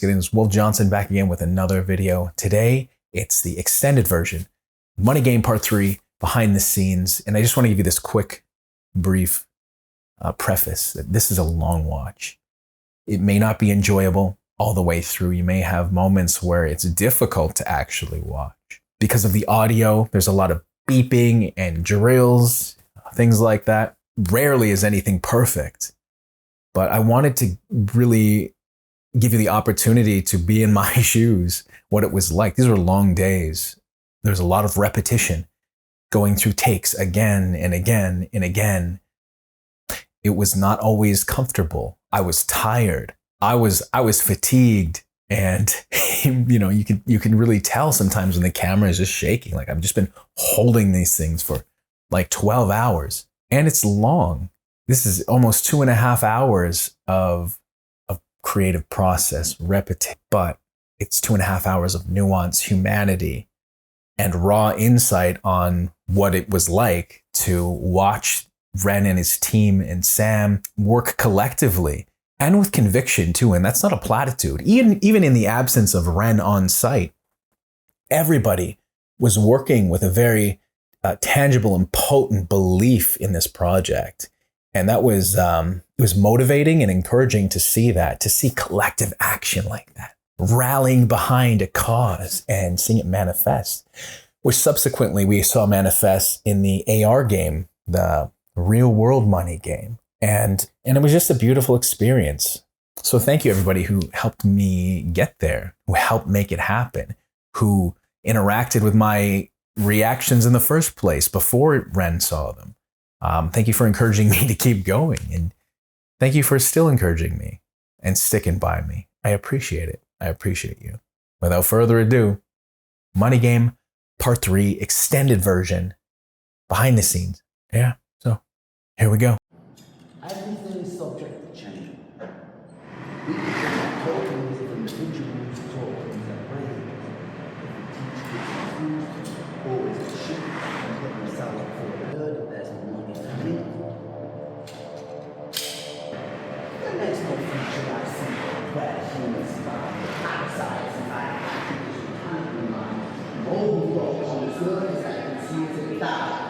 It's Wolf Johnson back again with another video. Today, it's the extended version, Money Game Part 3, behind the scenes. And I just want to give you this quick, brief preface that this is a long watch. It may not be enjoyable all the way through. You may have moments where it's difficult to actually watch. Because of the audio, there's a lot of beeping and drills, things like that. Rarely is anything perfect. But I wanted to really give you the opportunity to be in my shoes, what it was like. These were long days. There's a lot of repetition, going through takes again and again and again. It was not always comfortable. I was tired. I was fatigued, and you can really tell sometimes when the camera is just shaking. Like I've just been holding these things for like 12 hours, and it's long. This is almost 2.5 hours of creative process, repetition, but it's 2.5 hours of nuance, humanity, and raw insight on what it was like to watch Ren and his team and Sam work collectively and with conviction too. And that's not a platitude. Even in the absence of Ren on site, everybody was working with a very tangible and potent belief in this project. And that was, it was motivating and encouraging to see that, to see collective action like that, rallying behind a cause and seeing it manifest, which subsequently we saw manifest in the AR game, the real world money game. And it was just a beautiful experience. So thank you everybody who helped me get there, who helped make it happen, who interacted with my reactions in the first place before Ren saw them. Thank you for encouraging me to keep going. And thank you for still encouraging me and sticking by me. I appreciate it. I appreciate you. Without further ado, Money Game Part 3 extended version, behind the scenes. Yeah, so here we go. Everything is subject to change. We can tokens of individuals tokens that bring. Teach the always a sheep and put themselves for a bird. There's no money for me. There makes no future I see where humans find parasites and find mind. All we've got on this earth is that continue to die.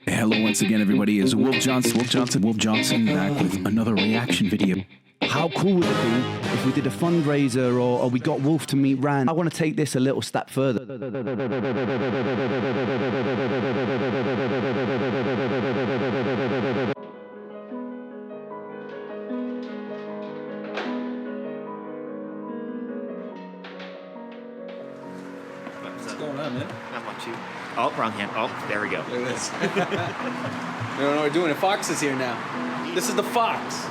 Hello once again, everybody. It's Wolf Johnson back with another reaction video. How cool would it be if we did a fundraiser or we got Wolf to meet Ran? I want to take this a little step further. What's going on, man? Not much. Oh, wrong hand. Oh, there we go. Look at this. We don't know what we're doing. Fox is here now. This is the Fox.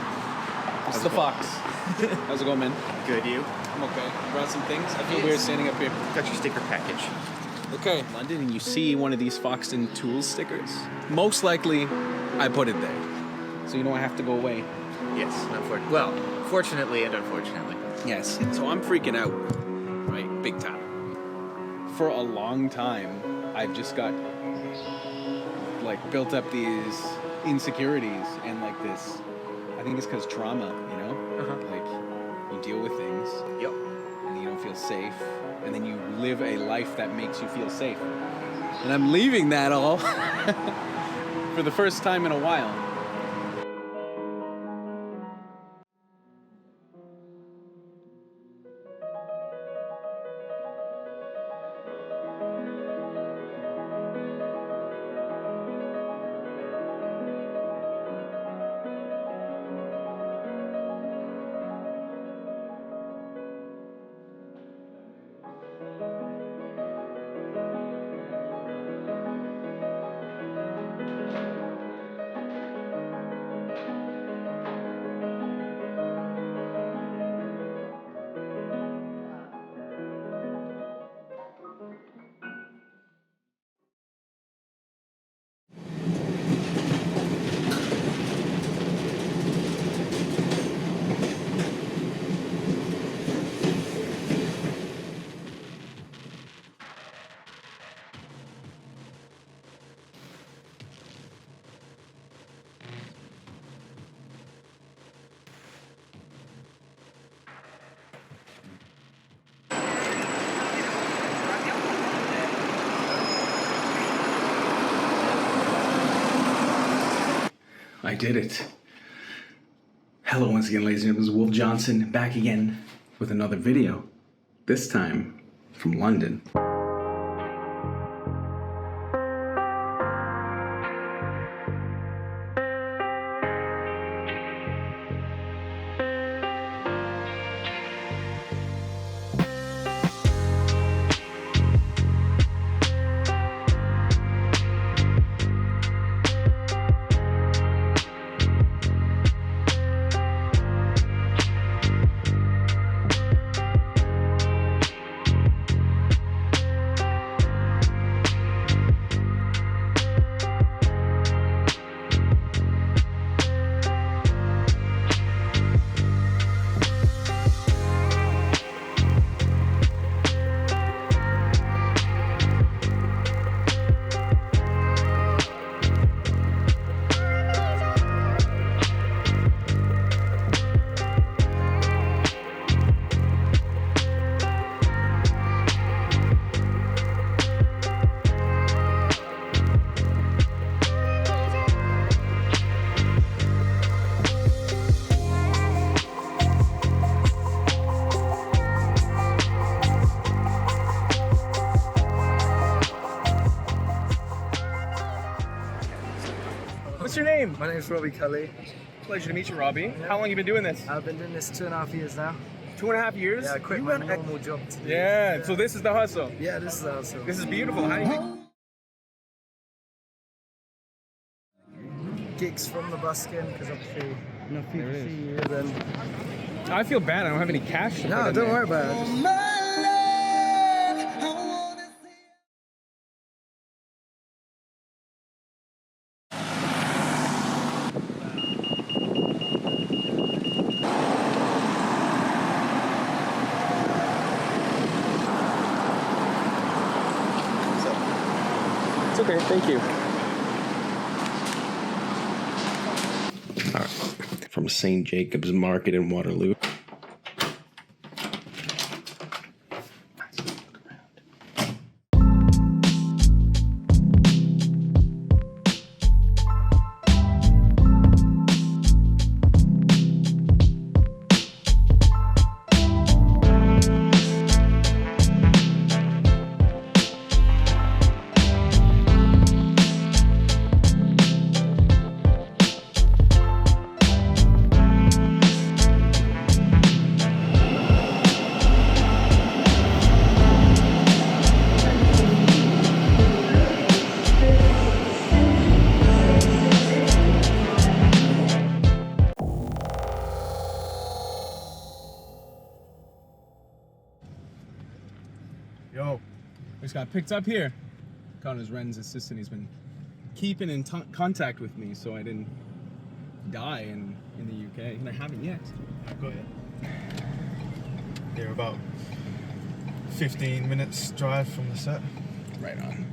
This is the Fox. How's it going, man? Good, you? I'm okay. Brought some things. I feel weird standing up here. Got your sticker package. Okay. London, and you see one of these Foxton Tools stickers. Most likely, I put it there. So you don't have to go away. Yes, well, fortunately and unfortunately. Yes. So I'm freaking out, right? Big time. For a long time, I've just got built up these insecurities and this. I think it's because trauma, you know? You deal with things. Yep. And you don't feel safe. And then you live a life that makes you feel safe. And I'm leaving that all for the first time in a while. I did it. Hello once again, ladies and gentlemen. This is Wolf Johnson back again with another video. This time from London. What's your name? My name is Robbie Cully. Pleasure to meet you, Robbie. How long you been doing this? I've been doing this 2.5 years now. 2.5 years? Yeah, I quit You my run normal job to do Yeah, this. so this is the hustle. Yeah, this is awesome. This is beautiful. How do you Gigs from the busking, because obviously enough people There it see you, then... I feel bad. I don't have any cash. to put No, in don't there. worry about it. It's okay. Thank you. From St. Jacob's Market in Waterloo. Yo, just got picked up here. Connor's Ren's assistant. He's been keeping in contact with me so I didn't die in the UK, and I haven't yet. I've got it. Here about 15 minutes drive from the set. Right on.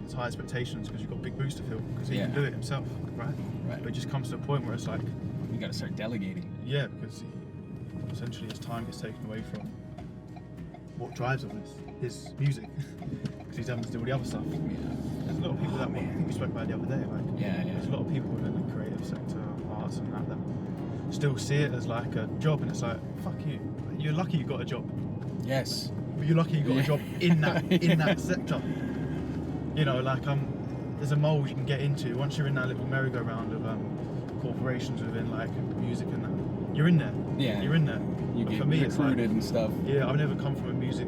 It's high expectations because you've got big boots to fill because he Yeah. can do it himself, right? Right. But it just comes to a point where it's like, You gotta start delegating. yeah, because essentially his time gets taken away from what drives all this, his music, because he's having to do all the other stuff. There's a lot of people that, I think we spoke about it the other day, like, Yeah, there's a lot of people within the creative sector, arts and that still see it as like a job, and it's like, fuck you. You're lucky you got a job. Yes. But you're lucky you got a job in that sector. You know, like there's a mold you can get into once you're in that little merry-go-round of corporations within like music and that. You're in there. Yeah. You're in there. You But get for me, it's like, recruited and stuff. yeah, I've never come from a music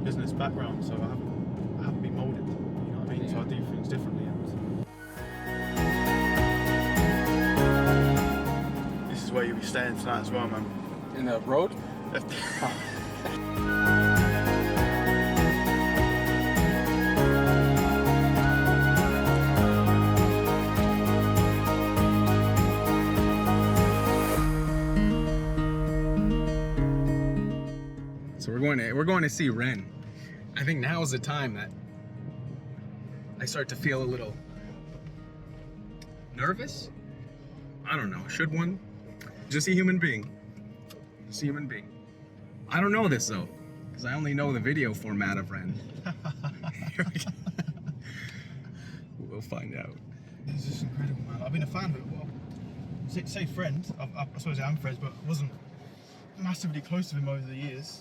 business background, so I haven't been molded. You know what I mean? So I do things differently. And this is where you'll be staying tonight as well, man. In the road? So we're going to see Ren. I think now is the time that I start to feel a little nervous. I don't know. Should one? Just a human being. Just a human being. I don't know this though, because I only know the video format of Ren. Here we go. We'll find out. He's just incredible, man. I've been a fan of it. Well, say friend. I suppose I am friends, but I wasn't massively close to him over the years.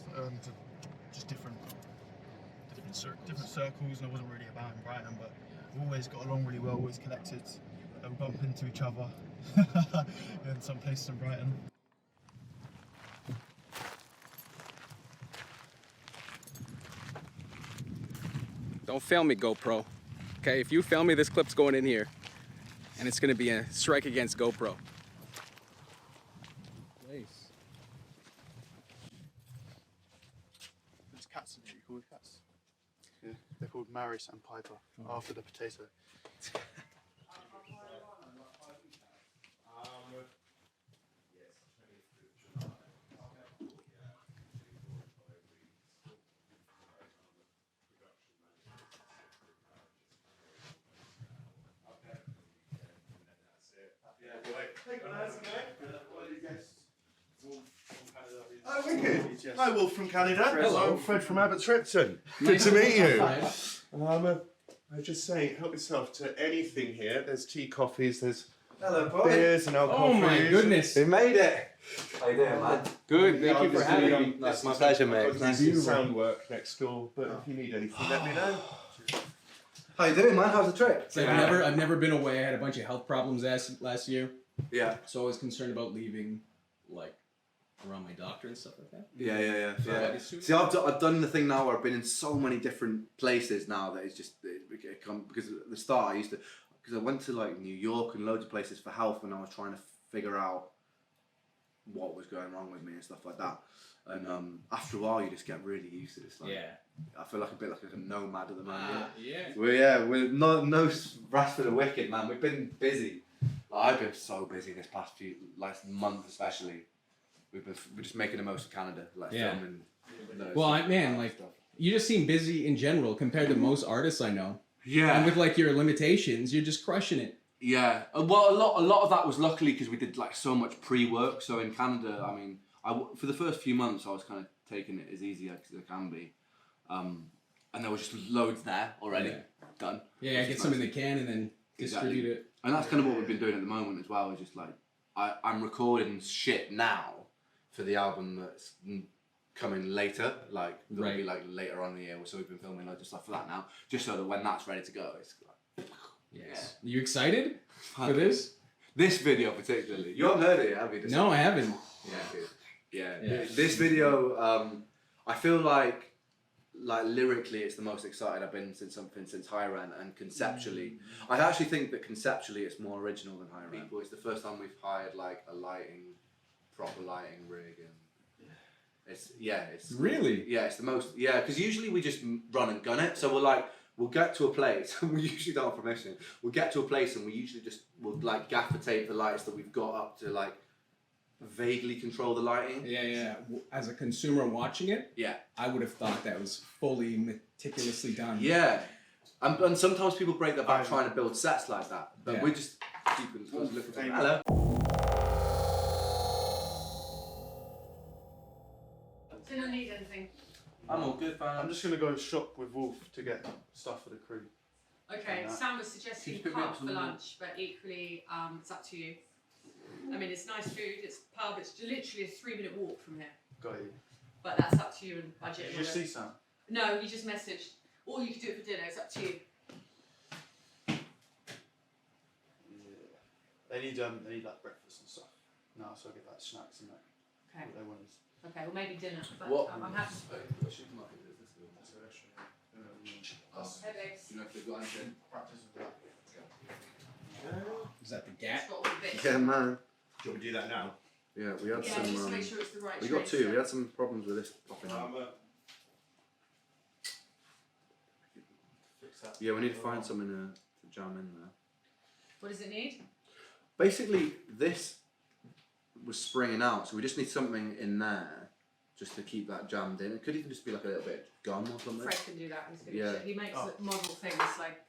Just different circles, and I wasn't really about in Brighton, but we've always got along really well, always connected. We bump into each other in some places in Brighton. Don't fail me, GoPro. Okay, if you fail me, this clip's going in here. And it's gonna be a strike against GoPro. Place. There's cats in here. You call the cats? Yeah, they're called Maris and Piper after the potato. Oh, wicked. Hi, Wolf from Canada. Hello. I'm Fred from Abbots Repton. Good to meet you. I just say, help yourself to anything here. There's tea, coffees, there's beers and alcohol. Oh my goodness. We made it. How you doing, man? Good, thank you for having me. That's my pleasure, mate. I've got some sound work next door, but if you need anything, let me know. How you doing, man? How's the trip? So I've never been away. I had a bunch of health problems last year. Yeah. So I was concerned about leaving, like, around my doctor and stuff like that. Yeah. So See, I've done the thing now where I've been in so many different places now that it's just because at the start because I went to like New York and loads of places for health, and I was trying to figure out what was going wrong with me and stuff like that. And after a while, you just get really used to it. It's like, I feel like a bit like a nomad at the moment. We're no rest for the wicked, man. We've been busy. I've been so busy this past month especially. We're just making the most of Canada, like filming. Well, you just seem busy in general compared to most artists I know. Yeah. And with like your limitations, you're just crushing it. Yeah. Well, a lot of that was luckily because we did like so much pre-work. So in Canada, I mean, for the first few months, I was kind of taking it as easy as it can be, and there was just loads there already done. Yeah, get some in the can and then distribute it. And that's kind of what we've been doing at the moment as well. Is just like I'm recording shit now for the album that's coming later, like that'll be like later on in the year. So we've been filming loads of stuff for that now, just so that when that's ready to go, it's like, yes. Are you excited for this? This video particularly. You haven't heard it yet, have you? No, I haven't. Yeah. This video, I feel like lyrically, it's the most excited I've been since Higher End, and conceptually, I actually think that conceptually it's more original than Higher End. It's the first time we've hired like a proper lighting rig, and it's really it's the most because usually we just run and gun it. So we'll get to a place. We usually don't have permission. We'll get to a place and we usually we'll like gaffer tape the lights that we've got up to like vaguely control the lighting. Yeah. As a consumer watching it, I would have thought that was fully meticulously done. Yeah, and sometimes people break their back trying to build sets like that, but we're just keeping looking for hello. Do you not need anything? I'm all good, man. I'm just gonna go shop with Wolf to get stuff for the crew. Okay, Sam was suggesting pub for lunch, but equally, it's up to you. I mean, it's nice food, it's pub, it's literally a 3-minute walk from here. Got you. But that's up to you and budget. Did you see Sam? No, he just messaged. Or you could do it for dinner, it's up to you. Yeah. They need like breakfast and stuff. No, so I'll get like snacks and that. Okay. What they want is. Okay, well maybe dinner, but I'm happy. Hey babes. You know if they've got anything. Practice with that. Is that the gap? It's got all the bits. Yeah, man. Do you want me to do that now? Yeah, we had some. Just to make sure it's the right we got trace. two. We had some problems with this popping up. Fix that. Yeah, we need to find something to jam in there. What does it need? Basically, this was springing out, so we just need something in there just to keep that jammed in. It could even just be like a little bit of gum or something. Fred can do that. He's good Yeah. at shit. He makes model things like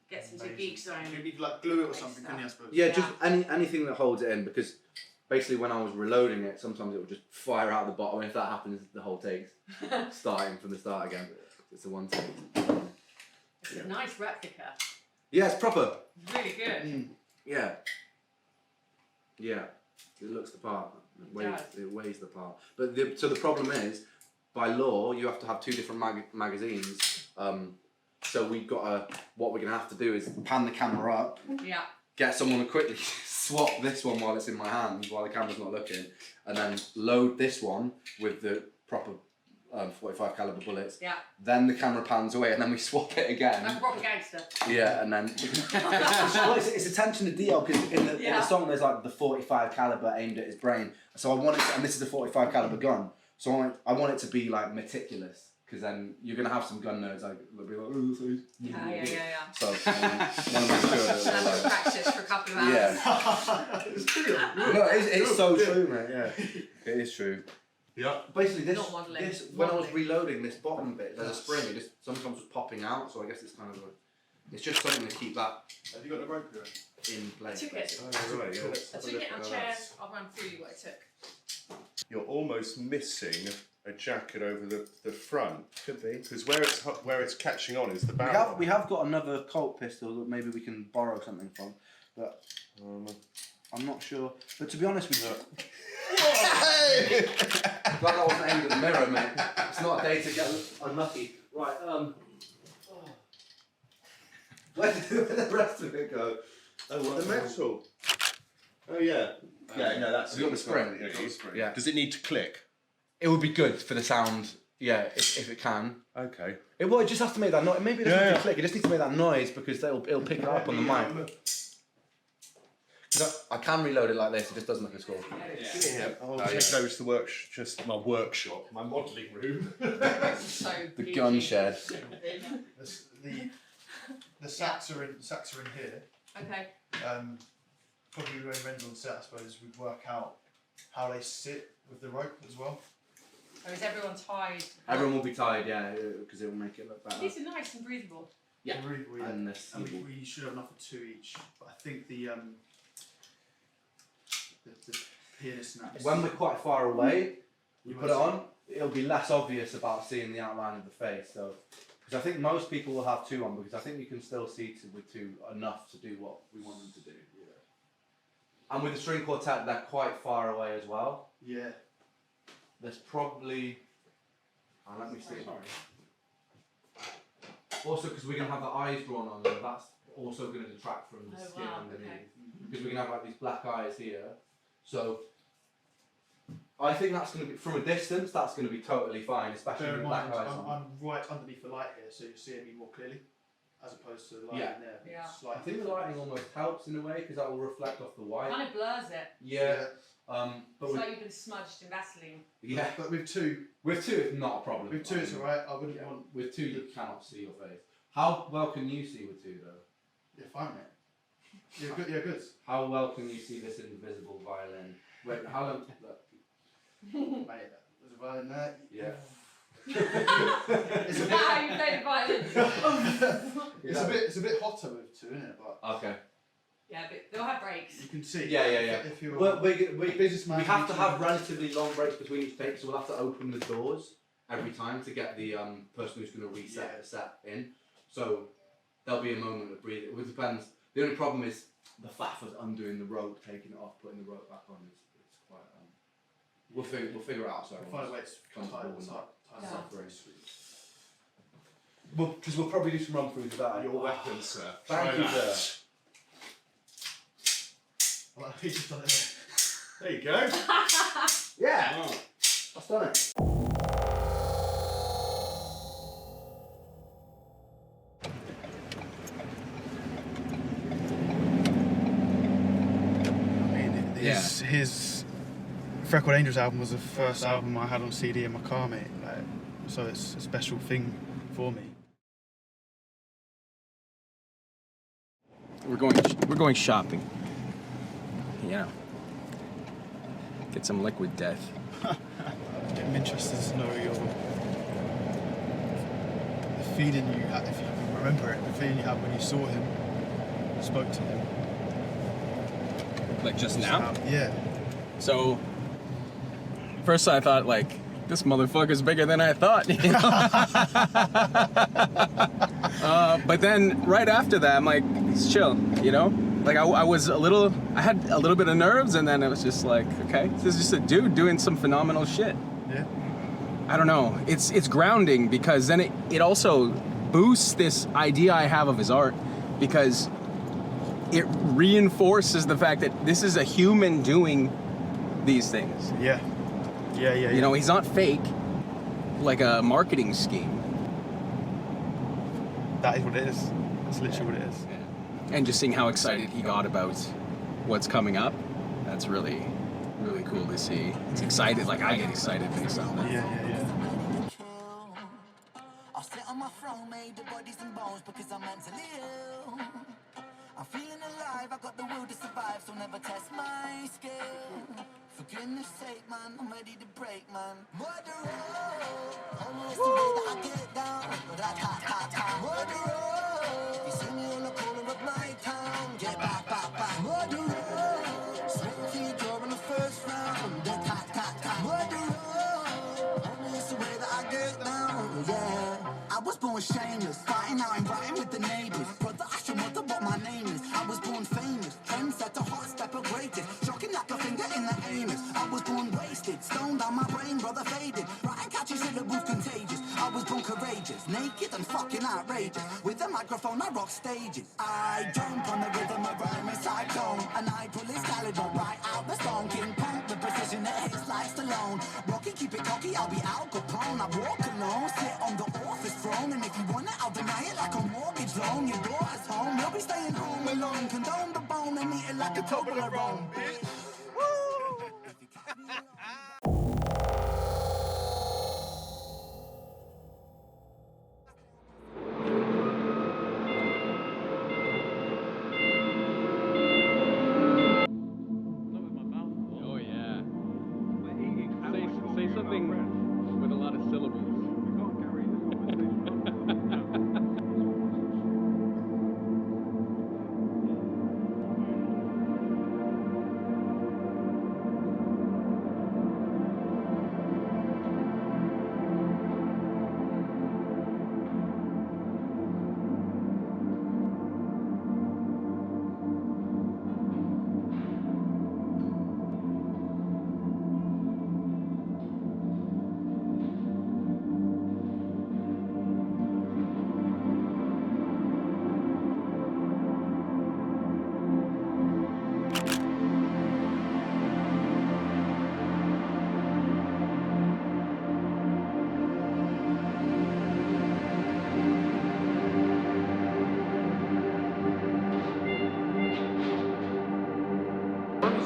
gets into geek zone. You could like glue it or something, couldn't you, I suppose? Yeah, just anything that holds it in, because basically when I was reloading it, sometimes it would just fire out the bottom, and if that happens, the whole take's starting from the start again. It's a one take. It's a nice replica. Yeah, it's proper. Really good. Yeah. Yeah. It looks the part. It weighs the part. But so the problem is, by law, you have to have 2 different magazines. So what we're gonna have to do is pan the camera up. Yeah. Get someone to quickly swap this one while it's in my hand, while the camera's not looking, and then load this one with the proper 45 caliber bullets. Yeah. Then the camera pans away, and then we swap it again. Like a proper gangster. Yeah, and then well, it's attention to detail because in the song there's like the 45 caliber aimed at his brain. So I want it, and this is a 45 caliber gun. So I want it to be like meticulous. Because then you're gonna have some gun nerds like they'll be like, oh, sorry. Yeah. So want to make sure that That's practice for a couple of hours. Yeah. It's true. No, it's so true, mate. Yeah, it is true. Yeah. Basically, this Modelling. when I was reloading this bottom bit, there's a spring. It just sometimes was popping out. So I guess it's kind of it's just something to keep that. Have you got the rope here? In place. I took it. Oh, right, yeah. I took it on chair. I'll run through you what I took. You're almost missing a jacket over the front. Could be. Because where it's catching on is the barrel. We have got another Colt pistol that maybe we can borrow something from, but I'm not sure. But to be honest with you, glad I wasn't aimed at the mirror, mate. It's not a day to get unlucky. Right. Where did the rest of it go? Oh, what? The metal. Oh yeah. Yeah, no, that's. Have you got the spring? Yeah, got the spring. Yeah. Does it need to click? It would be good for the sound. Yeah, if it can. Okay. It just has to make that noise. Maybe it doesn't need to click. It just needs to make that noise because it'll pick it up on the mic. I can reload it like this. It just doesn't look as cool. Yeah. I'll take over to the my workshop, my modelling room. So The gun shed. The sacks are in here. Okay. Probably when Ren's on set, I suppose we'd work out how they sit with the rope as well. Or is everyone tied? Everyone will be tied, yeah, because it will make it look better. These are nice and breathable. Yeah. And we should have enough for 2 each. But I think the pianist and that. When we're quite far away, you put it on, it'll be less obvious about seeing the outline of the face. So, because I think most people will have 2 on, because I think you can still see with 2 enough to do what we want them to do. Yeah. And with the string quartet, they're quite far away as well. Yeah. There's probably. Let me see. Also, because we're gonna have the eyes drawn on them, that's also gonna detract from the skin underneath. Because we're gonna have like these black eyes here. So I think that's gonna be from a distance. That's gonna be totally fine, especially with black eyes on. I'm right underneath the light here, so you're seeing me more clearly, as opposed to the light in there. Yeah. I think the lighting almost helps in a way because that will reflect off the white. Kind of blurs it. Yeah. But it's like you've been smudged in Vaseline. Yeah. But with 2, it's not a problem. With 2 it's alright. I wouldn't want. With 2 you cannot see your face. How well can you see with 2 though? Yeah, fine, mate. You're good. You're good. How well can you see this invisible violin? Wait, how long? Mate, there's a violin there. Yeah. Is that how you play the violin? It's a bit hotter with 2, isn't it? But okay. Yeah, but they'll have breaks. You can see. Yeah. If you're we have to have relatively long breaks between each take, so we'll have to open the doors every time to get the person who's going to reset the set in. So there'll be a moment of breathing. It depends. The only problem is the faff of undoing the rope, taking it off, putting the rope back on. It's quite. We'll figure it out. So find a way to comfortable and not Yeah. suffering. Because we'll probably do some run throughs with that. Your weapon, sir. Thank you, sir. Well, he just done it. There you go. Yeah. I've done it. His Freckled Angels album was the first album I had on CD in my car, mate. So it's a special thing for me. We're going shopping. Yeah. Get some liquid death. I'm interested to know the feeling you had, if you can remember it, the feeling you had when you saw him, spoke to him. Like just now? Yeah. So, first I thought like this motherfucker's bigger than I thought. You know? But then right after that, I'm like, it's chill, you know? Like I had a little bit of nerves, and then it was just like, okay, this is just a dude doing some phenomenal shit. Yeah. I don't know. It's grounding, because then it also boosts this idea I have of his art, because it reinforces the fact that this is a human doing these things. Yeah. Yeah. You know, he's not fake, like a marketing scheme. That is what it is. That's literally what it is. Yeah. And just seeing how excited he got about what's coming up, that's really, really cool to see. It's excited, like I get excited based on that. Yeah. I'll sit on my throne, made the bodies and bones because I'm mentally ill. I'm feeling alive, I got the will to survive, so never test my skill. For goodness sake, man, I'm ready to break, man. Murderer, almost the way that I get down. Murderer, you see me on the corner of my town. Get back. Murderer, sweat to your jaw in the first round. Murderer, almost the way that I get down. Yeah, I was born shameless, fighting out and writing with the neighbors. Brother, I should wonder what my name is. I was born famous, trendsetter, hot stepper, greatest. Shocking like a finger in the anus. I was born wasted, stoned down my brain, brother faded. Writing catchy syllables contagious. I was born courageous, naked and fucking outrageous. With a microphone, I rock stages. I jump on the rhythm of rhyme and cyclone. And I pull his caliber right out the stone. King Punk, the precision that hits like Stallone. Rocky, keep it cocky, I'll be Al Capone. I walk alone, sit on the office throne. And if you want it, I'll deny it like a mortgage loan. Your daughter's home, you'll be staying home alone. Condone the bone and eat it like a Toblerone, bitch. Oh yeah. Say something with a lot of syllables.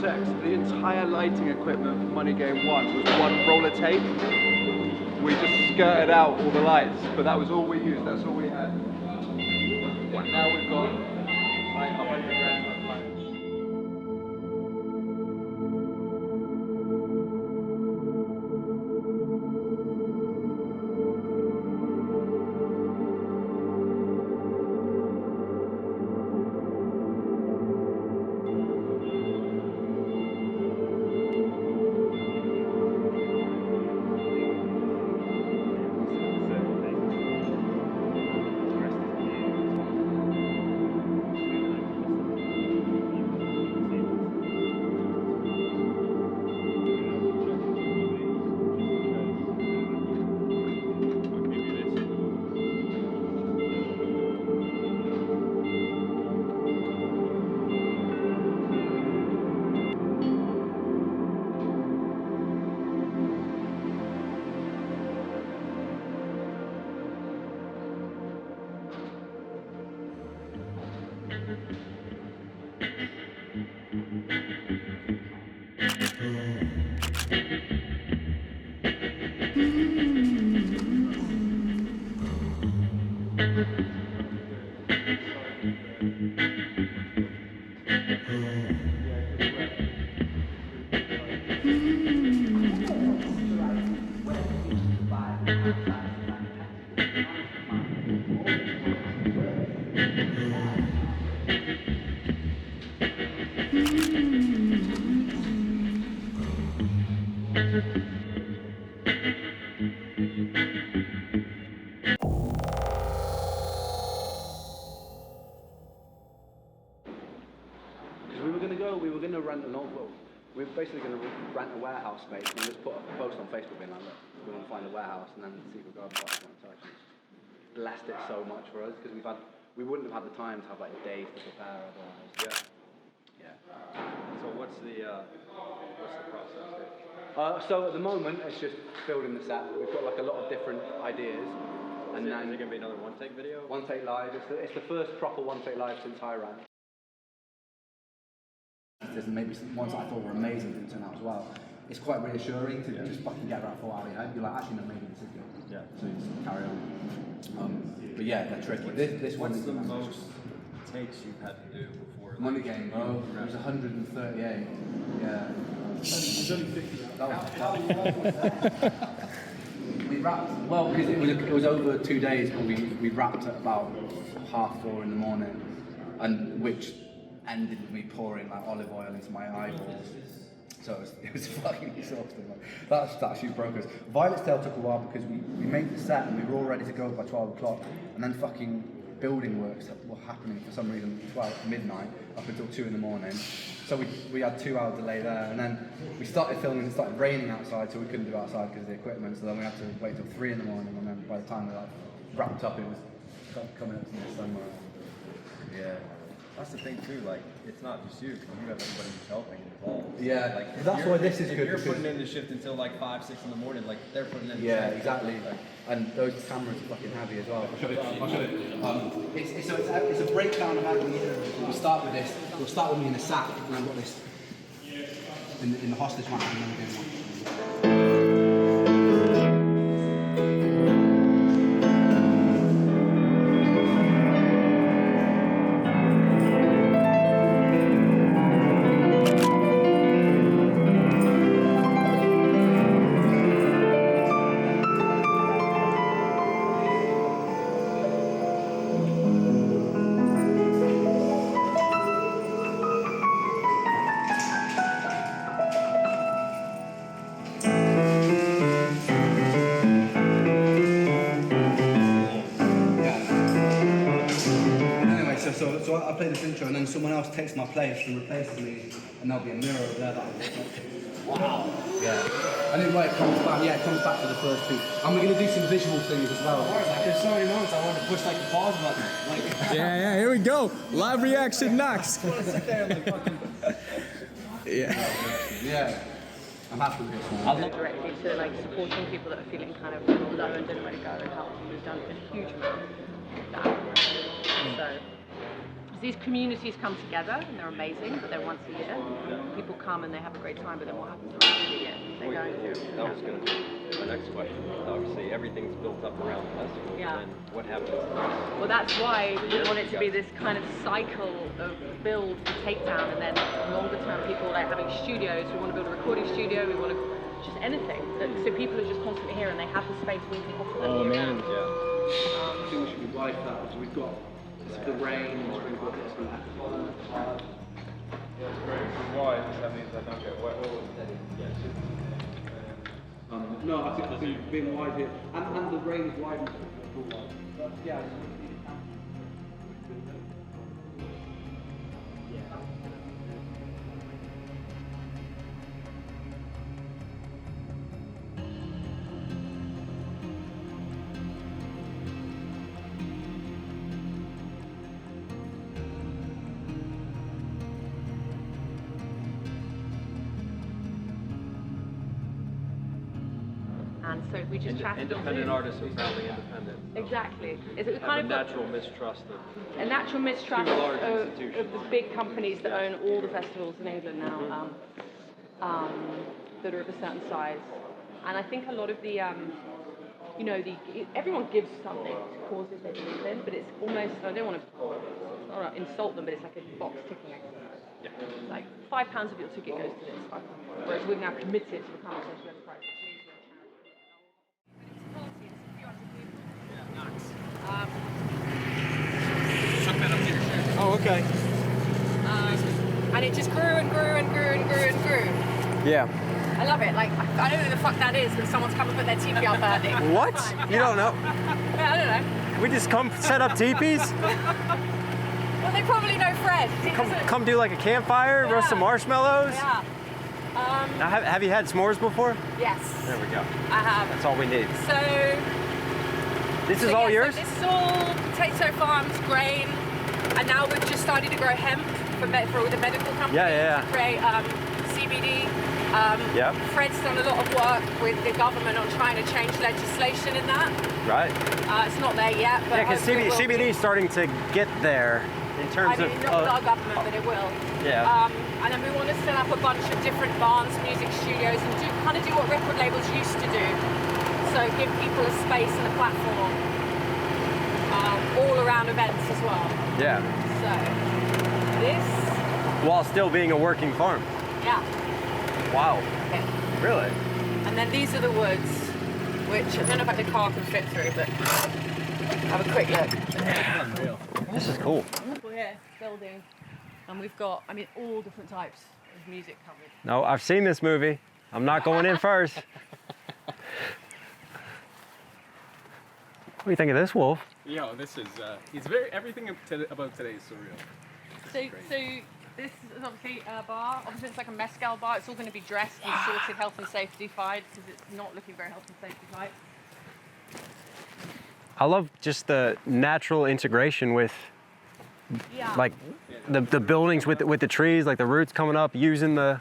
The entire lighting equipment for Money Game 1 was one roller tape. We just skirted out all the lights, but that was all we used, that's all we had. Now we've got like 100 grand worth of lights. rent an old. We're basically going to rent a warehouse space and just put up a post on Facebook being like, look, we want to find a warehouse, and then see if we've got a box in touch. It's blessed it so much for us because we wouldn't have had the time to have like days to prepare otherwise. Yeah. So what's the process? So at the moment it's just building the set. We've got like a lot of different ideas. And is then it going to be another one-take video? One-take live. It's the first proper one-take live since I ran. There's maybe some ones that I thought were amazing didn't turn out as well. It's quite reassuring to just fucking get that far out of your head. You're like, actually, no, maybe this is good. Yeah. So you just carry on. But yeah, they're tricky. This one What's is the most takes you've had to do before? Money Game, bro. It was 138. Yeah. It's only 50. That was we wrapped, well, because it was over 2 days, but we wrapped at about 4:30 in the morning, and which ended with me pouring like olive oil into my eyeballs. So it was fucking exhausting. Like, that actually broke us. Violet's Tale took a while because we made the set and we were all ready to go by 12 o'clock, and then fucking building works were happening for some reason midnight up until 2 in the morning. So we had 2 hour delay there, and then we started filming. It started raining outside, so we couldn't do outside because of the equipment. So then we had to wait till 3 in the morning, and then by the time we like wrapped up, it was coming up to the sunrise. Yeah. That's the thing too, like, it's not just you, because you have everybody who's helping involved. Yeah, like, that's why this is good. If you're putting in the shift until like 5, 6 in the morning, like, they're putting in the yeah, shift. exactly. And those cameras are fucking heavy as well. I'll show it. It's a breakdown of how we'll start with this. We'll start with me in a sack, and I've got this in the hostage match, and then we're doing one. So I play this intro, and then someone else takes my place and replaces me, and there'll be a mirror over there that wow. Yeah. And then it comes back. Yeah, it comes back to the first two. And we're gonna do some visual things as well. There's so many moments I want to push like the pause button. Like Yeah, here we go. Live reaction next. I want to sit there and like fucking. Yeah. I'm happy with this one. Directly to like supporting people that are feeling kind of low and don't know where to go and help. We've done a huge amount of that. So these communities come together and they're amazing, but they're once a year. People come and they have a great time, but then what happens the rest of the year? They go into. That was going to be my next question. Obviously, everything's built up around the festival. Yeah. And then what happens? Well, that's why we want it to be this kind of cycle of build and takedown, and then longer term people like having studios. We want to build a recording studio. We want to just anything. So people are just constantly here and they have the space we can offer them. Oh man, yeah. I think we should be wide for that. So we've got the rain, we've got this one. Why? That means I don't get wet. No, I think being wide here, and the rain is wide. Yeah. And so we just chatted. Independent artists are sounding independent. Exactly. It's Have kind a of natural mistrust of a natural mistrust Too large of institutions. the big companies that own all the festivals in England now, that are of a certain size. And I think a lot of the, everyone gives something to causes they believe in, but it's almost, I don't want to insult them, but it's like a box ticking exercise. Yeah. Like £5 of your ticket goes to this, whereas we've now committed to become a social enterprise. Oh, okay. And it just grew and grew and grew and grew and grew. Yeah. I love it. Like, I don't know who the fuck that is, but someone's come and put their teepee up burning. What? Yeah. You don't know? Yeah, I don't know. We just come set up teepees? Well, they probably know Fred. Come do like a campfire, roast some marshmallows. Yeah. Now, have you had s'mores before? Yes. There we go. I have. That's all we need. So. This is all yours? So this is all potato farms, grain, and now we've just started to grow hemp for all the medical companies. Yeah. To create CBD. Fred's done a lot of work with the government on trying to change legislation in that. Right. It's not there yet, but yeah, because CBD is starting to get there in terms of. Not our government, but it will. Yeah. And then we want to set up a bunch of different barns, music studios, and do what record labels used to do. So give people a space and a platform, all around events as well. Yeah. So this. While still being a working farm. Yeah. Wow. Okay. Really? And then these are the woods, which I don't know if the car can fit through, but have a quick look. This is cool. We're here building, and we've got, all different types of music covered. No, I've seen this movie. I'm not going in first. What do you think of this, Wolf? Yeah, this is, everything about today is surreal. So this is obviously a bar. Obviously it's like a mezcal bar. It's all going to be dressed and sorted health and safety-fied because it's not looking very health and safety-fied. I love just the natural integration with, like, the buildings with the trees, like the roots coming up, using the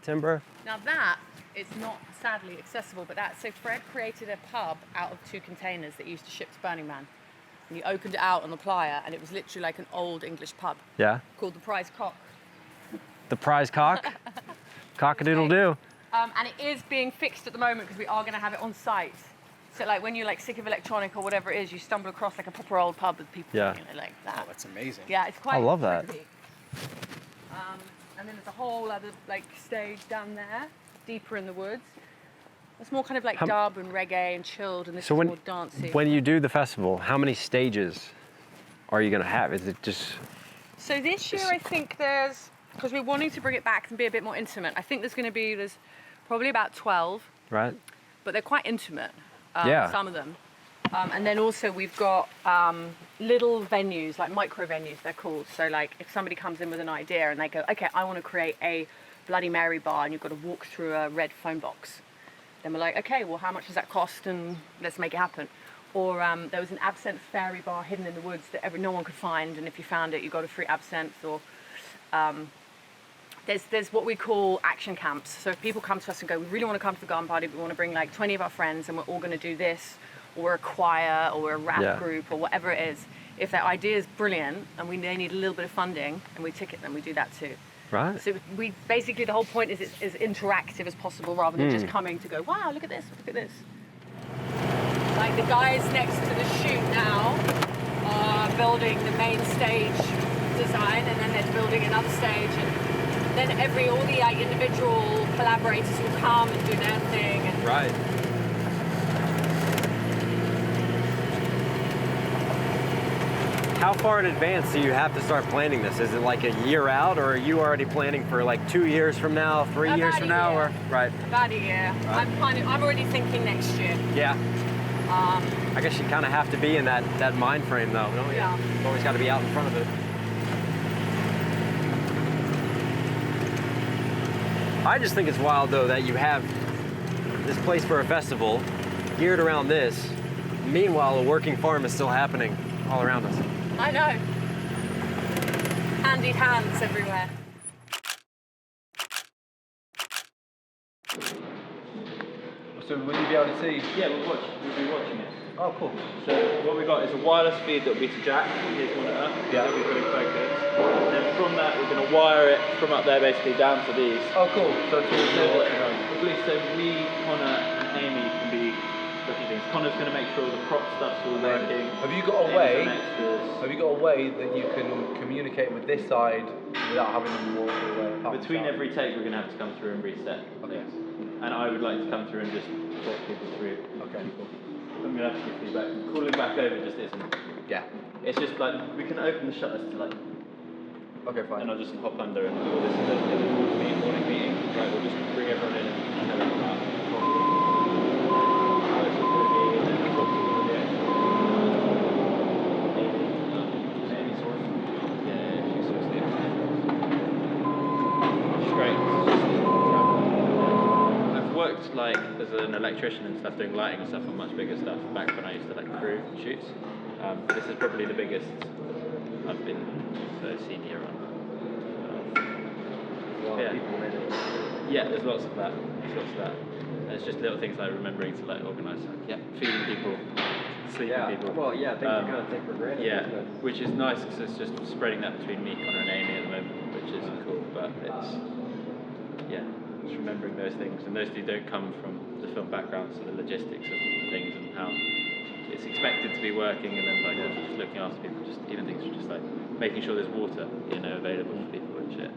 timber. Now that is not sadly accessible, but so Fred created a pub out of 2 containers that he used to ship to Burning Man. And he opened it out on the playa, and it was literally like an old English pub. Yeah. Called the Prize Cock. The prize cock. Cock-a-doodle-doo. And it is being fixed at the moment because we are going to have it on site. So like when you're like sick of electronic or whatever it is, you stumble across like a proper old pub with people like that. Oh, that's amazing. Yeah, it's quite. I love that. And then there's a whole other like stage down there, deeper in the woods. It's more kind of like dub and reggae and chilled, and this is more dancey. When you do the festival, how many stages are you going to have? Is it just? So this year I think there's, because we're wanting to bring it back and be a bit more intimate, I think there's probably about 12. Right. But they're quite intimate, some of them. And then also we've got little venues, like micro venues they're called. So like if somebody comes in with an idea and they go, okay, I want to create a Bloody Mary bar and you've got to walk through a red phone box. Then we're like, okay, well, how much does that cost? And let's make it happen. Or there was an absinthe fairy bar hidden in the woods that no one could find. And if you found it, you got a free absinthe. Or there's what we call action camps. So if people come to us and go, we really want to come to the garden party, but we want to bring like 20 of our friends and we're all going to do this, or we're a choir, or we're a rap group, or whatever it is. If their idea is brilliant and they need a little bit of funding and we ticket them, we do that too. Right. So we basically, the whole point is it's as interactive as possible rather than just coming to go, wow, look at this, look at this. Like the guys next to the shoot now are building the main stage design, and then they're building another stage, and then all the individual collaborators will come and do their thing. And right. How far in advance do you have to start planning this? Is it like a year out, or are you already planning for like 2 years from now, 3 years from now, or right? About a year. Right. I'm already thinking next year. Yeah. I guess you kind of have to be in that mind frame, though, don't you? Yeah. You've always got to be out in front of it. I just think it's wild, though, that you have this place for a festival geared around this. Meanwhile, a working farm is still happening all around us. I know. Handy hands everywhere. So will you be able to see? Yeah, we'll be watching it. Oh, cool. So what we've got is a wireless feed that will be to Jack, his monitor. Yeah. That'll be fully focused. And then from that, we're going to wire it from up there basically down to these. Oh, cool. So at least so me, Connor, and Amy can be looking at things. Connor's going to make sure the prop stuff's all working. Have you got a way? Have you got a way that you can communicate with this side without having them walk all the way up? Between every take, we're going to have to come through and reset. Okay. And I would like to come through and just talk people through. Okay, cool. I'm going to have to give feedback. Calling back over just isn't. Yeah. It's just like, we can open the shutters to like. Okay, fine. And I'll just hop under and do all this in the morning meeting. Right, we'll just bring everyone in and have everyone out. like as an electrician and stuff, doing lighting and stuff on much bigger stuff back when I used to like crew shoots. But this is probably the biggest I've been senior on. Yeah, there's lots of that. There's just little things like remembering to like organise, feeding people, sleeping people. Well, yeah, things you kind of take for granted. Yeah, which is nice because it's just spreading that between me, Connor, and Amy at the moment, which is cool. But it's just remembering those things, and those two don't come from the film background, so the logistics of things and how it's expected to be working, and then like just looking after people, just even things just like making sure there's water, available for people and shit.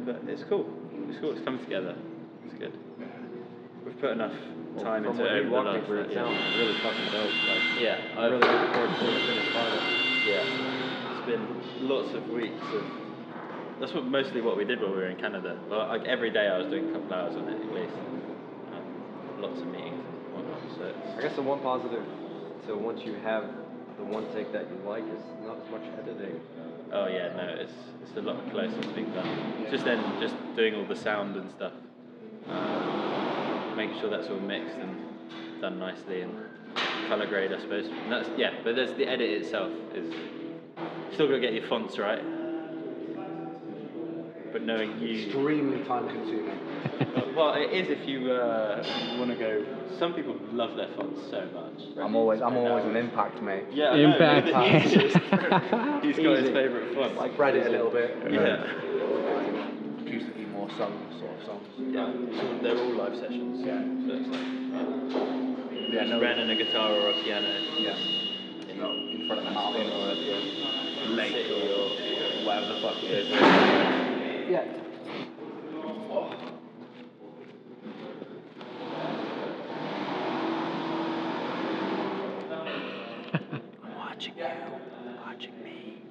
But it's cool. It's come together. It's good. We've put enough time into it over the last year. Sounds really fucking dope. I'm really looking forward to seeing the finished product. Yeah, it's been lots of weeks of. That's mostly what we did while we were in Canada. Well, like every day I was doing a couple hours on it at least. Lots of meetings and whatnot. So I guess the one positive, so once you have the one take that you like, is not as much editing. Oh yeah, no, it's a lot closer to being done. Just doing all the sound and stuff, making sure that's all mixed and done nicely and color grade, I suppose. And that's but there's the edit itself is still got to get your fonts right, but knowing you extremely time consuming. Well, it is if you want to go. Some people love their fonts so much. I'm always an impact, mate. Yeah, Impact. He's got his favourite font. Like spread it a little bit. Yeah. Used to be more sort of songs. Yeah. So they're all live sessions. Yeah. So it's like Yeah, no. Ren and a guitar or a piano. Yeah. In front of the mountain or a lake or whatever the fuck it is. Yeah. Watching me.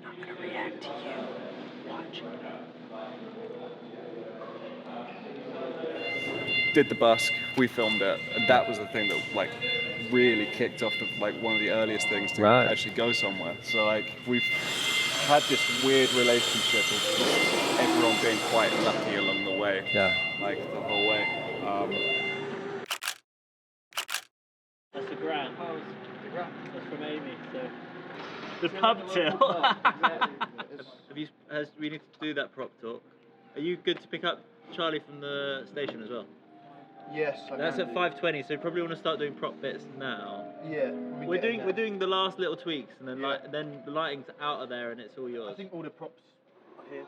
I'm gonna react to you. Watching me. Did the busk, we filmed it, and that was the thing that like really kicked off one of the earliest things to actually go somewhere. So like we've had this weird relationship of just everyone being quite lucky along the way. Yeah. Like the whole way. That's a grand. That's from Amy. So the pub till. We need to do that prop talk. Are you good to pick up Charlie from the station as well? Yes. That's at 5:20, so you probably want to start doing prop bits now. Yeah. We're doing the last little tweaks, and then then the lighting's out of there, and it's all yours. I think all the props are here.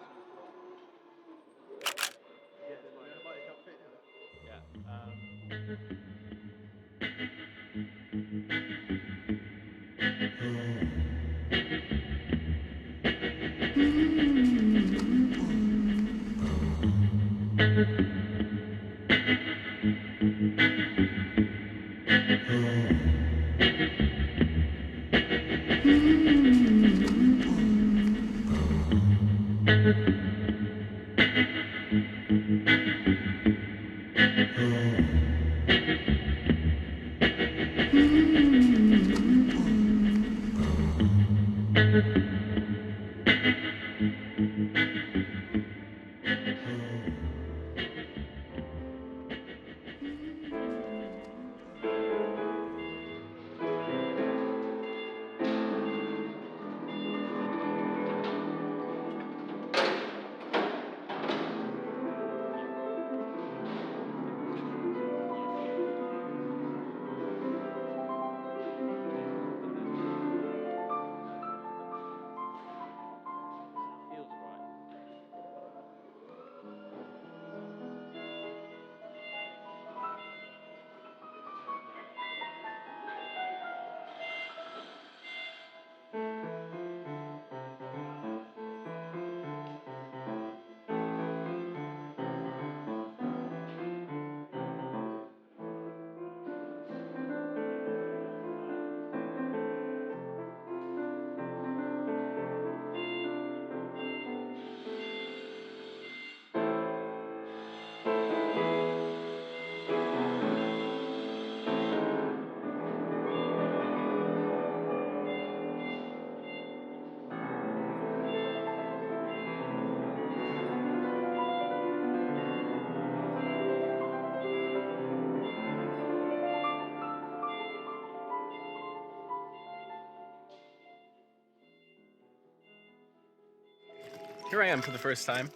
here I am for the first time.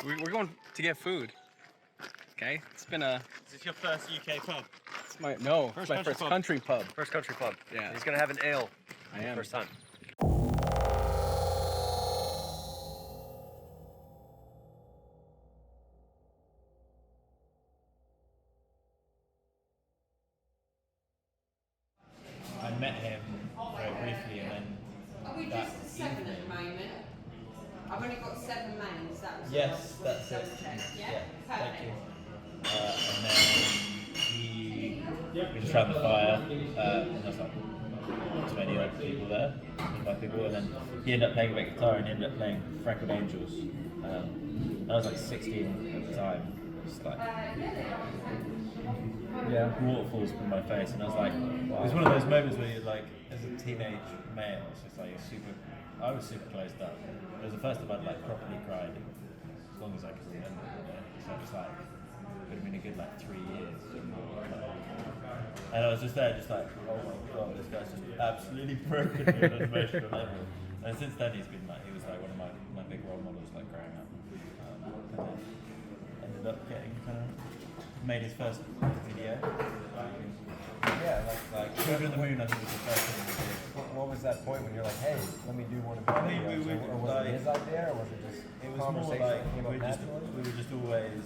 We're going to get food. Okay, it's been a. Is this your first UK pub? It's my first country pub. First country pub. Yeah. He's gonna have an ale. I am. First time. I met him very briefly, and then Are we just at 7 at the moment? I've only got 7 mains. yes, that's it. Yeah, Thank you. And then we just ran the fire, and there was like 20 odd people there, 25 people, and then he ended up playing a bit of guitar, and he ended up playing Freckled Angels. I was like 16 at the time, just like waterfalls from my face, and I was like, wow. It was one of those moments where you're like, as a teenage male, it's just like I was super closed up. It was the first time I'd like properly cried, as long as I can remember. So it was like, it would have been a good like 3 years. And I was just there, just like, oh my god, this guy's just absolutely broken me on an emotional level. And since then he was like one of my big role models like growing up. And then ended up getting made his first video. Like Children of the Moon, I think was the first thing we did. What was that point when you're like, hey, let me do one of these videos? Or was it his idea, or was it just it was more like we were just always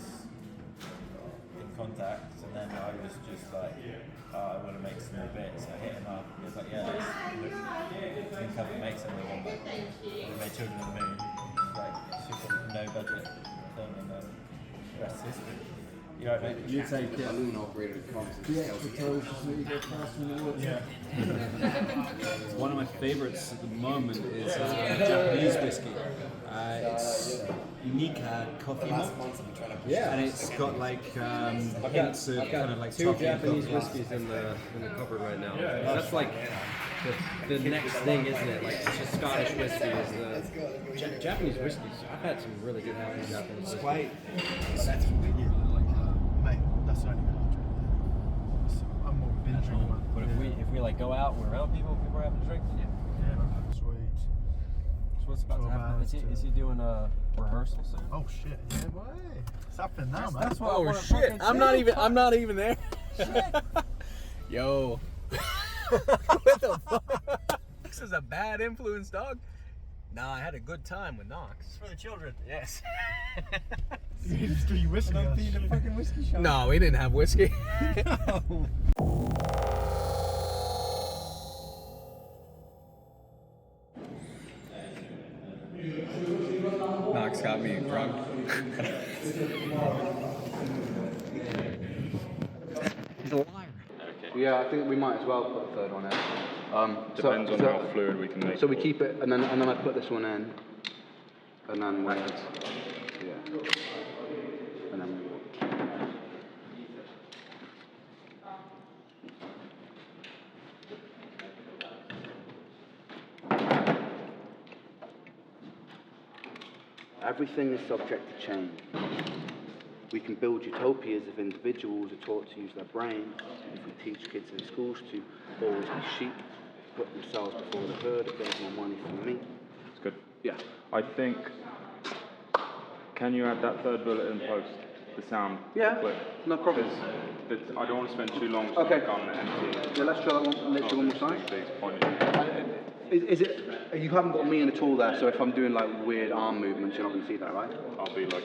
in contact, and then I was just like, I want to make some more bits. I hit him up, and he was like, yeah, let's come and make something. And we made Children of the Moon, like super no budget film, and then the rest is history. You right, mate? You take it. Balloon operated concept. Yeah, you go fast in the water. Yeah. One of my favorites at the moment is Japanese whiskey. It's Nika coffee malt. Yeah, and it's got like hints of kind of like two Japanese whiskies in the cupboard right now. That's like the next thing, isn't it? Like just Scottish whiskey is the Japanese whiskeys. I've had some really good Japanese whiskey. Quite. That's mate, that's only I'm more binge drinker, man. But if we like go out and we're around people are having a drink, yeah, sweet. So what's about to happen? Is he doing a rehearsal soon? Oh shit, yeah, boy. It's happening now, man. That's what I wanna shit. I'm not even there. Yo. What the fuck? This is a bad influence, dog. Nah, I had a good time with Knox. It's for the children. Yes. You just do your whiskey. I'm being a fucking whiskey shop. No, we didn't have whiskey. Knox got me drunk. He's a liar. Okay. Yeah, I think we might as well put a third one in. Depends on how fluid we can make it. So we keep it, and then I put this one in, and then we, and then everything is subject to change. We can build utopias if individuals are taught to use their brain, if we teach kids in schools to always be sheep, put themselves before the herd, if there's more money for me. It's good. Yeah. I think, can you add that third bullet in post? The sound. Yeah, clip. no problem. I don't want to spend too long Okay. on empty. Yeah, let's try that one, literally one more time. Point. Is it, you haven't got me in at all there, so if I'm doing like weird arm movements, you're not going to see that, right? I'll be like,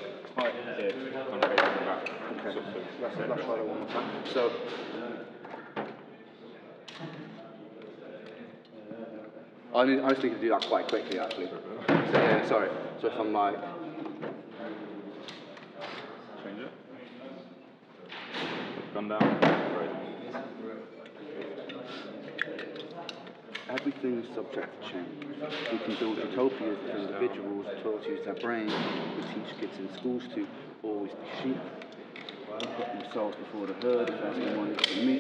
here, kind of facing back. Okay, Sort of let's set. try that one more time. So, I just need to do that quite quickly, actually. So, yeah, sorry. So if I'm like... Change it. Gone down. Right. Everything is subject to change. We can build utopias as individuals taught to use their brain. We teach kids in schools to always be sheep, put themselves before the herd if there's no money for me.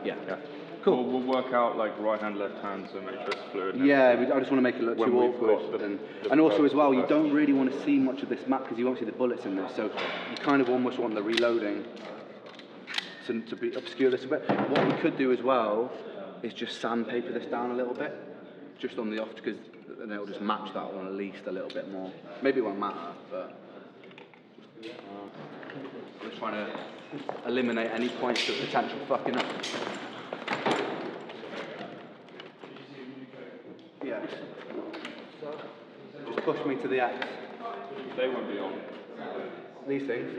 Yeah. Cool. We'll work out like right hand, left hand, so make sure it's fluid. Yeah, I just want to make it look too awkward. And also as well, you don't really want to see much of this map because you won't see the bullets in this. So you kind of almost want the reloading to be obscure this a bit. What we could do as well is just sandpaper this down a little bit, just on the off, because then it'll just match that one at least a little bit more. Maybe it won't matter, but I'm just trying to eliminate any points of potential fucking up. Yeah. Just push me to the X. They won't be on. These things?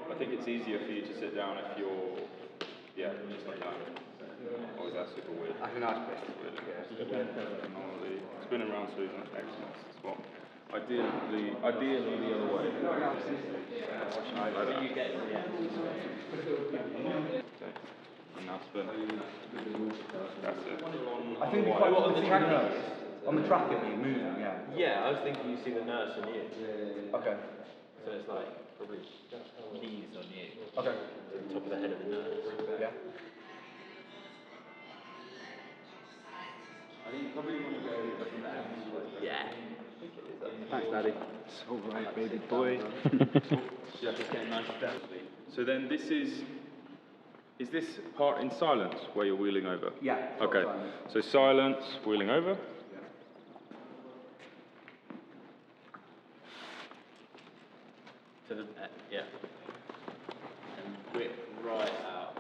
I think it's easier for you to sit down if you're, just like that. Or is that super weird? I think that's best. Normally, spinning around so it's an excellent spot. Ideally the other way. You get to the end. Okay. And now spin. That's it. I think it'd be quite on the track. On the track it'd be moving, yeah. Yeah, I was thinking you see the nurse on you. Okay. So it's like probably knees on you. Okay. Top of the head of the nurse. Yeah. I think you probably want to go from there. Yeah. Thanks, Daddy. It's alright, baby boy. Yeah, just getting nice steps. So then this is this part in silence where you're wheeling over? Yeah. Okay. So silence, wheeling over. To the yeah. And whip right out.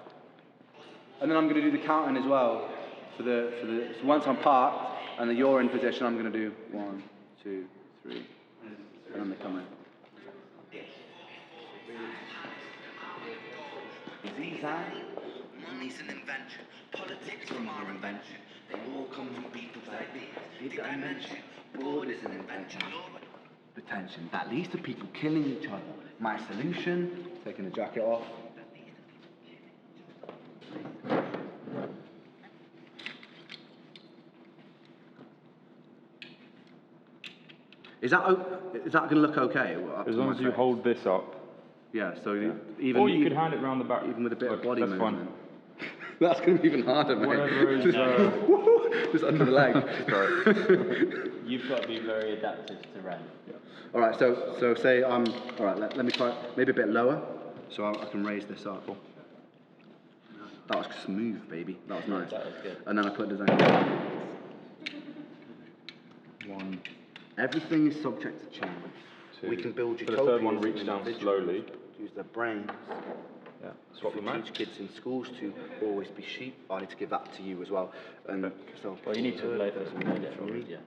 And then I'm going to do the counting as well. So once I'm parked and then you're in position, I'm going to do 1, 2, 3, and then they come in. Disease, money's an invention. Politics from our invention. They all come from people's ideas. Dimension. Board is an invention. Detention. That leads to people killing each other. My solution, taking the jacket off. Is that going to look okay? As long as you hold this up. Yeah, so even... Or you could hand it round the back. Even with a bit of body that's movement. Fine. That's going to be even harder, mate. Whatever is... Just under the leg. You've got to be very adaptive to rain. All right, so say all right, let me try maybe a bit lower, so I can raise this up. That was smooth, baby. That was nice. That was good. And then I put design. 1. Everything is subject to change. 2. We can build For the third one, utopias reach down individuals, slowly. Use their brains. Yeah. Swap If them we out. teach kids in schools to always be sheep, I need to give that to you as well. And so, Well, you need to play those and yeah.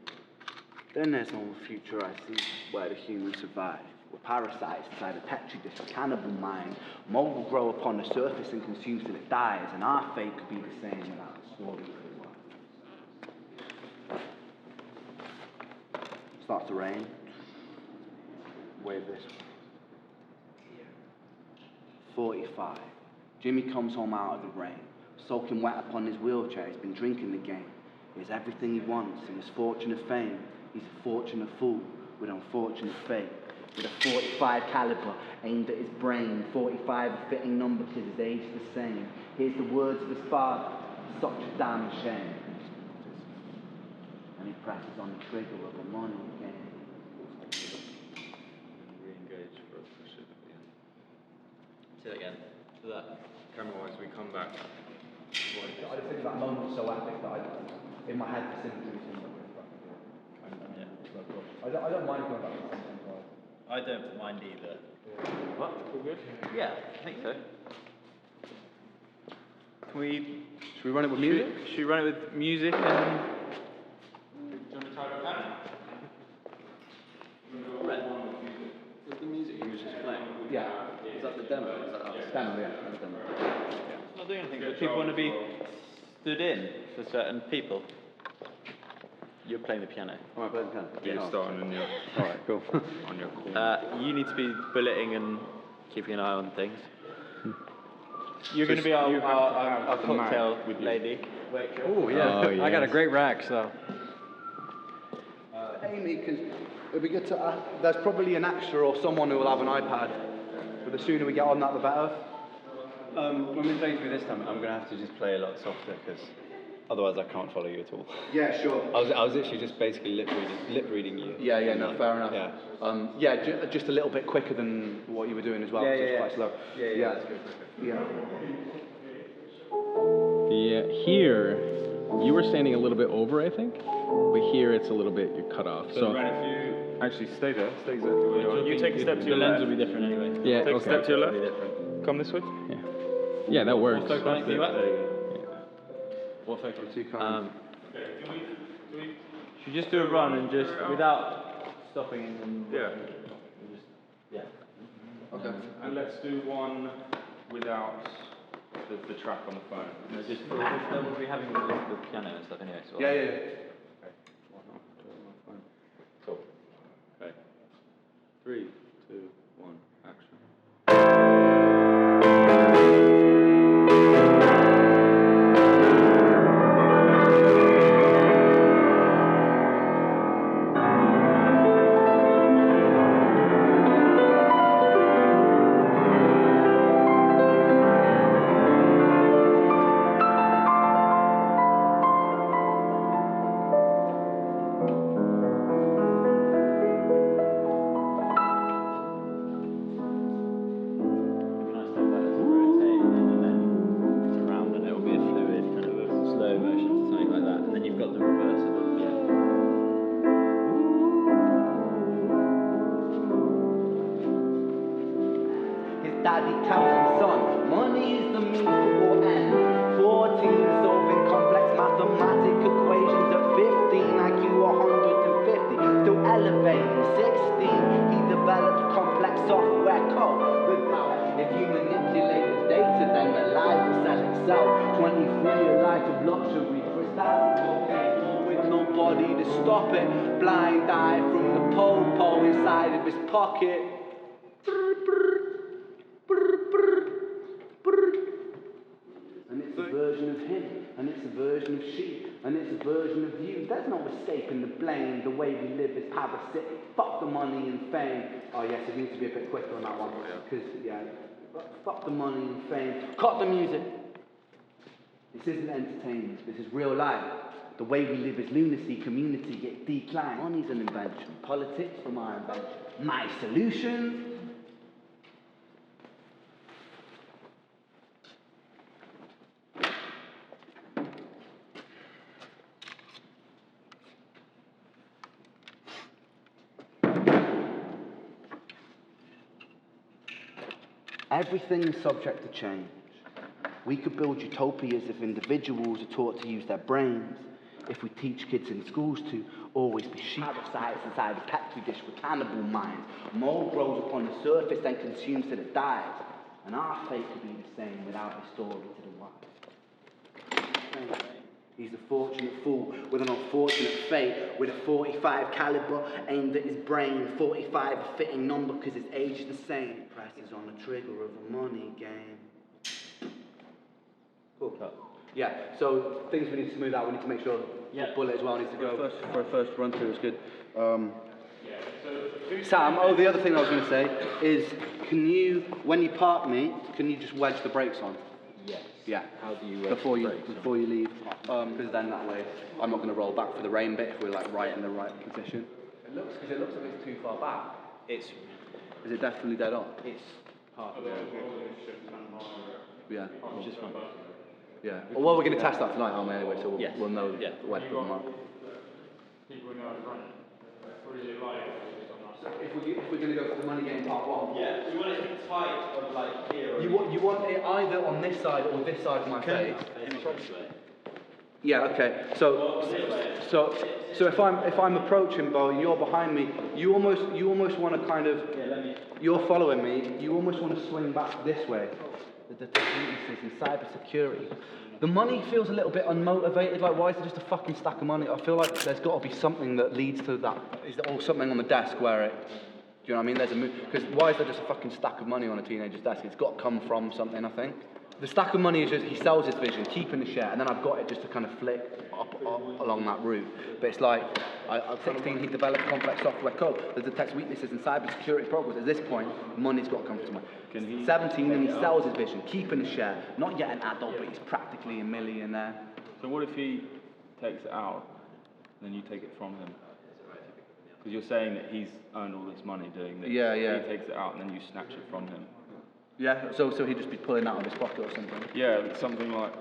Then there's no future I see where the humans survive. We're parasites inside a petri dish, a cannibal mind. Mold will grow upon the surface and consume till it dies, and our fate could be the same without the story of the world. Starts to rain. Wave this. 45. Jimmy comes home out of the rain, soaking wet upon his wheelchair. He's been drinking the game. He has everything he wants, and his fortune of fame. He's a fortunate fool with unfortunate fate. With a 45 caliber aimed at his brain, 45 a fitting number because his age is the same. Here's the words of his father, such a damn shame. And he presses on the trigger of a money game. Re-engage for a push it at the end. Say that again. To that. Camera-wise, we come back. I just think that moment was so epic that in my head the symmetry was I don't mind going back to the same thing. I don't mind either. What? All good? Yeah, I think so. Should we run it with music? Should we run it with music and... Do you want to try it again? What's the music you were just playing? Yeah. Is that the demo? Is that us? Demo, yeah. That's demo. It's not doing anything, but people want to be stood in for certain people. You're playing the piano. Am I playing the piano? Yeah, you're starting on your... Alright, cool. on your corner. You need to be bulleting and keeping an eye on things. You're going to be our cocktail lady. Oh yeah. I got a great rack, so. Amy, because it'd be good to. There's probably an extra or someone who will have an iPad. But the sooner we get on that, the better. When we're playing through this time, I'm going to have to just play a lot softer because otherwise I can't follow you at all. Yeah, sure. I was literally just basically lip reading you. Yeah, no, fair enough. Yeah. Just a little bit quicker than what you were doing as well. Yeah, so it's yeah, quite slow. Yeah, that's good. Yeah. Yeah, here You were standing a little bit over, I think, but here it's a little bit you're cut off. So Ren, if you actually stay there, stay exactly where you are. you take a step to your left. The lens will be different anyway. Yeah, Take okay. a step to your left. Come this way. Yeah. Yeah, that works. What focus are you at? What focus? Should we just do a run and just without stopping and Okay. And let's do one without the track on the phone. No, just we'll be having the piano and stuff anyway. So Yeah. Cool. Okay. 3, 2, 1, action. Daddy tells him, son, money is the means to all ends. 14, solving complex mathematic equations at 15, IQ 150, still elevating. 16, he develops complex software code. If you manipulate the data, then the life will sell itself. 23, a life of luxury, crystal cocaine with nobody to stop it. Blind eye from the po-po inside of his pocket. And it's a version of him, and it's a version of she, and it's a version of you. There's no escaping the blame. The way we live is parasitic. Fuck the money and fame. Oh yes, it needs to be a bit quicker on that one. Because, fuck the money and fame. Cut the music. This isn't entertainment. This is real life. The way we live is lunacy, community, it decline. Money's an invention. Politics from our invention. My solution. Everything is subject to change. We could build utopias if individuals are taught to use their brains. If we teach kids in schools to always be sheep. Parasites inside a petri dish with cannibal minds. Mold grows upon the surface, then consumes till it dies. And our fate could be the same without a story to the wise. He's a fortunate fool with an unfortunate fate, with a 45 caliber aimed at his brain. 45 a fitting number because his age is the same. Presses on the trigger of a money game. Cool. Yeah, so things we need to smooth out. We need to make sure the bullet as well needs to go. For a first run through, it's good. Sam, the other thing I was going to say is, can you, when you park me, can you just wedge the brakes on? Yes. Yeah. How do you before you leave? Because then that way I'm not going to roll back for the rain bit if we're like right in the right position. It looks like it's too far back. Is it definitely dead on? It's half. Yeah. Which is fine. Yeah. Well, we're going to test that tonight, aren't we? Anyway, so we'll know when to put them up. If we're going to go for the money game part 1. Yeah, you want it to be tight on like here. You want it either on this side or this side of my face. Yeah. Okay. So if I'm approaching Bo, you're behind me. You almost want to kind of. You're following me. You almost want to swing back this way. The weaknesses in cybersecurity. The money feels a little bit unmotivated. Like, why is there just a fucking stack of money? I feel like there's got to be something that leads to that. Is there something on the desk where it? Do you know what I mean? There's a because why is there just a fucking stack of money on a teenager's desk? It's got to come from something, I think. The stack of money is just, he sells his vision, keeping the share, and then I've got it just to kind of flick up along that route. But it's like, at 16, he developed complex software code that detects weaknesses in cybersecurity programs. At this point, money's got to come from him. 17, and he sells his vision, keeping the share. Not yet an adult, but he's practically a millionaire. So what if he takes it out, and then you take it from him? Because you're saying that he's earned all this money doing this. Yeah. He takes it out, and then you snatch it from him. Yeah, so he'd just be pulling that out of his pocket or something? Yeah, something like,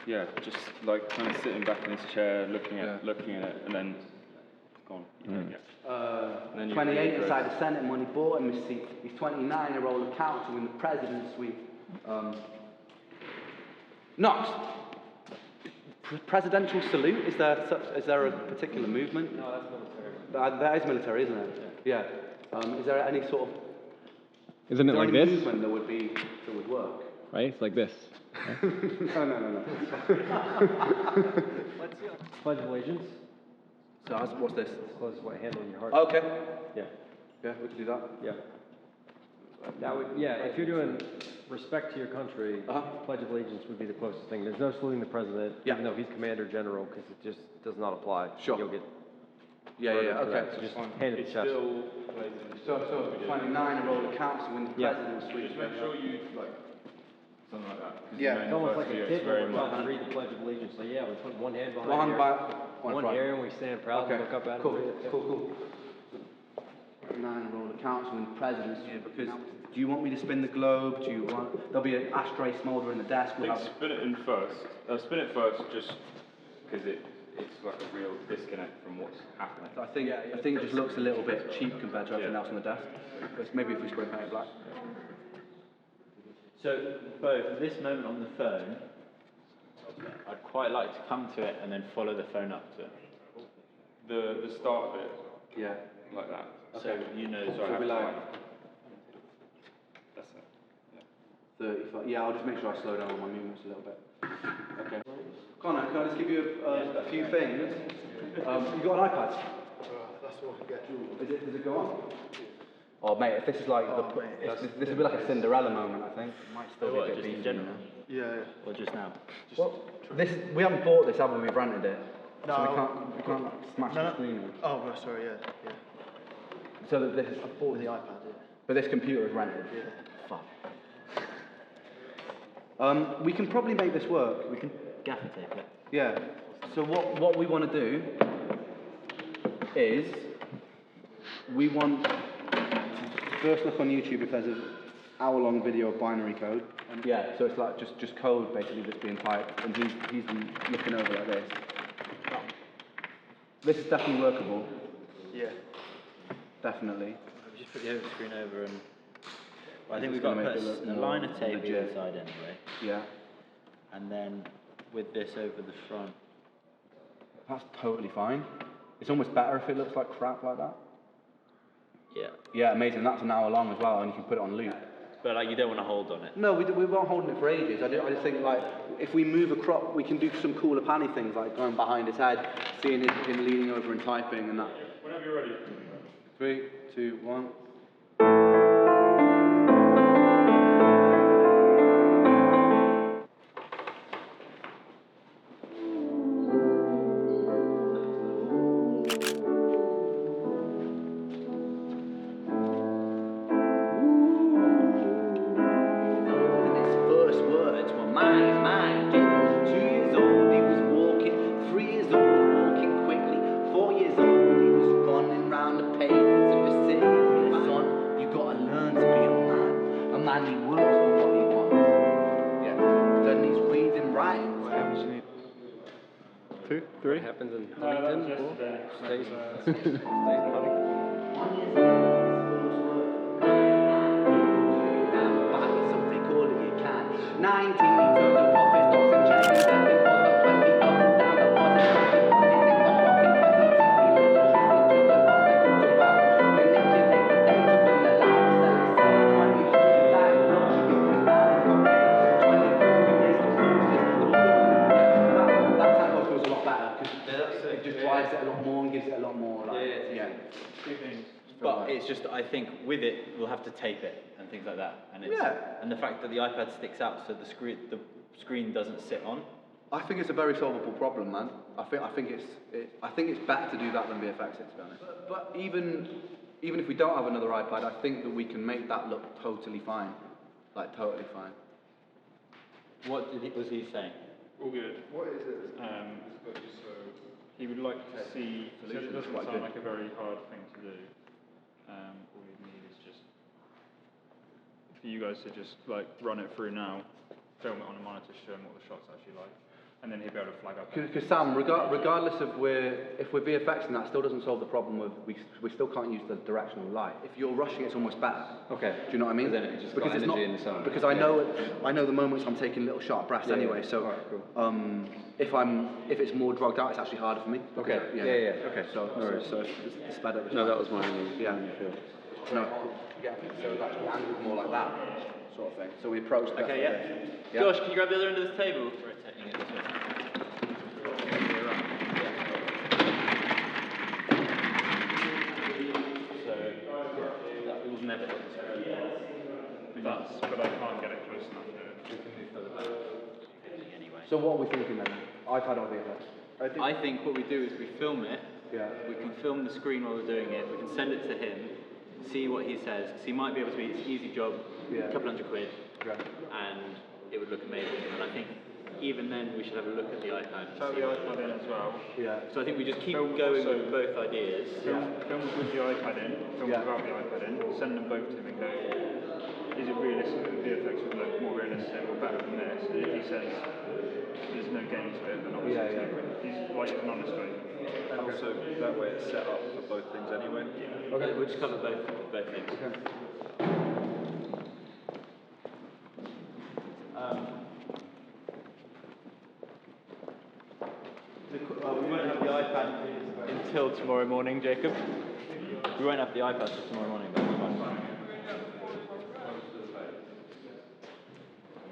Yeah, just like kind of sitting back in his chair, looking at it, and then gone. And then 28 inside the Senate money, bought him his seat. He's 29, a roll of council in the president's suite. Knox. Presidential salute? Is there a particular movement? No, that's military. That is military, isn't it? Yeah. Is there any sort of? Isn't it like this? Movement that would work? Right? It's like this. No. Pledge of Allegiance. So what's this? Closest right hand on your heart. Okay. Yeah. Yeah, we can do that. Yeah. That would, yeah, if you're doing respect to your country, Pledge of Allegiance would be the closest thing. There's no saluting the president, even though he's Commander General, because it just does not apply. Sure. You'll get Okay. So just hand it to chest. So 29, a roll of council in the president's suite. Just make sure you like something like that. Yeah. It's almost like a kid very when we're trying to read the Pledge of Allegiance. So yeah, we put one hand behind One here, and we stand proud and look up at cool. it. Cool. 29, a roll of council in the president's suite. Because do you want me to spin the globe? Do you want? There'll be an ashtray smoulder in the desk. I think spin it first, just because it's like a real disconnect from what's happening. I think it just looks a little bit cheap compared to everything else on the desk. But maybe if we spray paint it black. So, both this moment on the phone, I'd quite like to come to it and then follow the phone up to it. The start of it. Yeah. Like that. So you know. So it'll be like That's it. 35. Yeah, I'll just make sure I slow down on my movements a little bit. Okay. Connor, can I just give you a few things? You got an iPad? That's what I get. Does it go on? Oh mate, if this is like this would be like a Cinderella moment, I think. It might still be a bit just in beefy, general? you know? Yeah. Or just now? Well, we haven't bought this, have we? We've rented it. No. So we can't smash the screen. Oh, no, sorry, yeah. So that this is. I bought the iPad, yeah. But this computer is rented. Yeah. Fuck. We can probably make this work. We can gaffer tape it. Yeah. So what we want to do is we want to first look on YouTube if there's an hour-long video of binary code. Yeah. So it's like just code basically that's being typed, and he's been looking over like this. This is definitely workable. Yeah. Definitely. Just put the screen over and. Well, I think we've got to put a line of tape inside anyway. Yeah. And then with this over the front. That's totally fine. It's almost better if it looks like crap like that. Yeah. Yeah, amazing. That's an hour long as well, and you can put it on loop. But like you don't want to hold on it. No, we won't hold it for ages. I just think like if we move a crop, we can do some cooler panny things like going behind his head, seeing him leaning over and typing and that. Whenever you're ready. 3, 2, 1. What happens in Huntington stays in Huntington. 19 in terms of profit, stocks and chains, and then on the 20 up and down the positive. It just drives it a lot more and gives it a lot more like, But it's just, I think with it, we'll have to tape it and things like that. And it's, and the fact that the iPad sticks out so the screen doesn't sit on. I think it's a very solvable problem, man. I think it's better to do that than VFX it, to be honest. But even if we don't have another iPad, I think that we can make that look totally fine. Like totally fine. What was he saying? All good. What is it? So he would like to see. He said it doesn't sound like a very hard thing to do. All you need is just for you guys to just like run it through now, film it on a monitor, show him what the shot's actually like. and then he'll be able to flag up. Because Sam, regardless of if we're VFXing, that still doesn't solve the problem of we still can't use the directional light. If you're rushing, it's almost better. Okay. Do you know what I mean? Then it just got energy in the sound. Because I know the moments I'm taking little sharp breaths anyway. So if it's more drugged out, it's actually harder for me. Okay. Yeah. Okay. So it's better. No, that was my only feel. No. Yeah. So it's actually angled more like that sort of thing. So we approach that. Okay. Yeah. Josh, can you grab the other end of this table? Rotating it this way. So that will never hit this way. But I can't get it close enough to We can move further back. Anyway. So what are we thinking then? iPad or VFX? I think what we do is we film it. Yeah. We can film the screen while we're doing it. We can send it to him, see what he says. Because he might be able to be, it's an easy job, a couple $100 quid, and it would look amazing. And I think even then we should have a look at the iPad. Try the iPad in as well. Yeah. So I think we just keep going with both ideas. Film with the iPad in, film without the iPad in, send them both to him and go, is it realistic that the VFX would look more realistic or better than this? And if he says there's no game to it, then obviously he's like an honest guy. And also that way it's set up for both things anyway. Okay. We'll just cover both things. Okay. We won't have the iPad until tomorrow morning, Jacob. We won't have the iPad till tomorrow morning, but that's fine.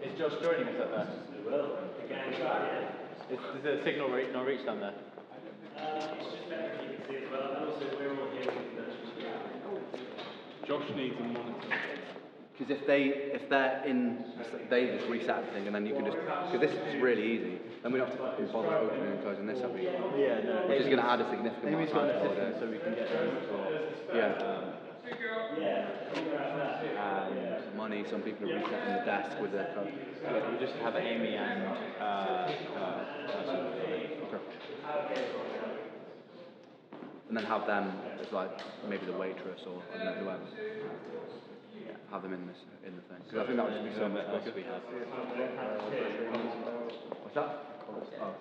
Is Josh joining us up there? We will. Is the signal not reach down there? Josh needs a monitor. Because if they're in, they just reset everything and then you can just, because this is really easy, then we don't have to fucking bother opening and closing this every Yeah, no. which is going to add a significant amount of time to assistant so we can get those as well. And money, some people are resetting the desk with their code. Yeah, we just have Amy and and then have them as like maybe the waitress or I don't know, whoever. Have them in the thing. Because I think that would just be so much quicker. We have. What's that? Oh.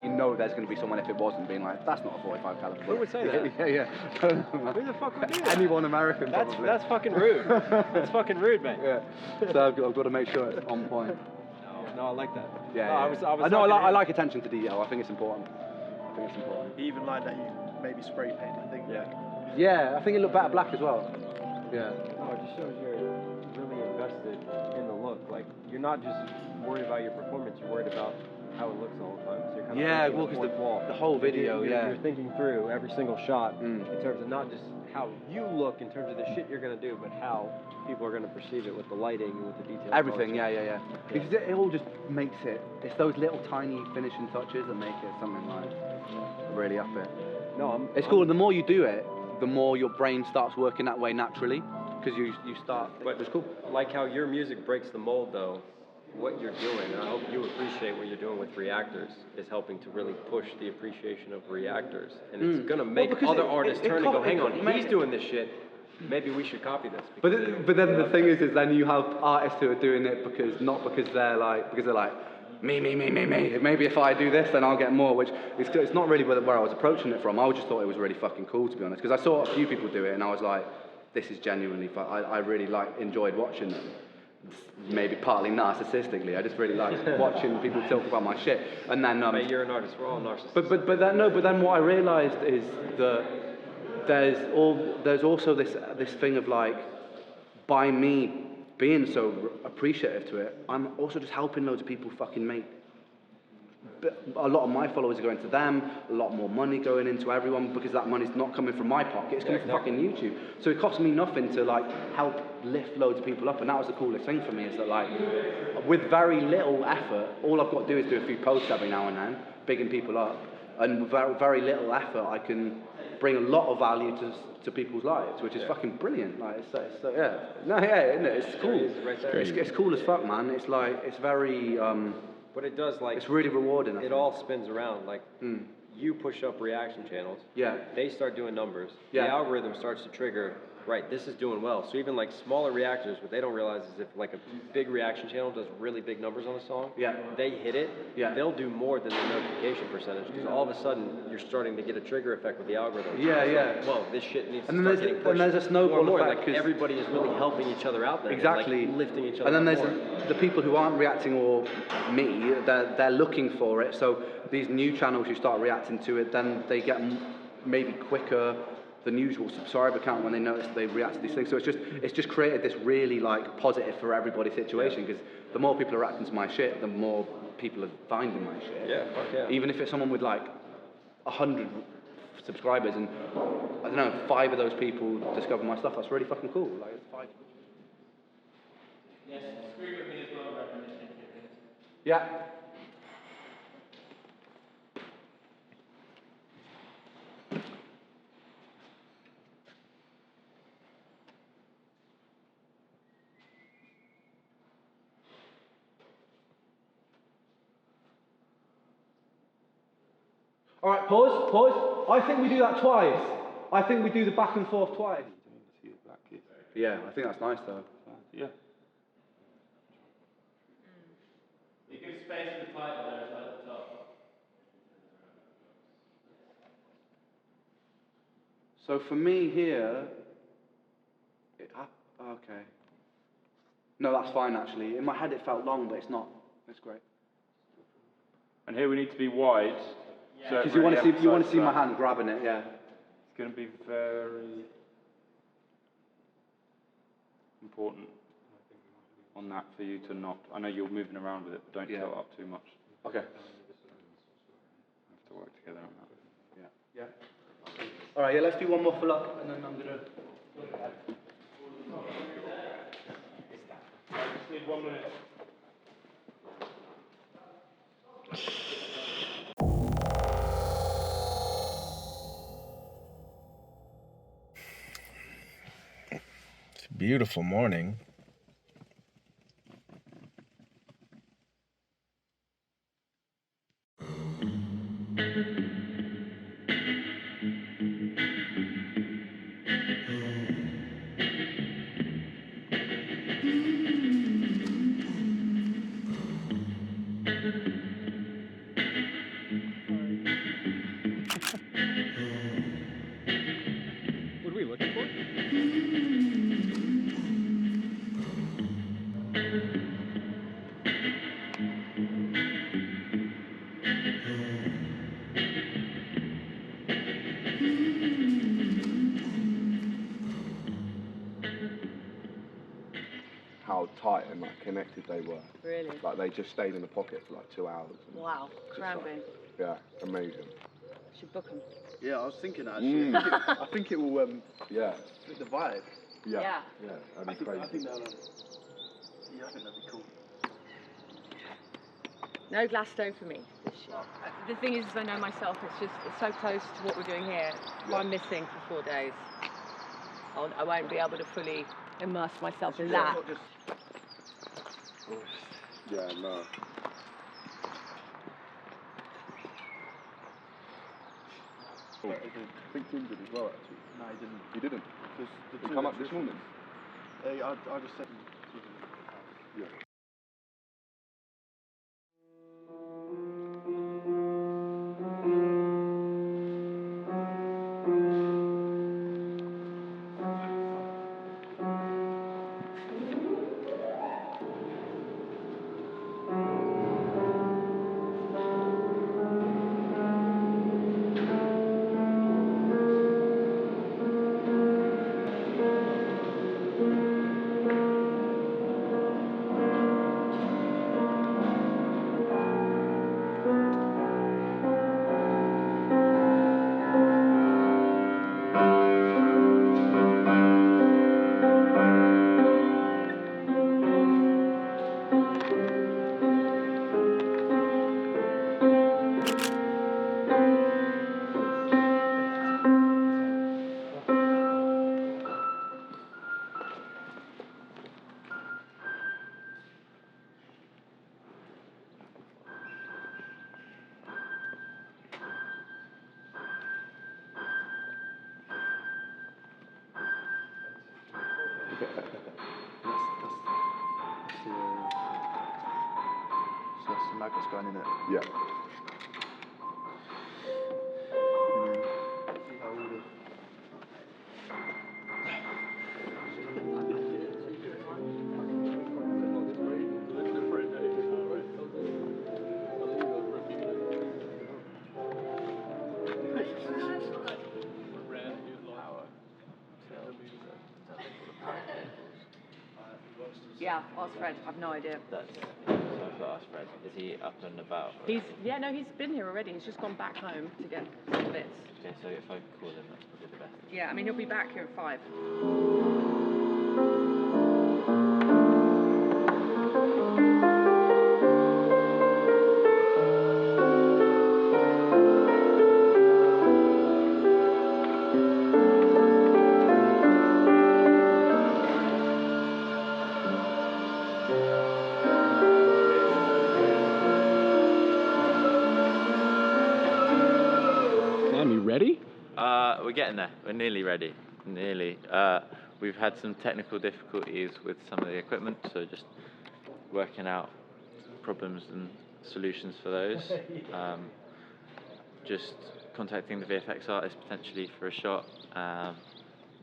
You know there's going to be someone if it wasn't being like, that's not a 45 caliber. Who would say that? Yeah. Who the fuck would do that? Anyone American probably. That's fucking rude. That's fucking rude, mate. Yeah. So I've got to make sure it's on point. No, I like that. Yeah. I like attention to detail. I think it's important. He even like that you maybe spray paint the thing. Yeah, I think it looked better black as well. Yeah. No, it just shows you're really invested in the look. Like, you're not just worried about your performance, you're worried about how it looks all the time. So you're kind of because the whole video, you're thinking through every single shot in terms of not just how you look in terms of the shit you're going to do, but how people are going to perceive it with the lighting and with the details. Everything, yeah. Because it all just makes it, it's those little tiny finishing touches that make it something like really up it. No, it's cool. The more you do it, the more your brain starts working that way naturally, because you start. But it's cool. Like how your music breaks the mold, though. What you're doing, and I hope you appreciate what you're doing with reactors, is helping to really push the appreciation of reactors, and it's going to make other artists turn and go, hang on, he's doing this shit. Maybe we should copy this. But then the thing is then you have artists who are doing it because they're like me. Maybe if I do this, then I'll get more. Which it's not really where I was approaching it from. I just thought it was really fucking cool, to be honest, because I saw a few people do it, and I was like, this is genuinely fun. I really enjoyed watching them. Maybe partly narcissistically, I just really like watching people talk about my shit. And then Mate, you're an artist. We're all narcissists. But then what I realised is that there's also this thing of like, by me being so appreciative to it, I'm also just helping loads of people fucking make. A lot of my followers are going to them, a lot more money going into everyone, because that money's not coming from my pocket, it's coming from fucking YouTube. So it costs me nothing to like help lift loads of people up, and that was the coolest thing for me, is that like, with very little effort, all I've got to do is do a few posts every now and then, bigging people up, and with very little effort I can bring a lot of value to people's lives, which is fucking brilliant. Like, it's isn't it? It's cool. It's cool as fuck, man. It's like, it's very But it does, like, it's really rewarding. It all spins around. Like, you push up reaction channels. Yeah. They start doing numbers. Yeah. The algorithm starts to trigger right, this is doing well. So even like smaller reactors, what they don't realize is if like a big reaction channel does really big numbers on a song, they hit it, they'll do more than the notification percentage, because all of a sudden you're starting to get a trigger effect with the algorithm. It's like, well, this shit needs to start getting pushed. And there's a snowball more effect. Like everybody is really helping each other out there. Exactly. And, like, lifting each other and then up there's more. the people who aren't reacting, or me, they're looking for it. So these new channels, you start reacting to it, then they get maybe quicker than usual subscriber count when they notice they react to these things. So it's just created this really like positive for everybody situation, because the more people are reacting to my shit, the more people are finding my shit. Yeah. Even if it's someone with like 100 subscribers and I don't know, 5 of those people discover my stuff, that's really fucking cool. Like it's 5. Yes, agree with me as well, recognition. Yeah. All right, pause. I think we do that twice. I think we do the back and forth twice. Yeah, I think that's nice though. Yeah. You give space for the title there as well at the top. So for me here, okay. No, that's fine actually. In my head it felt long, but it's not. It's great. And here we need to be wide. Because you want to see my hand grabbing it, yeah. It's going to be very important on that for you to not. I know you're moving around with it, but don't tilt up too much. Okay. We have to work together on that. Yeah. All right, yeah. Let's do one more full up, and then I'm gonna. Just need 1 minute. It's a beautiful morning. What are we looking for? How tight and like connected they were. Really? Like they just stayed in the pocket for like 2 hours. Wow, cramping. Yeah, amazing. Should book them. Yeah, I was thinking actually. I think it will. Yeah. Fit the vibe. Yeah. Yeah, that'd be crazy. I think that'll be cool. No Glasgow for me this year. The thing is, I know myself, it's so close to what we're doing here. If I'm missing for 4 days, I won't be able to fully immerse myself in that. Yeah, no. I think Tim did as well, actually. No, he didn't. He didn't? Because He come up this morning? I just said. Yeah. some maggots going in it. Yeah. See how all the Yeah, ask Fred. I've no idea. That's, so I've got to ask Fred. Is he up and about? He's been here already. He's just gone back home to get some bits. Okay, so if I call him, that's probably the best. Yeah, I mean he'll be back here at 5. Sam, you ready? We're getting there. We're nearly ready. Nearly. We've had some technical difficulties with some of the equipment, so just working out problems and solutions for those. Just contacting the VFX artist potentially for a shot,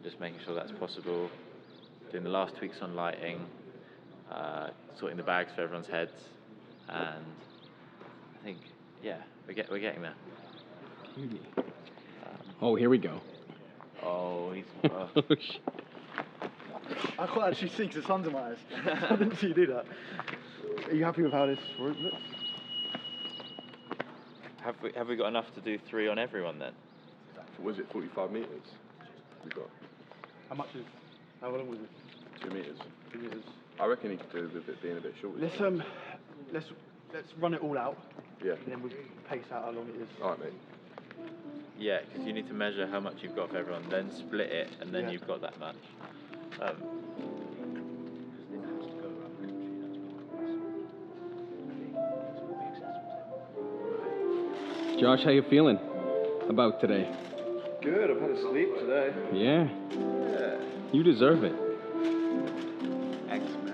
just making sure that's possible. Doing the last tweaks on lighting, sorting the bags for everyone's heads, and I think, yeah, we're getting there. Oh, here we go. Oh, he's. I can't actually see because the sun's in my eyes. I didn't see you do that. Are you happy with how this route looks? Have we got enough to do 3 on everyone then? Was it 45 metres? We got. How long was it? 2 metres. 2 meters. I reckon he could do with it being a bit short. Let's run it all out. Yeah. And then we'll pace out how long it is. Alright, mate. Yeah, because you need to measure how much you've got for everyone, then split it, and then you've got that much. Josh, how you feeling about today? Good, I've had a sleep today. Yeah. Yeah. You deserve it. Thanks, man.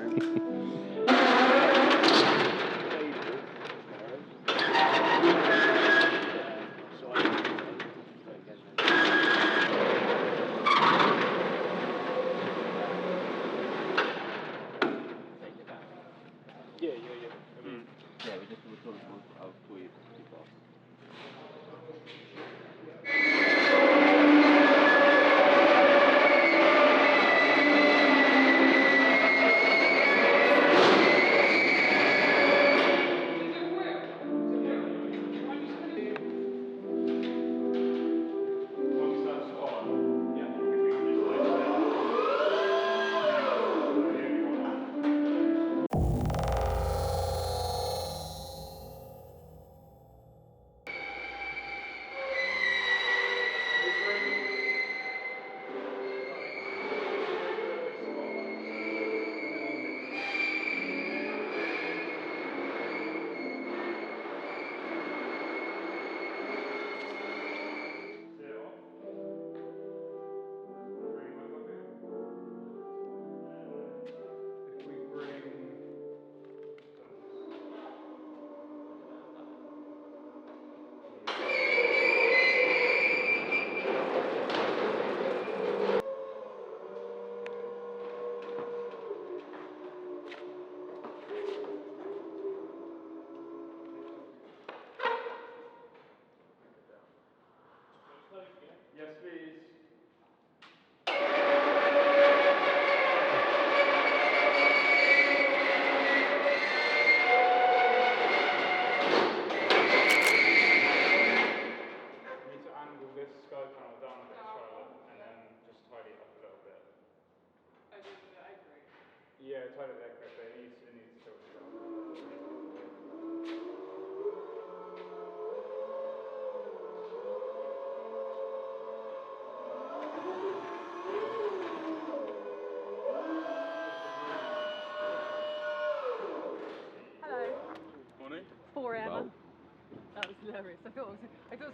hilarious. I thought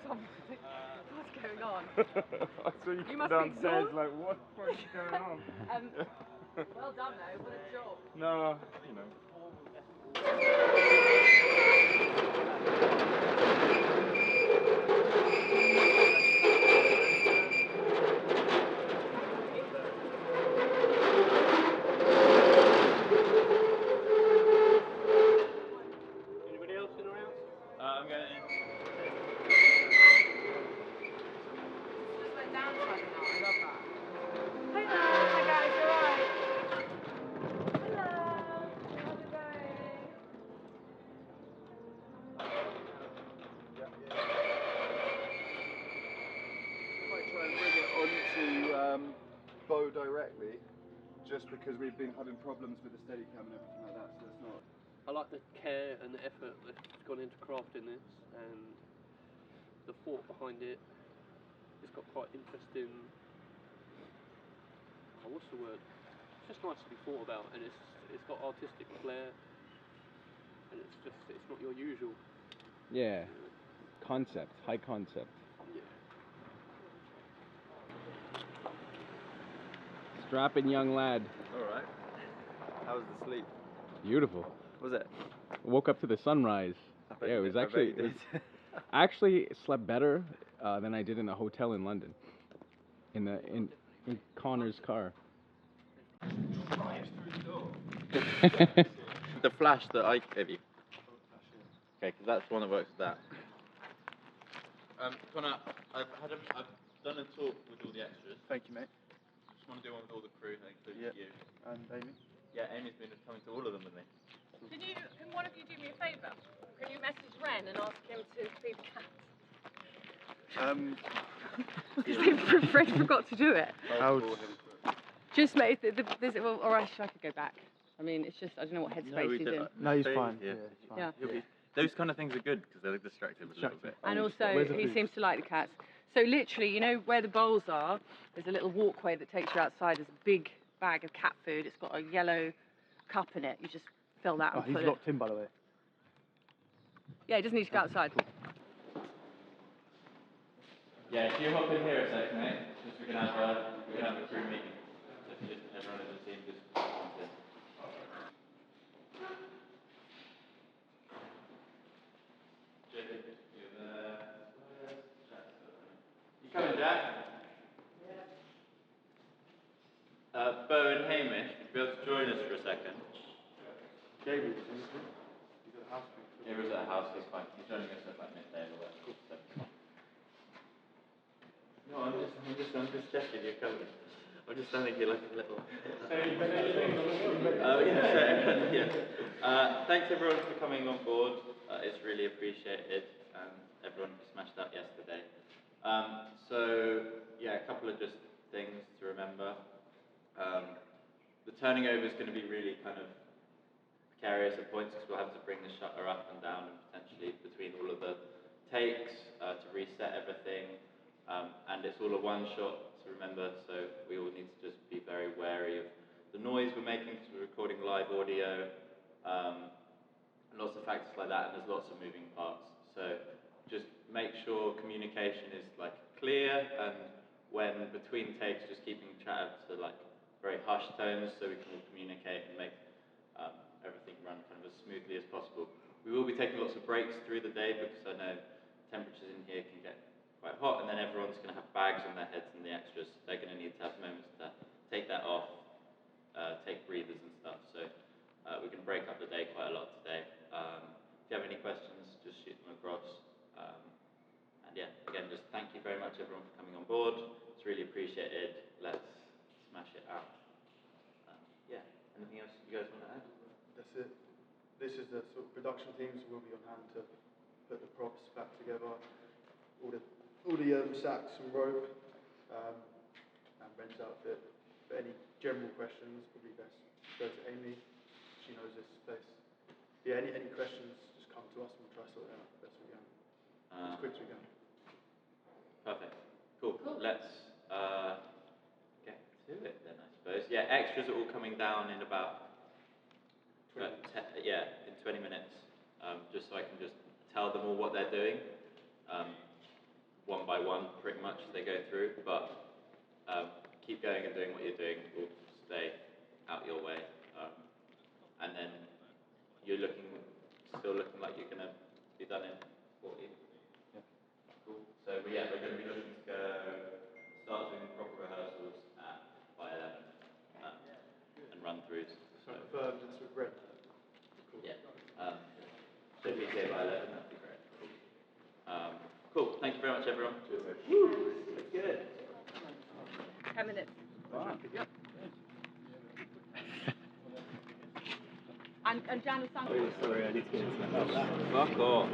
something. What's going on? I saw you You come must be downstairs exhausted. like, what the fuck is going on? Well done though, what a job. No, you know. directly, just because we've been having problems with the Steadicam and everything like that, so it's not. I like the care and the effort that's gone into crafting this, and the thought behind it. It's got quite interesting. Oh, what's the word? It's just nice to be thought about, and it's got artistic flair, and it's not your usual. Yeah. Concept, high concept. Yeah. Strapping young lad. Alright. How was the sleep? Beautiful. Was it? Woke up to the sunrise. bet Yeah, you it was did. I bet actually. you did. I actually slept better than I did in a hotel in London. In Connor's car. The flash that I gave you. Okay, because that's the one that works with that. Connor, I've done a talk with all the extras. Thank you, mate. I just want to do one with all the crew, including you. And Amy? Yeah, Amy's been coming to all of them with me. Can one of you do me a favour? Can you message Ren and ask him to feed the cat? Fred forgot to do it. Just mate, or I could go back. I mean, it's just I don't know what headspace he's in. No, he's fine. Yeah. Yeah. Those kind of things are good because they're distracted a little bit. And also, he seems to like the cats. So literally, you know where the bowls are? There's a little walkway that takes you outside. There's a big bag of cat food. It's got a yellow cup in it. You just fill that and he's put it. locked in, by the way. Yeah, he doesn't need to go outside. Yeah, if you hop in here a sec, mate, just we can have a crew meeting. Just everyone in the team just comes in. You coming, Jack? Bo and Hamish, would you be able to join us for a second? David, He was at a house, he's fine. He's joining us at like midday or whatever. So. No, I'm just checking you're coming. I'm just standing here like a little. Thanks everyone for coming on board. It's really appreciated. Everyone smashed out yesterday. A couple of just things to remember. The turning over is going to be really kind of precarious at points because we'll have to bring the shutter up and down and potentially between all of the takes to reset everything. And it's all a one shot to remember, so we all need to just be very wary of the noise we're making because we're recording live audio, and lots of factors like that, and there's lots of moving parts. So just make sure communication is like clear, and when between takes, just keeping chat to like very hushed tones so we can all communicate and make everything run kind of as smoothly as possible. We will be taking lots of breaks through the day because I know temperatures in here can get quite hot, and then everyone's going to have bags on their heads, and the extras, they're going to need to have moments to take that off, take breathers and stuff. So we're going to break up the day quite a lot today. If you have any questions, just shoot them across. Again, just thank you very much everyone for coming on board. It's really appreciated. Let's smash it out. Anything else you guys want to add? That's it. This is the sort of production teams who will be on hand to put the props back together. All the sacks and rope, and Ren's outfit. For any general questions, probably best go to Amy. She knows this place. Yeah, any questions, just come to us and we'll try to sort it out as best we can. As quick as we can. Perfect. Cool. Let's get to it then, I suppose. Yeah, extras are all coming down in about 20 minutes. Just so I can just tell them all what they're doing. One by one, pretty much, as they go through, but keep going and doing what you're doing. We'll stay out your way. And then you're still looking like you're going to be done in 40. Yeah. Cool. So, we're going to be looking to start doing proper rehearsals by 11 and run-throughs. So confirmed, it's with Red. Cool. Yeah. So if you're here by 11, that'd be great. Cool. Thank you very much, everyone. Cheers, mate. Woo! That's good. 10 minutes. Wow. Yep. and Janice sang. Sorry, I need to get into that. Fuck off.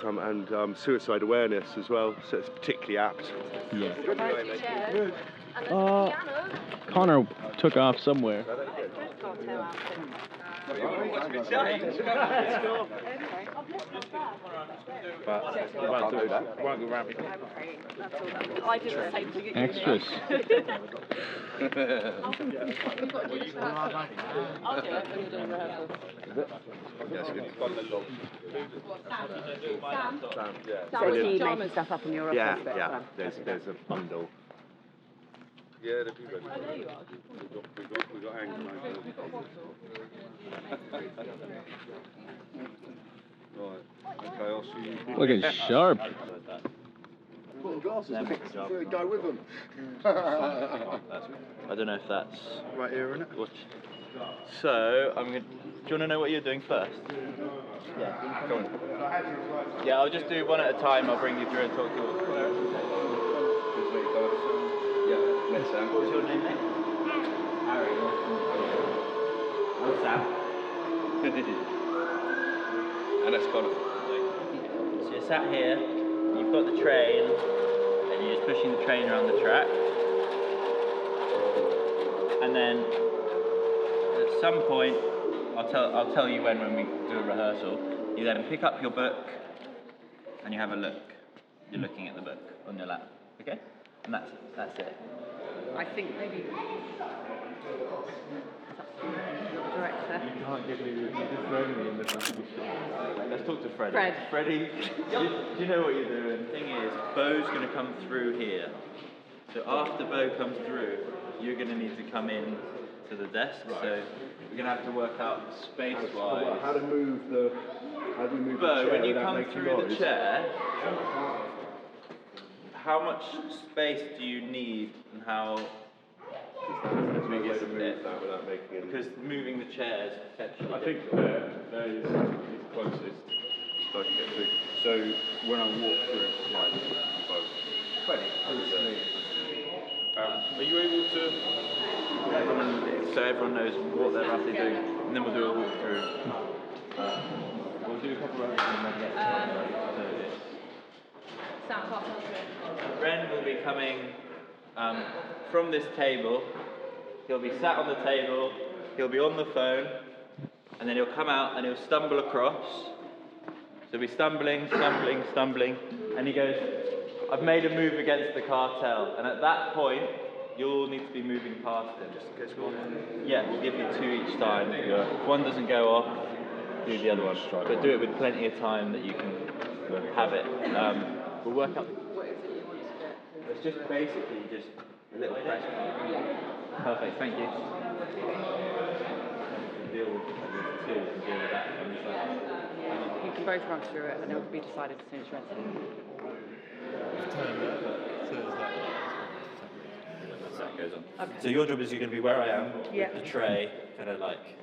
and suicide awareness as well, so it's particularly apt. Yeah. Good. Connor took off somewhere. I did the same thing again. Extras. Making stuff up in your office. Yeah. There's a bundle. Yeah, the people. We got angry. Right. Okay, I'll see you. Looking sharp. Put the glasses on. Go with them. I don't know if that's Right here, isn't it? So I'm gonna. Do you want to know what you're doing first? Yeah. Go on. Yeah, I'll just do one at a time. I'll bring you through and talk to you. Yeah. Let's Sam. What's your name, mate? Harry. I'm Sam. And that's Connor. So you're sat here. You've got the train, and you're just pushing the train around the track. And then at some point, I'll tell you when we do a rehearsal. You then pick up your book and you have a look. You're looking at the book on your lap, okay? And that's it. I think maybe director. You can't give me. You're just throwing me in the back. Let's talk to Freddie. Fred. Freddie, do you know what you're doing? The thing is, Bo's going to come through here. So after Bo comes through, you're going to need to come in to the desk. Right. So we're going to have to work out space-wise. How do we move the chair? Bo, when you come through the chair, how much space do you need, and how big is it? Because moving the chairs potentially. I think there is closest so I can get through. So when I walk through, like, both. Are you able to? So everyone knows what they're roughly doing, and then we'll do a walkthrough. We'll do a couple of and then get to Ren will be coming from this table. He'll be sat on the table, he'll be on the phone, and then he'll come out and he'll stumble across. So he'll be stumbling, and he goes, I've made a move against the cartel. And at that point, you'll need to be moving past him. Just go on. Yeah, we'll give you 2 each time. If one doesn't go off, do the other one. But do it with plenty of time that you can have it. We'll work out. It's just basically just a little press. Perfect, thank you. Deal with two and deal with that. You can both run through it and it will be decided as soon as you're ready. That goes on. Okay. So your job is you're going to be where I am, with the tray, kind of like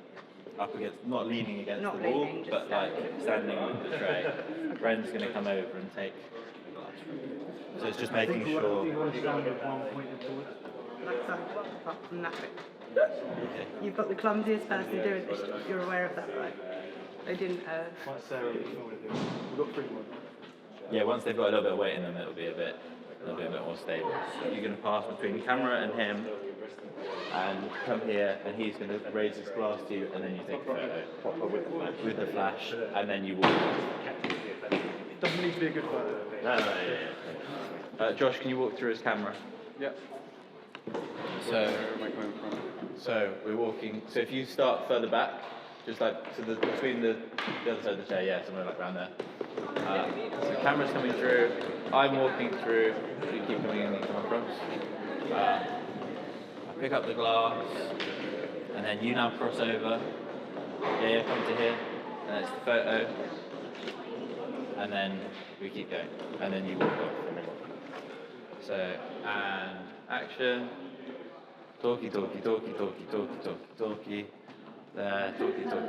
up against, not leaning against not the wall, leaning, but like standing with the tray. Ren's going to come over and take the glass from you. So it's just making sure. Apart from that bit. You've got the clumsiest person doing this. You're aware of that, right? They didn't. Yeah, once they've got a little bit of weight in them, it'll be a bit more stable. So you're going to pass between the camera and him, and come here, and he's going to raise his glass to you, and then you take a photo with the flash, and then you walk. Doesn't need to be a good photo. No. Josh, can you walk through his camera? Yep. So we're walking. So if you start further back, just like to between the other side of the chair, yeah, somewhere like around there. So the camera's coming through. I'm walking through. You keep coming in and come across. I pick up the glass, and then you now cross over. Yeah, come to here, and it's the photo. And then we keep going, and then you walk off. So, and action. Talkie. There,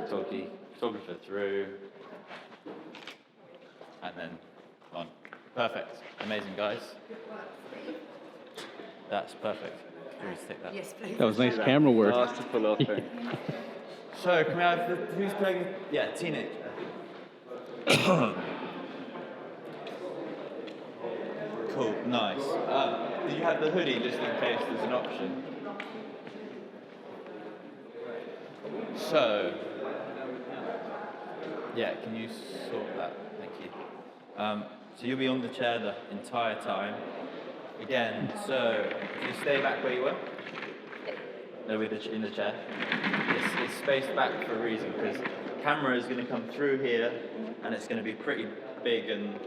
talkie. Photographer through. And then on. Perfect. Amazing, guys. That's perfect. Can we stick that? Yes, please. That was nice camera work. Nice to pull off thing. So, can we have who's playing? Yeah, teenage. Cool, nice. Do you have the hoodie just in case there's an option? So, yeah, can you sort that? Thank you. So you'll be on the chair the entire time. Again, so if you stay back where you were, no, in the chair. It's spaced back for a reason, because camera is going to come through here, and it's going to be pretty big and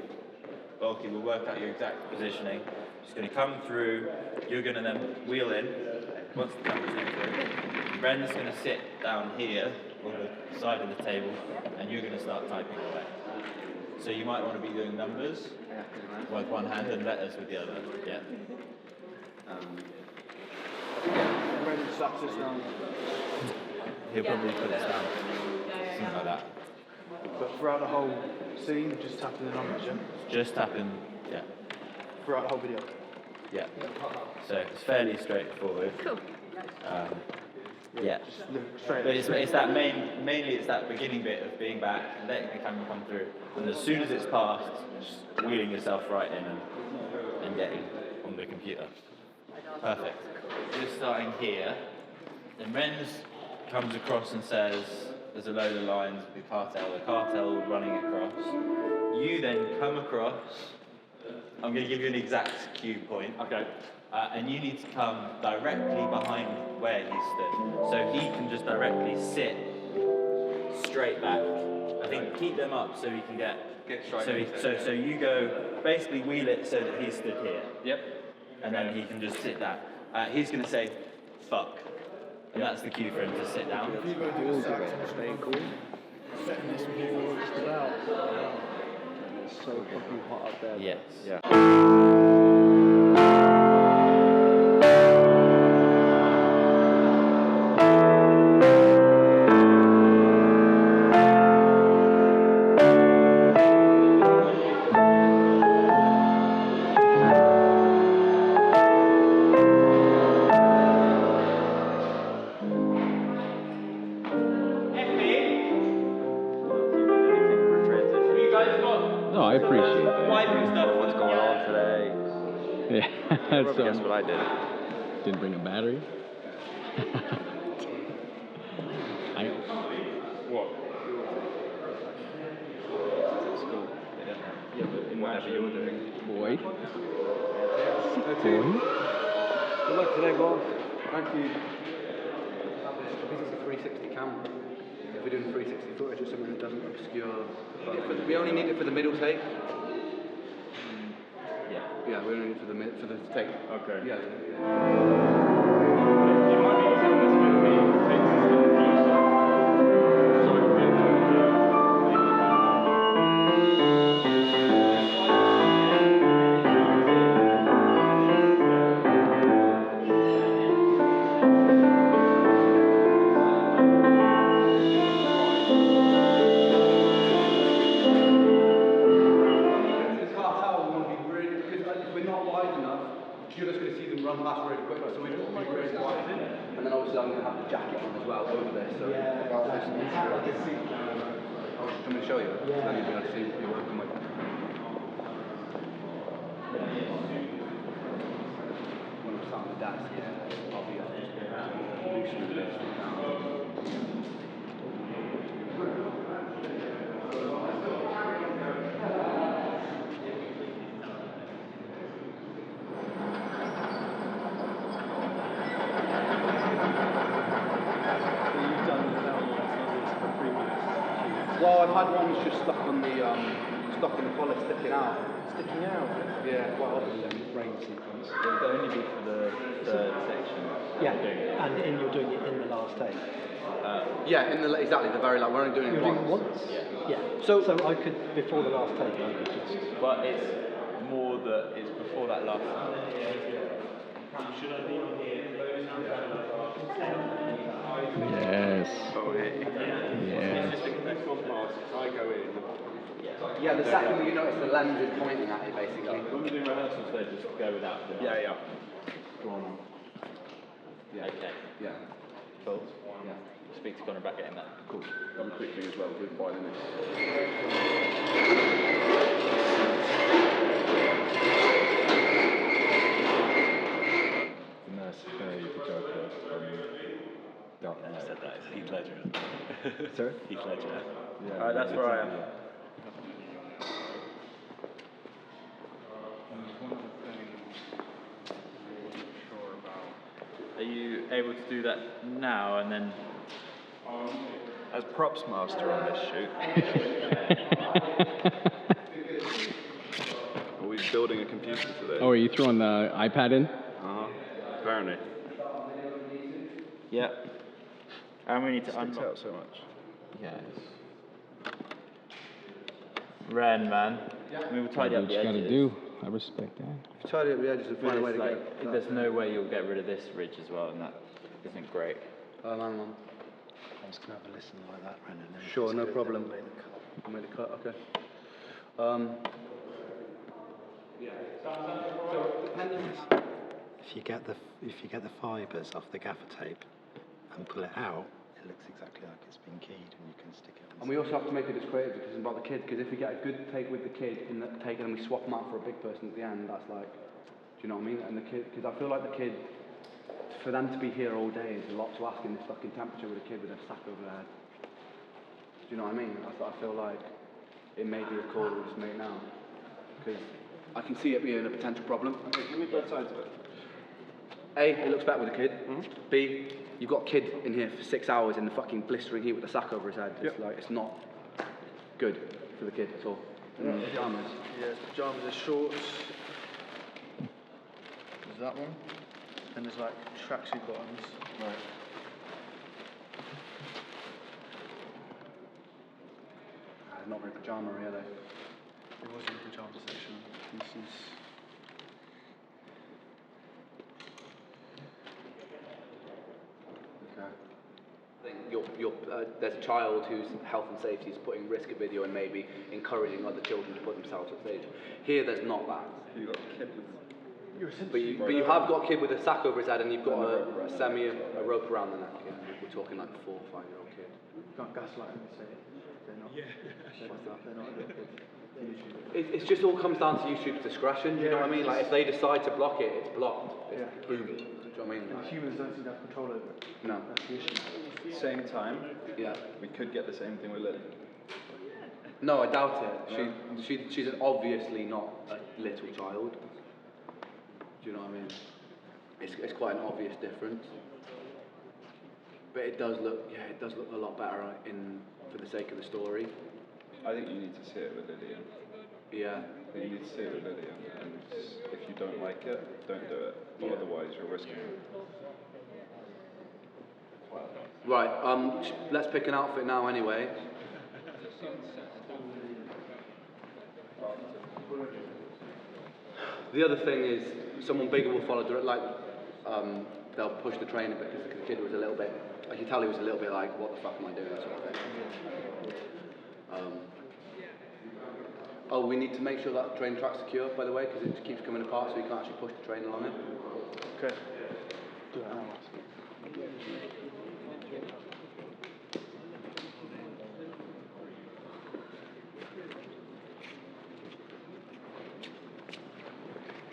bulky. We'll work out your exact positioning. It's going to come through. You're going to then wheel in. Once the camera's come through, Ren's going to sit down here on the side of the table, and you're going to start typing away. So you might want to be doing numbers with one hand and letters with the other. Yeah. Ren slaps us down. He'll probably put us down. Something like that. But throughout the whole scene, just tapping the numbers, yeah? Just tapping, yeah. Throughout the whole video? Yeah. So it's fairly straightforward. Cool. Yeah. But it's that mainly it's that beginning bit of being back and letting the camera come through. And as soon as it's passed, just wheeling yourself right in and getting on the computer. Perfect. Just starting here. Then Ren's comes across and says, there's a load of lines with the cartel running across. You then come across. I'm going to give you an exact cue point. Okay. And you need to come directly behind where he stood. So he can just directly sit straight back. I think keep them up so he can get straight. So you go, basically wheel it so that he stood here. Yep. And then he can just sit down. He's going to say, fuck. And that's the cue for him to sit down. If you go do the act, staying cool. Setting this video just out. It's so fucking hot up there. Yes. Yeah. No, I appreciate that. What's going on today? Yeah. Guess what I did? Didn't bring a battery? What? School. Yeah, but in whatever you're doing. Boy. Good luck today, boss. Thank you. Because it's a 360 camera. If we're doing 360 footage or something that doesn't obscure. We only need it for the middle take. Yeah, we only need it for the take. Okay. Yeah. You're just going to see them run past really quick, so we don't want to be really wide. And then obviously I'm going to have the jacket on as well over there, so yeah, about this. Do you want me to show you? Yeah. Then you'll be able to see what you're working with. When I'm sat on the desk, yeah, I'll be able to loosen this down. Well, I've had ones just stuck on the collar, sticking out. Sticking out? Yeah, quite often. Rain sequence. It would only be for the third section. Yeah, and you're doing it in the last take. Yeah, exactly the very last. We're only doing it once. Doing it once. Yeah. So I could before the last take. I could just. But it's more that it's before that last. Should I be on here? Yes. Oh, hey. Yes. I go in. Yeah, the second that you notice the lens is pointing at it, basically. When we're doing rehearsals, they just go without the Yeah. Go on. Yeah. Okay. Yeah. Cool. Yeah. Speak to Connor about getting that. Cool. I'm a quick thing as well, do 5 minutes. Sorry? Heath Ledger. Yeah. Alright, that's where I am. Are you able to do that now and then? As props master on this shoot, are we building a computer today? Oh, are you throwing the iPad in? Apparently. Yeah. And we need to Sticks unlock. out so much. Yes. Ren, man. We will tidy up the edges. Gotta do. I respect that. Tidy up the edges and find a way to Like, go. there's no way you'll get rid of this ridge as well, and that isn't great. Hang on. I was going to have a listen like that, Brendan. Sure, no problem. Made the cut, okay. If you get the fibres off the gaffer tape and pull it out, it looks exactly like it's been keyed, and you can stick it on. And we also have to make it as creative because it's about the kid. Because if we get a good take with the kid in that take and then we swap them out for a big person at the end, that's like, do you know what I mean? And the kid, because I feel like the kid, for them to be here all day is a lot to ask in this fucking temperature with a kid with a sack over their head. Do you know what I mean? I feel like it may be a call we just make now. Because I can see it being a potential problem. Okay, give me both sides of it. A, it looks better with a kid. B, you've got a kid in here for 6 hours in the fucking blistering heat with a sack over his head. It's like, it's not good for the kid at all. Pajamas. Yeah, pajamas are shorts. There's that one. And there's like tracksuit bottoms. Right. Not very pajama, really. It was in the pajama section. This is. Okay. I think there's a child whose health and safety is putting risk of video and maybe encouraging other children to put themselves at stage. Here, there's not that. You got a kid with. But you have got a kid with a sack over his head and you've got a rope around the neck. Yeah. We're talking like a 4 or 5 year old kid. Can't gaslight them and say they're not. Yeah. They're not. It just all comes down to YouTube's discretion. You know what I mean? Like if they decide to block it, it's blocked. It's boom. Do you know what I mean? And humans don't seem to have control over it. No. That's the issue. Same time. Yeah. We could get the same thing with Lily. No, I doubt it. She's obviously not a little child. Do you know what I mean? It's quite an obvious difference. But it does look a lot better for the sake of the story. I think you need to see it with Lydia. Yeah. You need to see it with Lydia, and if you don't like it, don't do it. But otherwise, you're risking it. Right. Let's pick an outfit now, anyway. The other thing is, someone bigger will follow direct. Like, they'll push the train a bit because the kid was a little bit. I can tell he was a little bit like, what the fuck am I doing, sort of thing. Oh, we need to make sure that the train track's secure, by the way, because it keeps coming apart, so you can't actually push the train along it. Okay. Do that now.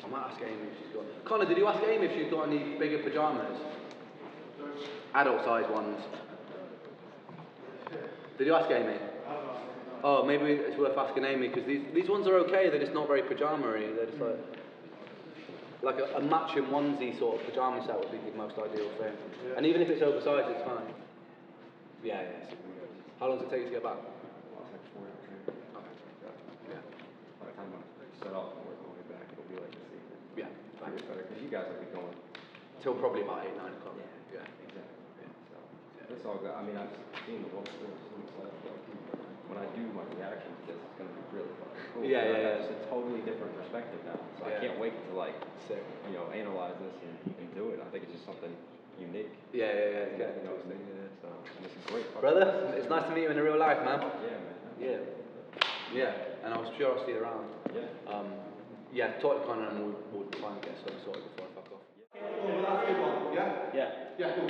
I might ask Amy if she's got. Connor, did you ask Amy if she's got any bigger pajamas? Adult size ones. Did you ask Amy? Oh, maybe it's worth asking Amy because these ones are okay. They're just not very pajama-y. They're just like a matching onesie sort of pajama set would be the most ideal thing. Yeah. And even if it's oversized, it's fine. Yeah. How long does it take you to get back? By the time I set off and work my way back, it'll be like this evening. Yeah. Because you guys will be going till probably about 8, 9 o'clock. Yeah, exactly. Yeah. So it's all good. I mean, I've seen the whole story, seen the stuff, but when I do my reaction to this, it's gonna be really fucking cool. Yeah. It's a totally different perspective now. So I can't wait to analyze this and do it. I think it's just something unique. Yeah. So and it's a great. Brother, it's nice to meet you in the real life, man. Yeah, man. Yeah. And I was sure I'll see you around. Yeah. Talk to Connor and we'll try and get something sorted before I fuck off. Yeah, cool.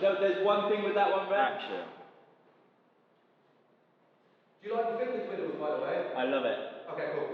There's one thing with that one, Ren. Action. Do you like the finger twiddles, by the way? I love it. Okay, cool.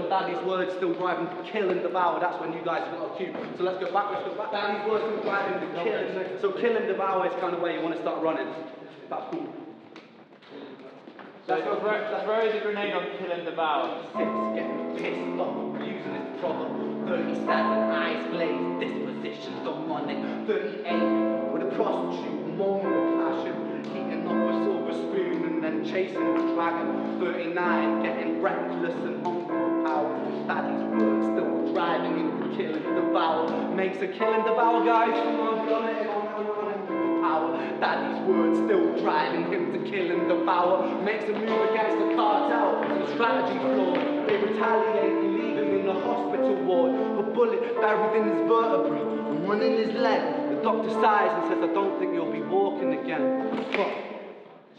Daddy's words still driving, killing, devour. That's when you guys have got a cue. So let's go back. Daddy's words still driving, killing. So kill and devour is kind of where you want to start running. That's cool. Let's throw the grenade on kill and devour. 6, getting pissed off, using this trouble. 37, eyes glazed, disposition demonic. 38, with a prostitute, moan with passion. Heating up a silver spoon and then chasing the dragon. 39, getting reckless and hungry for power. Daddy's words still driving into kill and devour. Makes a kill and devour, guys. Come on, run it, for power. Daddy's words still driving him to kill and devour. Makes a move against the cartel. The strategy flawed. They retaliate and leave him in the hospital ward. A bullet buried in his vertebrae and one in his leg. The doctor sighs and says, I don't think you'll be walking again. Fuck.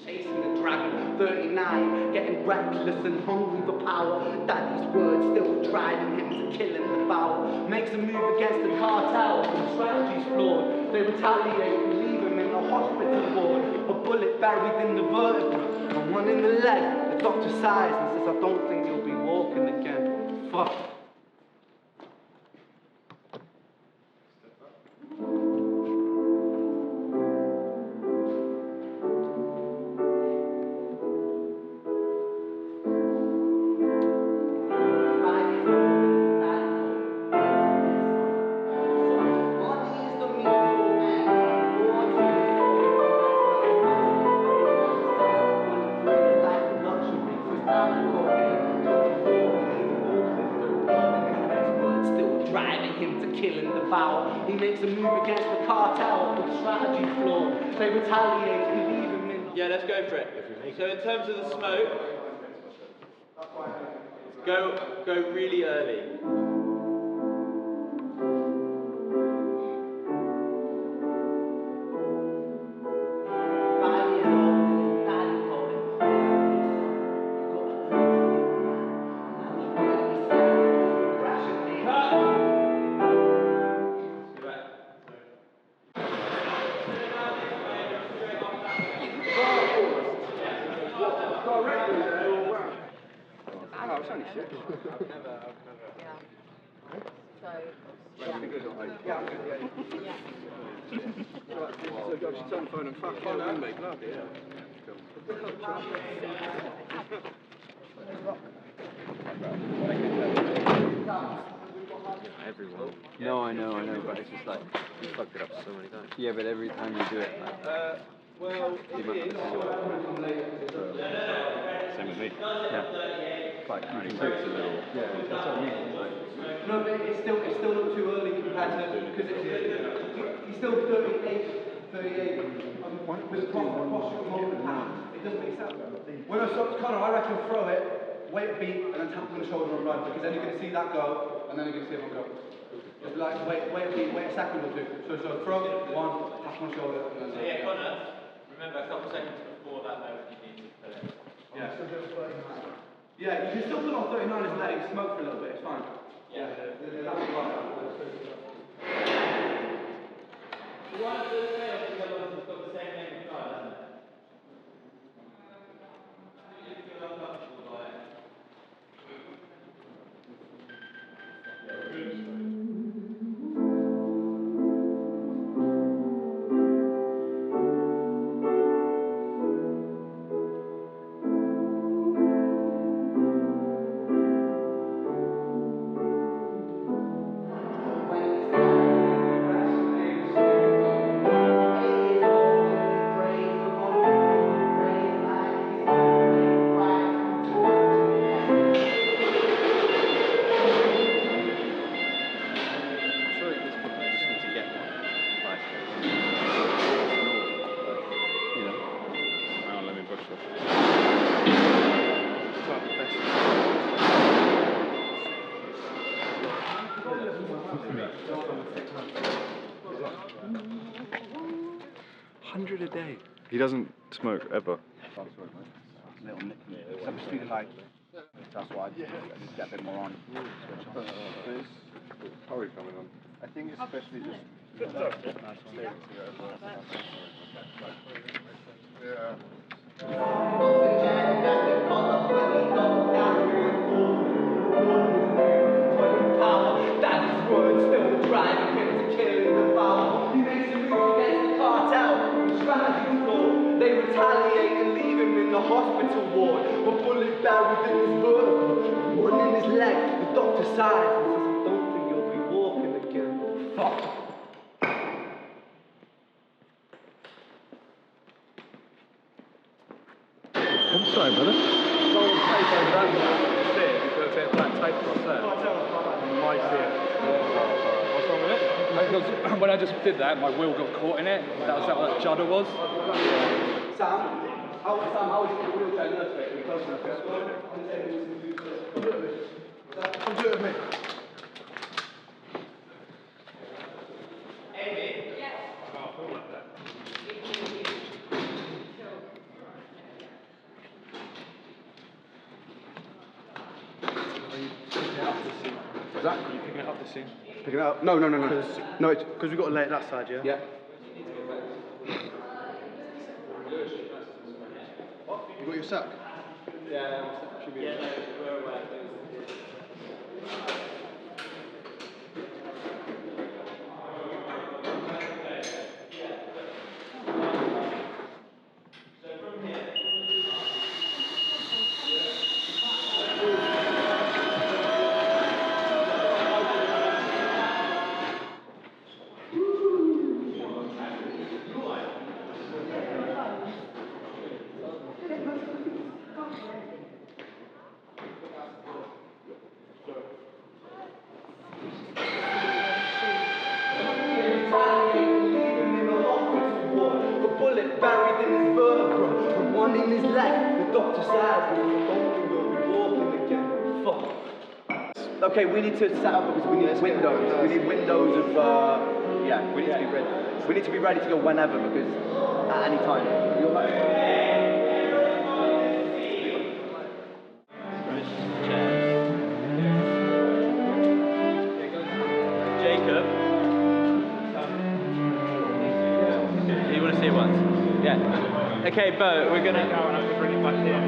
Chasing the dragon. 39, getting reckless and hungry for power. Daddy's words still driving him to kill and devour. Makes a move against the cartel. The strategy's flawed. They retaliate and leave him in the hospital ward. A bullet buried in the vertebrae and one in the leg. The doctor sighs and says, I don't think you'll be walking again. Fuck. He makes a move against the cartel, but the strategy's flawed. They retaliate and leave him in. Yeah, let's go for it. So in terms of the smoke, go really early. Everyone. No, I know, but it's just like you fucked it up so many times. Yeah, but every time you do it, Well, same with me. Yeah. Like you can do it a little. Yeah, that's what I mean. Like, no, but it's still not too early compared to because he's still 38 with a proper moment hand. It doesn't make sense. When I stop Connor, I reckon throw it, wait a beat, and then tap him on the shoulder and run because then you're going to see that go, and then you're going to see him go. Just like wait a beat, wait a second or two. So throw one, tap him on the shoulder, and then. So yeah, Connor, remember a couple seconds before that moment you need to fill it. Yeah. Yeah, you can still put on 39 his legs, smoke for a little bit, it's fine. $100 a day. He doesn't smoke ever. Little nick. I'm just feeling like that's why I need to get a bit more on. There's curry coming on. I think it's especially just. Yeah. That is words still driving him to kill and devour. He makes a move against the cartel, the strategy floor. They retaliate and leave him in the hospital ward. A bullet buried in his vertebra, one in his leg. The doctor sighs and says, I don't think you'll be walking again. Fuck. I'm sorry, brother. Roll tape over that one. See it, you put a bit of black tape across there. You might see it. What's wrong with it? Because when I just did that, my wheel got caught in it. That was what that judder was. Sam, how is it the wheelchair nurse bit? Close enough, yeah? Come do it with me. Amy? Yeah. Oh, I feel like that. Is that? Are you picking it up this scene? Picking it up? No. No, Because we've got to lay it that side, yeah? Yeah. You got your sack? Yeah, should be. Buried in his vertebra, and one in his leg. The doctor says, I don't think we'll be walking again. Fuck. Okay, we need to set up because we need windows. We need windows of, yeah, we need to be ready. We need to be ready to go whenever because at any time. Jacob. You want to see it once? Yeah. Okay, Bo, we're gonna go and have to bring it back here.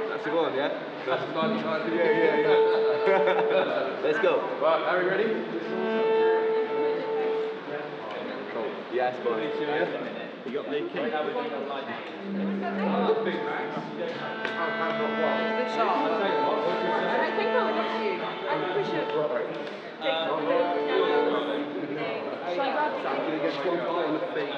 That's the one, yeah? That's the one. Yeah. Let's go. Right, are we ready? Yes, boy. You got the key? Bit sharp. I think I'll look to you. I think we should. Shall I grab some? I'm going to get one part on the feet.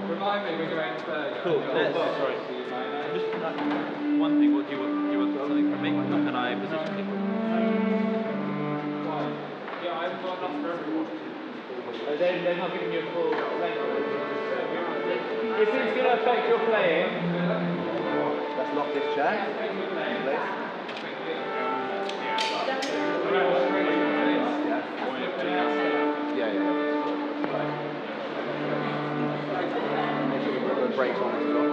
Remind me we're going to... Cool. Sorry. Just one thing. What do you want something from me? Can I position people? Yeah, I've got enough for everyone. They're not giving you a full length. If it's going to affect your playing, Let's lock this chair in place. Yeah. Make sure we put the brakes on as well.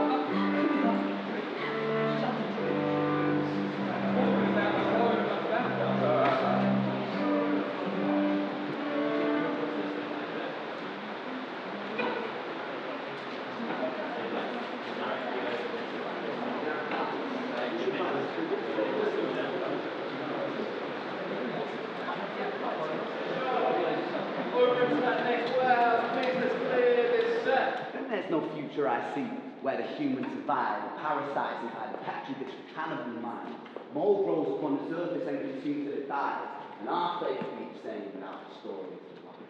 There's no future I see where the humans survive, the parasites inside the petri dish of cannibal mind. Mold grows upon the surface and consumes till it dies, and our faith keeps saying without the story of life.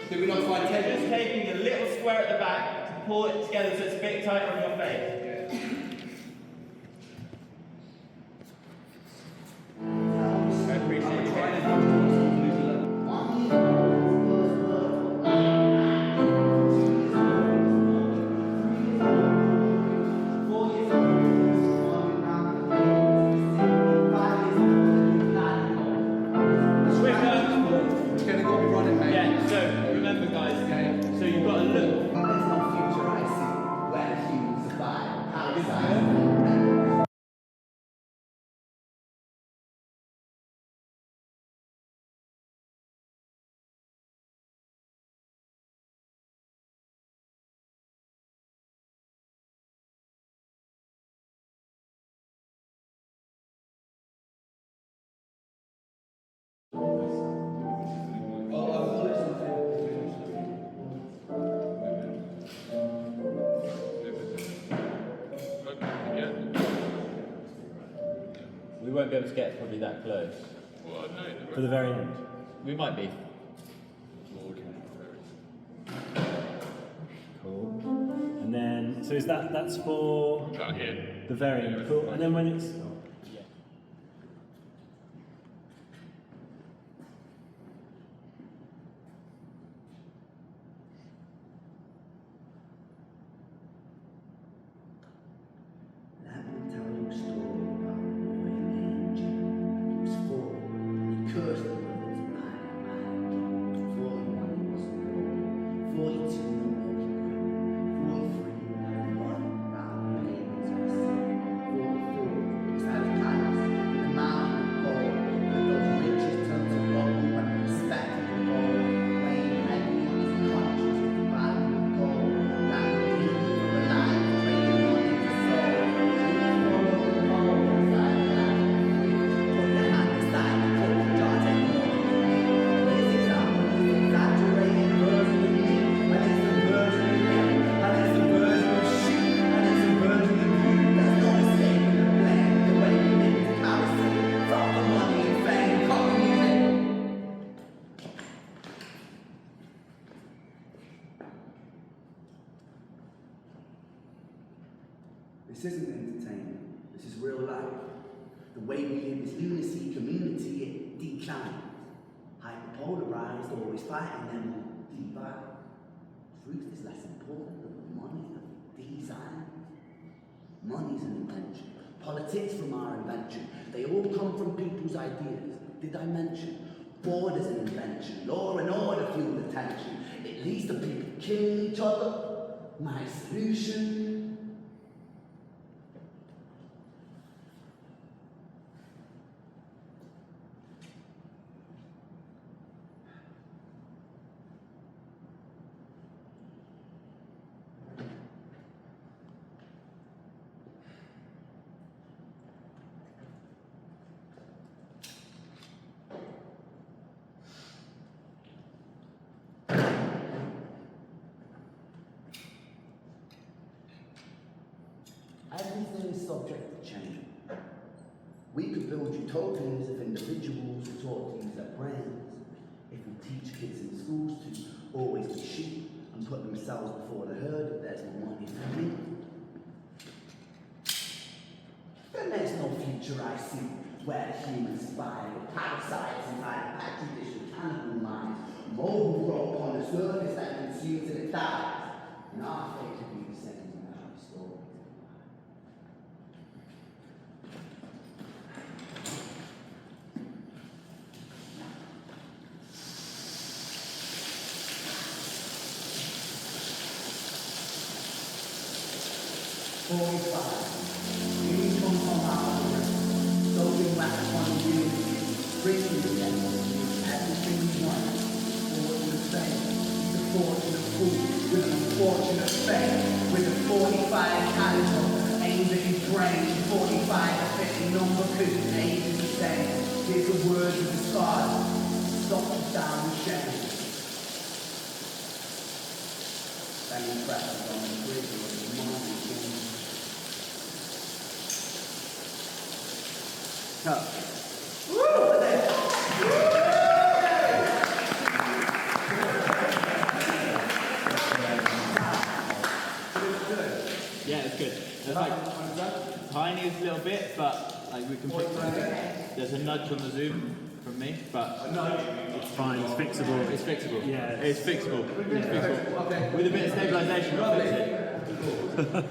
Did we not find just taking a little square at the back to pull it together so it's a bit tighter on your face? We won't be able to get probably that close. For the very end. We might be. Cool. And then, so is that's for the very end? Cool. And then when it's This isn't entertainment, this is real life. The way we live is lunacy, community, it declines. Hyperpolarized, always fighting them who divide. Truth is less important than the money of design. Money's an invention. Politics from our invention. They all come from people's ideas. Did I mention? Border's an invention. Law and order fuel the tension. It leads to people killing each other. My solution. Everything is subject to change. We could build utopias if individuals were taught to use their brains. If we teach kids in schools to always be sheep and put themselves before the herd, there's no money for me. Then there's no future I see, where humans spy with parasites inside a petri dish of cannibal minds, mold grow upon the surface that consumes and it dies. And our fate could be the same in our story. These come from our soaking wet upon you, bringing together everything we want. Fortunate fame, the fortunate fool with an unfortunate fame, with a 45 caliber aimed at his brain. 45 a fitting number, cause his age is the same. Here's the words of the scars, stop us down with shame. Then he presses on the bridge of his mind. Yeah, it's good. There's like tiniest little bit, but like we can pick there's a nudge on the zoom from me, but it's fine, it's fixable. It's fixable. Yeah. It's fixable. It's fixable. Okay. With a bit of stabilization, we'll fix it.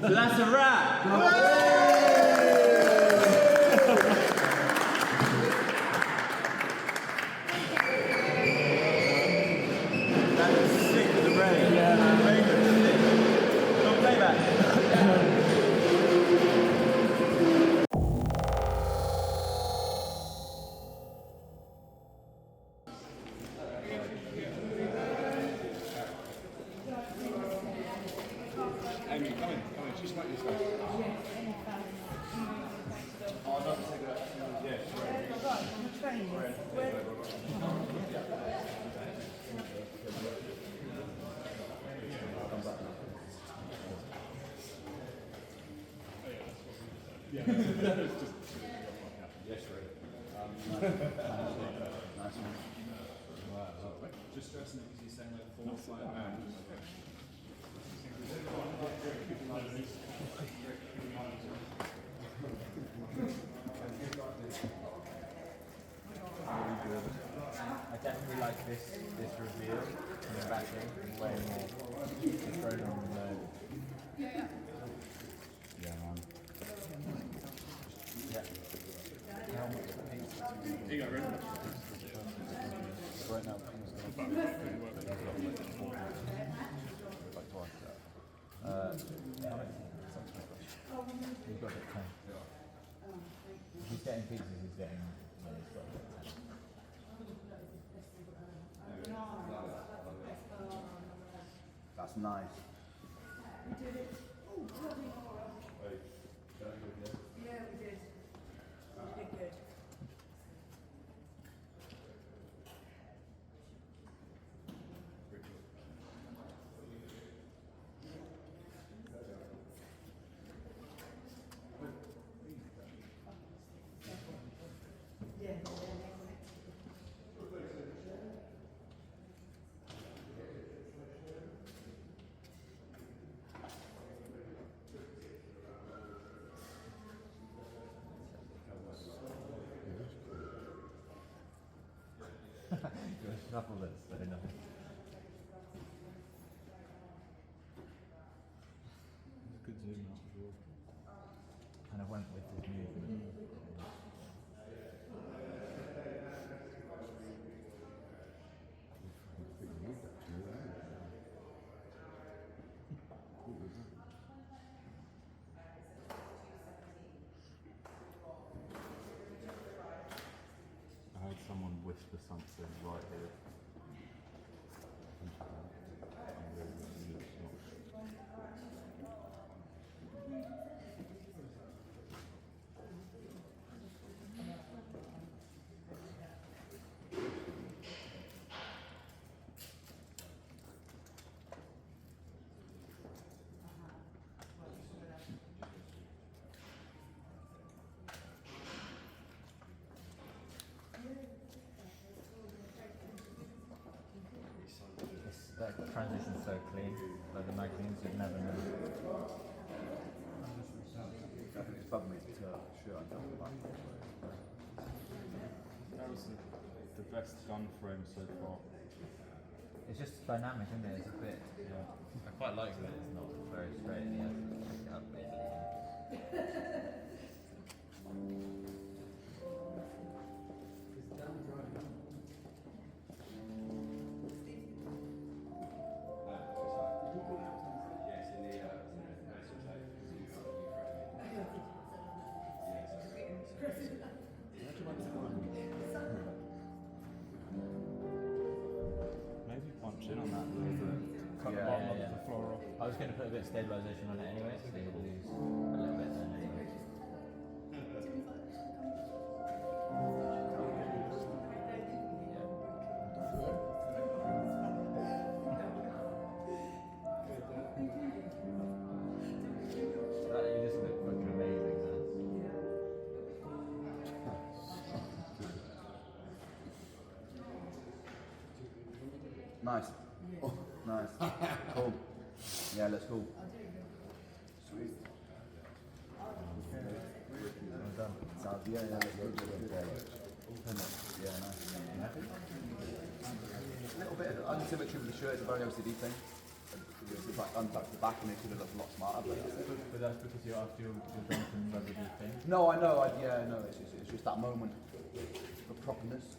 So that's a wrap! Amy, come in. She's right this way. Oh, no, yeah, just stressing it because he's saying like 4 or 5 pounds. I definitely like this reveal coming back in way more. It's thrown on the nose. Yeah, man. Yeah. How much pizza? You got rid of it. Right now, pizza. Like twice that. How much? You've got it 10. If he's getting pizzas, he's getting. Well, he's got it 10. That's nice. We did it. Oh, bloody horror. Yeah, we did. We did good. You're a shuffle this, so no. Good zoom out as well. And I went with his movement. I heard someone whisper something right here. transition's so clean. Like the magazines would never know. I think it's bugging me to turn the shirt on top of the back. That was the best gun frame so far. It's just dynamic, isn't it? It's a bit. I quite like that it's not very straight in the end. Pick it up a bit. Maybe punch in on that a little bit. Cut the bottom of the floor off. I was going to put a bit of stabilisation on it anyway, so you'll lose a little bit then anyway. You just look fucking amazing, Nice. Nice. Cool. Yeah, looks cool. Sweet. Well done. Sounds, yeah, looks good. Yeah, nice. A little bit of unsymmetry with the shirt, it's a very OCD thing. It's like untucked the back and it could have looked a lot smarter. But that's because you're after your drunken rubbery thing? No, I know, it's just that moment of properness.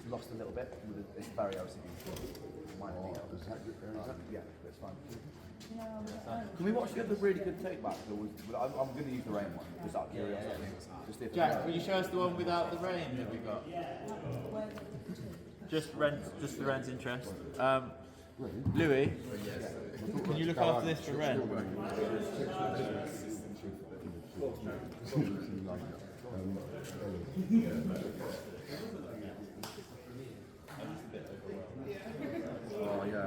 Lost a little bit. It's very OCD. Minor detail. Yeah, it's fine. Can we watch the other really good take back? I'm going to use the rain one, just out of curiosity. Just if Jack, will you show us the one without the rain that we got? Just for Ren's interest. Louis, can you look after this for Ren? Oh yeah.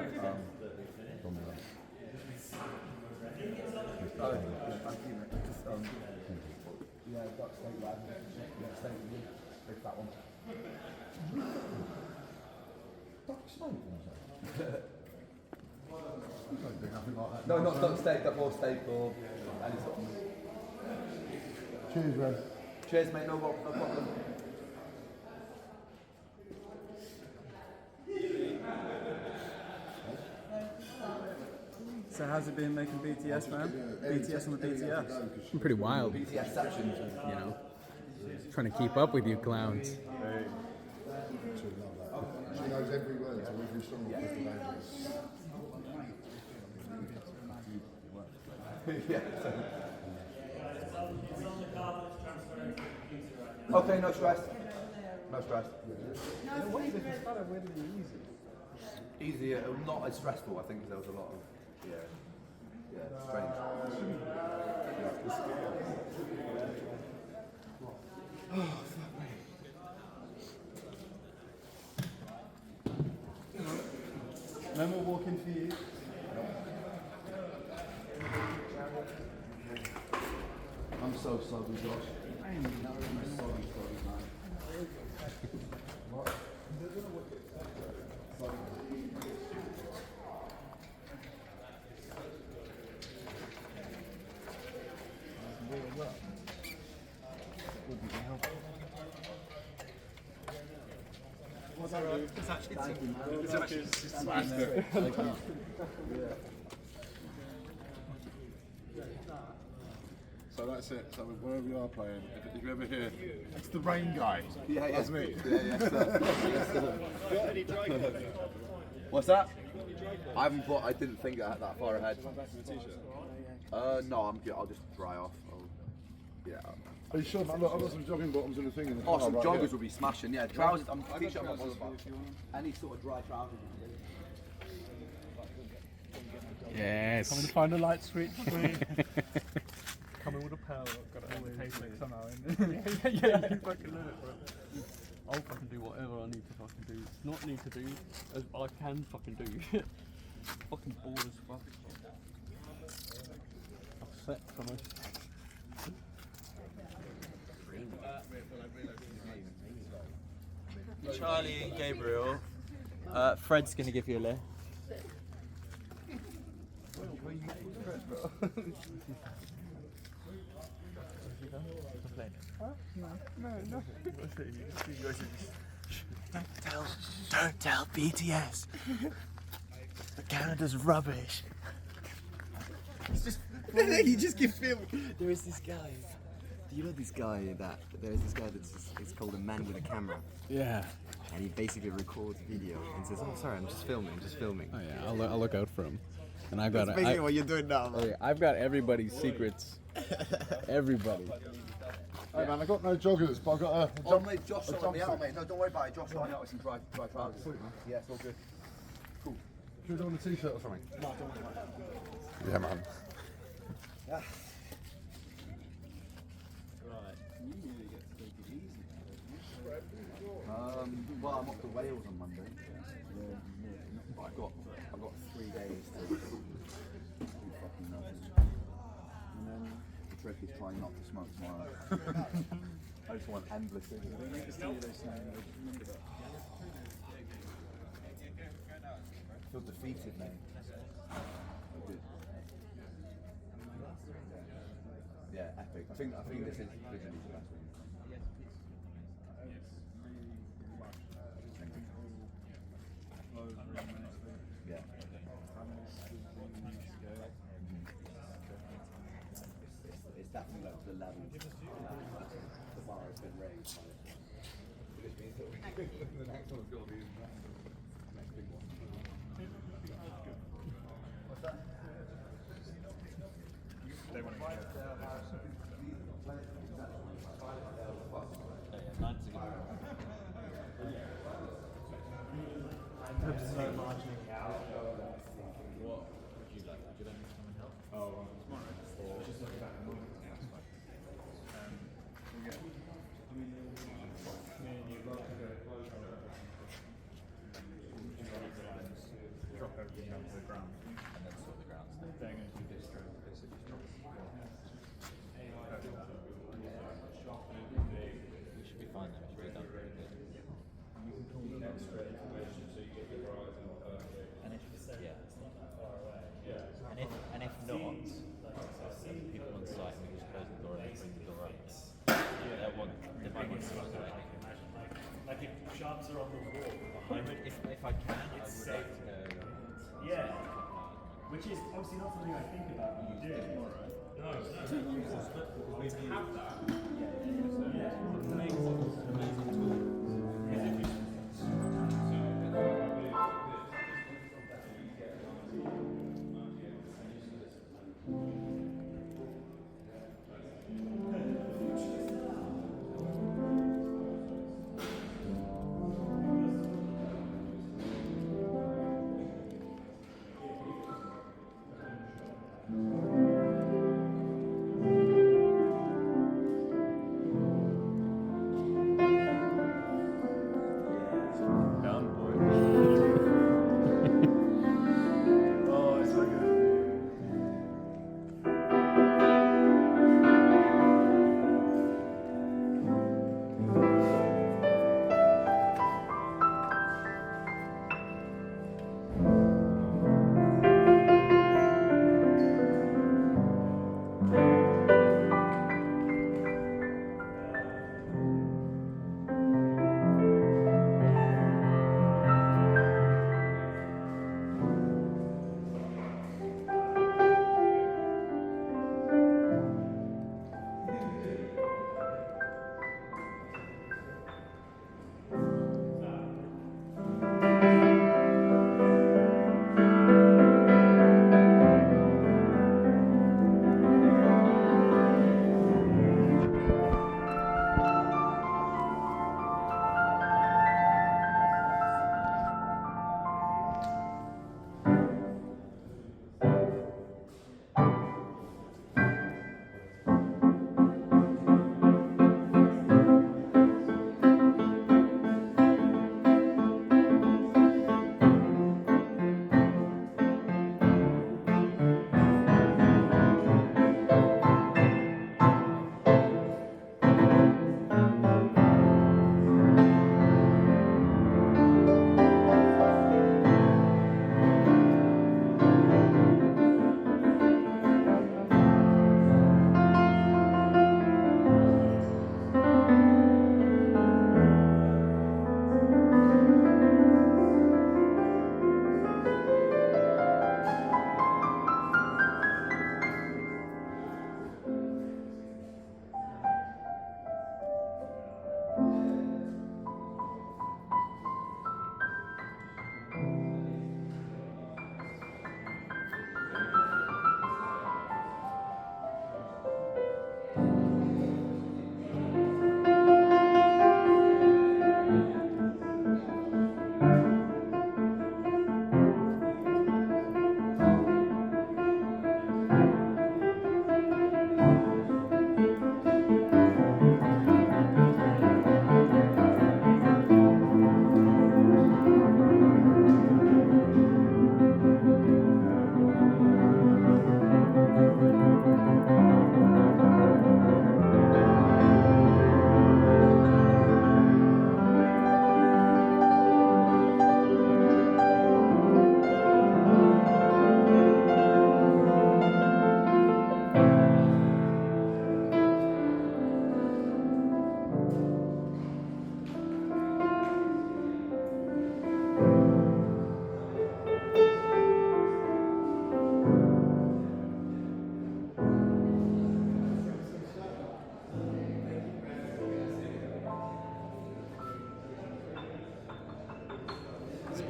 Thank you, mate. Just, yeah, I've got steak lab. Yeah, steak with you. Big fat one. No, not duck steak, duck roast steak or any sort of. Cheers, Ren. Cheers, mate. No problem. So how's it been making BTS, man? BTS on the BTS? Pretty wild. BTS sections, you know. Trying to keep up with you clowns. She knows every word to every song of the language. Okay, no stress. No stress. Easier, not as stressful. I think there was a lot of strange. Oh, fuck me. No more walking for you. I'm so sorry, Josh. I'm sorry, man. What? It's actually smashed it. So that's it. So wherever you are playing, if you ever hear, it's the rain guy. Yeah, that's me. Yes, sir. Yes, sir. Got any dry clothes? What's that? I haven't bought. I didn't think that far ahead. No, I'm good. I'll just dry off. Yeah. Are you sure? I've got some jogging bottoms and a thing in the Oh, car. some right joggers here. would be smashing. Yeah, trousers. I'm t-shirt. I'm not bothered about. Any sort of dry trousers. Yes. Coming to find a light switch. Coming with a pearl. Got it on the table somehow. Yeah, you fucking let it, bro. I'll fucking do whatever I need to fucking do. Not need to do, as I can fucking do. Fucking bored as fuck. Upset from us. Charlie and Gabriel, Fred's going to give you a lift. you press, bro. No. Don't tell BTS. But Canada's rubbish. It's just you just keep filming. There is this guy. Do you know this guy there's this guy it's called a man with a camera. Yeah. And he basically records video and says, "Oh, sorry, I'm just filming." Oh yeah, I'll look out for him. And I've got That's basically what you're doing now, man. I've got everybody's secrets. Everybody. Hey man, I got no joggers, but I got a Oh mate, Josh sorted me out, mate. No, don't worry about it. Josh sorted me out with some dry trousers. Sweet, man. Yeah, it's all good. Cool. Should we do on a t-shirt or something? No, don't worry about it. Yeah, man. Yeah. Right. You really get to take it easy. Well, I'm off to Wales on Monday. But I've got 3 days to do fucking nothing. And then the trick is trying not to smoke tomorrow. I just want endless cigarettes. I feel defeated now. I did. Yeah, epic. I think this is visually the best one. Yeah. It's definitely like the level. The bar has been raised. Which means that the next one's got to be the next big one. What's that? They want to What would you like? Would you like me to come and help? Oh, tomorrow. Or just look back. Drop everything down to the ground and then sort the ground. They're going to do this stroke. They said just drop it. We should be fine though. It's really done very good. You can call the next straight information so you get your horizon perfect. And if yeah, it's not that far away. Yeah. And if not, people on site will just close the door and bring the door up. Yeah. They might want to look away. Like if shops are on the wall behind it. If I can, I would like to go. Yeah. Which is obviously not something I think about when you do it. No, to use this, but to have that. Yeah. Amazing tool.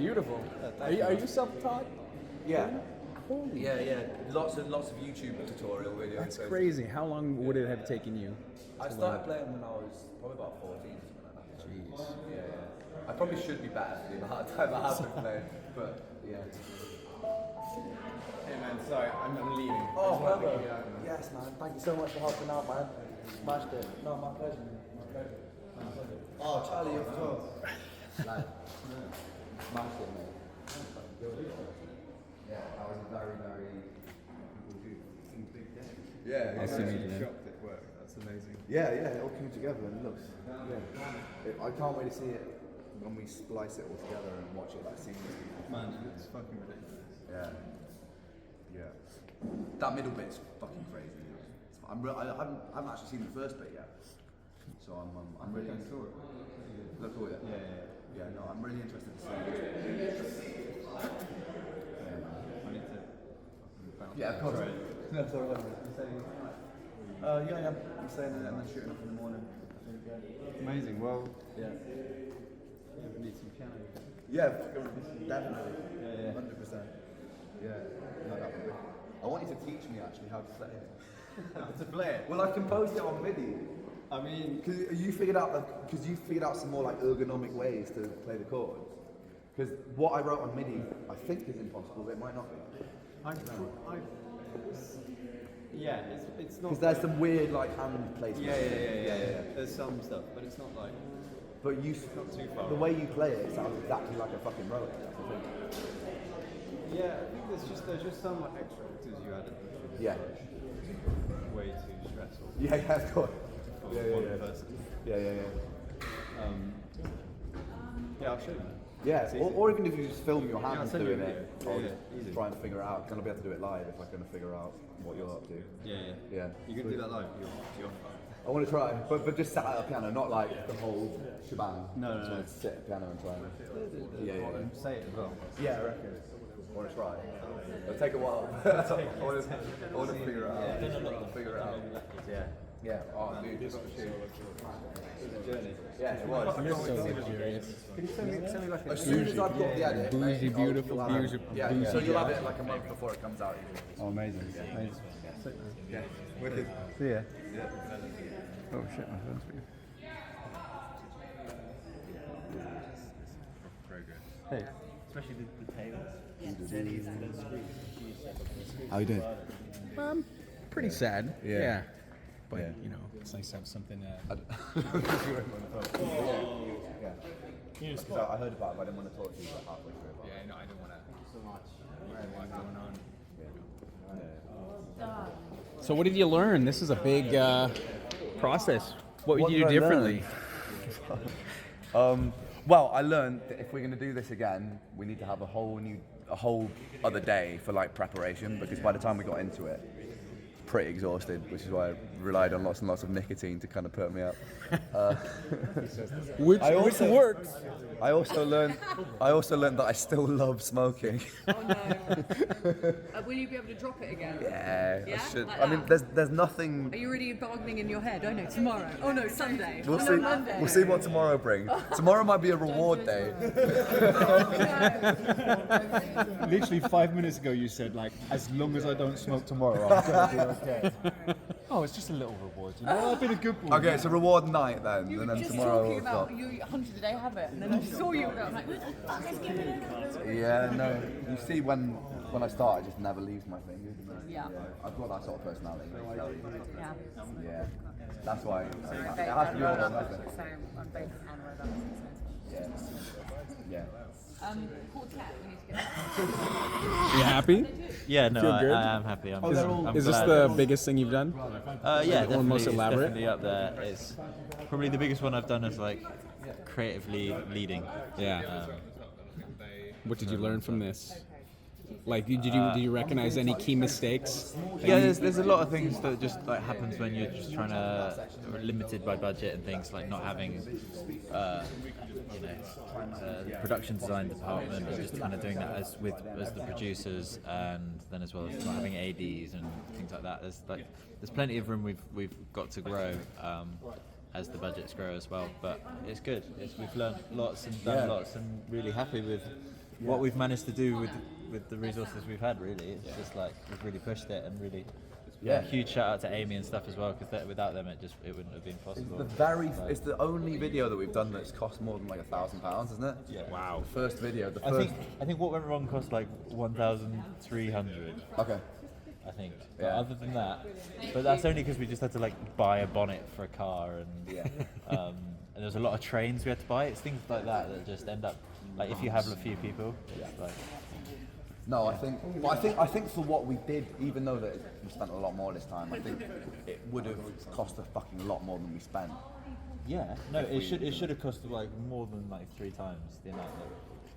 beautiful. Are you self-taught? Yeah. Holy. Yeah. Lots of YouTube tutorial videos. That's crazy. How long would it have taken you? I to started learn? playing when I was probably about 14, something like that. Jeez. Yeah. I probably should be better for the amount of time I have been playing, but yeah. Hey man, sorry, I'm leaving. Oh, brother. Yes, man. Thank you so much for helping out, man. Smashed it. No, my pleasure. My pleasure. Oh, Charlie, you're as well. Like, smashed it, mate. Yeah, that was a very, very big day. Yeah, Nice to meet you. shocked it worked. That's amazing. Yeah, it all came together and it looks. Yeah. I can't wait to see it when we splice it all together and watch it like seamlessly. Man, it's fucking ridiculous. Yeah. That middle bit's fucking crazy. I haven't actually seen the first bit yet, so I'm really. Look cool, yeah. Yeah. No, I'm really interested to see it. Yeah, of course. That's all right. Yeah. I'm staying and then shooting up in the morning. I think, yeah. Amazing. Well, Yeah. we need some piano. Yeah, definitely. Yeah. 100%. Yeah. No, that would be. I want you to teach me actually how to play it. To play it. Well, I composed it on MIDI. I mean, Because you figured out some more like ergonomic ways to play the chords. Because what I wrote on MIDI, I think is impossible, but it might not be. yeah, it's not. Because there's some weird like hand placement. Yeah. There's some stuff, but it's not like. But not too far. the way you play it sounds exactly like a fucking Rolex. That's the thing. Yeah, I think there's just some like extra actors you added. Yeah. Way too stressful. Yeah, of course. For Yeah. one person. Yeah. Yeah, I'll show you. Yeah, It's or even if you just film your Yeah, I'll hands send you doing a it, video. I'll Yeah, just easy. try and figure out. Because I'll be able to do it live if I can figure out what you're up to. Yeah. You can Sweet. do that live. You're I want to try, but just sat at a piano, not like the whole shebang. No. Just want to sit at a piano and try. Yeah. Say it as well. Yeah, I reckon. I want to try. It'll take a while. I want to figure it out. Figure it out. Yeah. Oh, dude, this was a journey. Yeah, it was. You're so luxurious. Can you send me like as soon as I've got the edit, Bougie, beautiful, you'll have it. beautiful. Yeah, bougie. so you'll have it like a month before it comes out. Oh, amazing. Yeah. Wicked. See ya. Yeah. Oh shit, my phone's for you. Hey. Especially the tails. How you doing? Pretty sad. Yeah. But Yeah. you know, it's nice to have something. Yeah. Because I heard about it, but I didn't want to talk to you like halfway through. About Yeah, I didn't want to. So much. A lot going on. So what did you learn? This is a big process. What would you do differently? Well, I learned that if we're going to do this again, we need to have a whole other day for like preparation, because by the time we got into it, pretty exhausted, which is why I relied on lots and lots of nicotine to kind of perk me up. Which works. I also learned that I still love smoking. Oh no. Will you be able to drop it again? Yeah, Yeah? I should. Like I mean, that? there's nothing. Are you already bargaining in your head? Oh no, tomorrow. Oh no, Sunday. We'll oh see. no, Monday. We'll see what tomorrow brings. Tomorrow might be a reward day. Literally 5 minutes ago, you said like, as long as I don't smoke tomorrow, I'm gonna be okay. Oh, it's just a little reward, you know. I've been a good boy. Okay, it's a reward night then, You and were then just tomorrow. talking we've about got- you 100 a day habit, and then I saw you and I was like, who the fuck is giving it? Yeah, no. You see, when I start, it just never leaves my fingers. Yeah. I've got that sort of personality. Yeah. Yeah. That's why it Sorry, has babe, to be all or I'm nothing. so I'm both and Yeah. Quartet, we need to get You happy? Yeah, no, Feel good? I am happy. I'm Is this glad. the biggest thing you've done? Yeah, Or most definitely, elaborate? It's definitely up there. It's probably the biggest one I've done as like creatively leading. Yeah. What did you learn from this? Like, did you recognize any key mistakes? Yeah, there's a lot of things that just like happens when you're just trying to limited by budget and things, like not having the production design department and just kind of doing that as the producers, and then as well as not having ADs and things like that. There's plenty of room we've got to grow as the budgets grow as well, but it's good. We've learned lots and done lots, and really happy with what we've managed to do with the resources we've had. Really, it's just like we've really pushed it and really. Yeah, huge shout out to Amy and stuff as well, because without them it wouldn't have been possible. It's the only video that we've done that's cost more than like £1,000, isn't it? Yeah. Wow. The first video. I think what went wrong cost like 1,300. Okay. I think. But other than that, but that's only because we just had to like buy a bonnet for a car and and there's a lot of trains we had to buy. It's things like that just end up like if you have a few people, it's like. No, I think for what we did, even though that we spent a lot more this time, I think it would have cost a fucking lot more than we spent. Yeah, no, it should have cost like more than like 3 times the amount that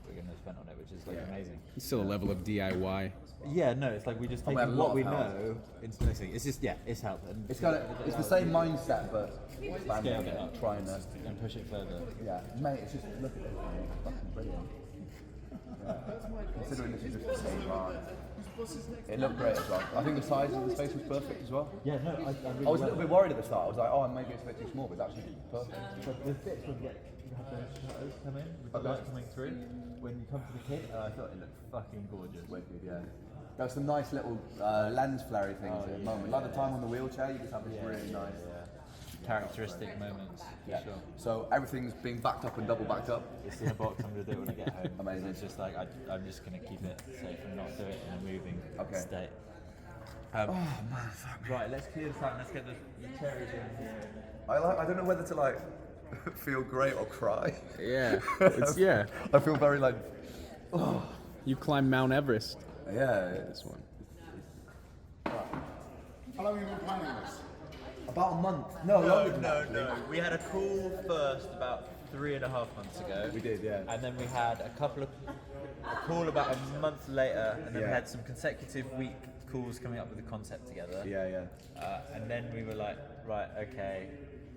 we're gonna spend on it, which is like amazing. It's still a level of DIY. Yeah, no, it's like we just take what we know into the next thing. It's just it's help. And it's the same mindset, but expanding it, trying to and push it further. Yeah, mate, it's just look at it, it's fucking brilliant. Yeah. Considering this is just the same line. It looked great as well. I think the size of the space was perfect as well. Yeah, no, I was a little bit worried at the start. I was like, oh, maybe it's a bit too small, but it's actually perfect. So the bits when you have those shutters come in, with the light coming through, when you come to the kid, I thought it looked fucking gorgeous. Wicked, yeah. There were some nice little lens flary things at the moment. Like the time on the wheelchair, you just have this really nice... characteristic moments, for sure. So everything's being backed up and double backed up. It's in a box. I'm gonna do it when I get home. Amazing. It's just like I'm just gonna keep it safe and not do it in a moving state. Oh man, right, let's clear this out. Let's get the cherries in here. I don't know whether to like feel great or cry. Yeah, I feel very like. Oh. You climbed Mount Everest. Yeah, this one. How long have you been planning this? About a month. No. We had a call first about 3.5 months ago. We did, yeah. And then we had a call about a month later, and then we had some consecutive week calls coming up with the concept together. And then we were like, right, okay.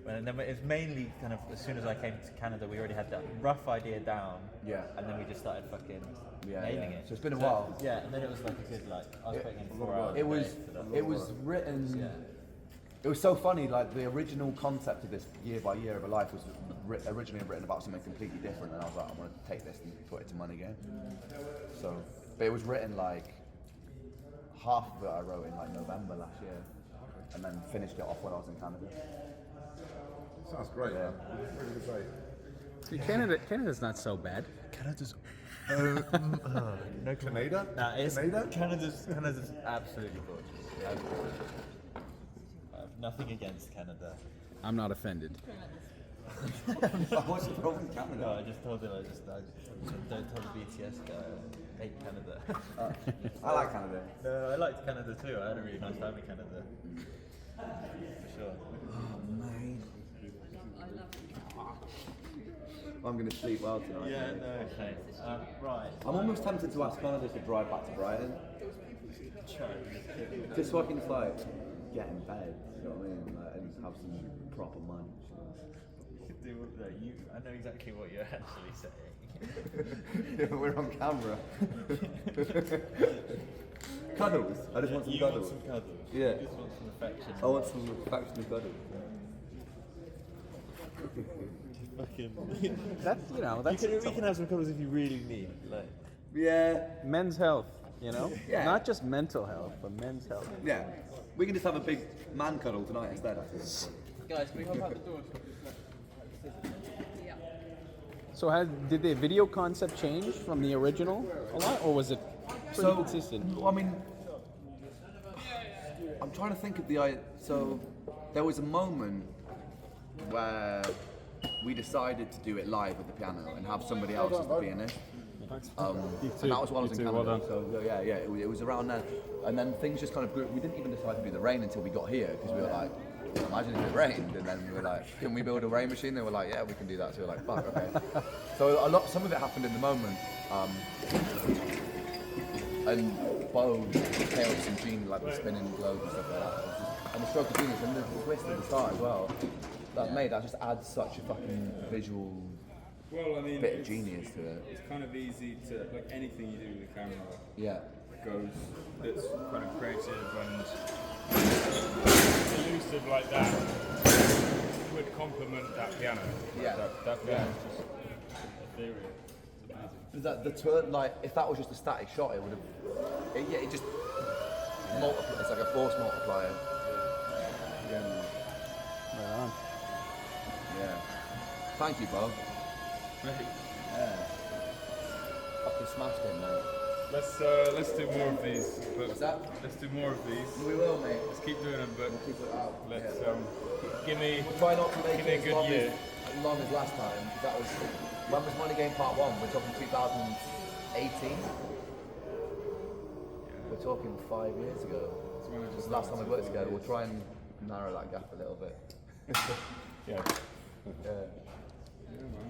And then it was mainly kind of as soon as I came to Canada, we already had that rough idea down. Yeah. And then we just started fucking nailing it. So it's been a while. Yeah, and then it was like a good I was putting in 4 hours. It was written. Yeah. It was so funny, like the original concept of this year by year of a life was originally written about something completely different, and I was like, I'm going to take this and put it to money again. So, but it was written like, half of it I wrote in like November last year, and then finished it off when I was in Canada. Sounds great, yeah. Really good. See, Canada's not so bad. Canada's... no Canada? Nah, Canada? Canada's absolutely gorgeous. Nothing against Canada. I'm not offended. What's the problem with Canada? No, I just told him, I just don't tell the BTS guy I hate Canada. I like Canada. No, I liked Canada too. I had a really nice time in Canada. For sure. Oh, man. I'm going to sleep well tonight. Yeah, no, okay. Right. I'm almost tempted to ask Canada to drive back to Brighton. Just so I can just like get in bed, you know what I mean? Like, and have some proper munch. I know exactly what you're actually saying. Yeah, but we're on camera. Cuddles. I just want some cuddles. Want some cuddles. Yeah. You just want some affection. I want some affection and cuddles. That's we can have some cuddles if you really need. Like. Yeah. Men's health, you know? Yeah. Not just mental health, but men's health. Yeah. We can just have a big man cuddle tonight instead, I think. Guys, can we hop out the door? So did the video concept change from the original a lot, or was it pretty consistent? I mean, I'm trying to think of so there was a moment where we decided to do it live with the piano and have somebody else as the pianist. And that was while I was in Canada. Well so yeah, it was around then. And then things just kind of grew. We didn't even decide to do the rain until we got here because we were like, imagine if it rained. And then we were like, can we build a rain machine? They were like, yeah, we can do that. So we were like, fuck, okay. So some of it happened in the moment. And Bo came up with some genie, like the spinning globes and stuff like that. And the stroke of genius and the twist at the start as well. That just adds such a fucking visual bit of genius to it. It's kind of easy to, like anything you do with the camera, it's kind of creative and elusive like that would complement that piano. Yeah. That piano is just ethereal. It's That the turn, like, if that was just a static shot, it would have. It just multiplies. It's like a force multiplier. Yeah. Right on. Yeah. Thank you, Bob. Yeah. Fucking smashed it, mate. Let's do more of these. What's that? Let's do more of these. We will, mate. Let's keep doing them, but we'll keep it out. let's Yeah. give me. We'll try not to make give me it a good year. as long as last time. Because that was when was Money Game Part 1? We're talking 2018. We're talking 5 years ago. This was the last time we worked together. We'll try and narrow that gap a little bit. Yeah. Yeah.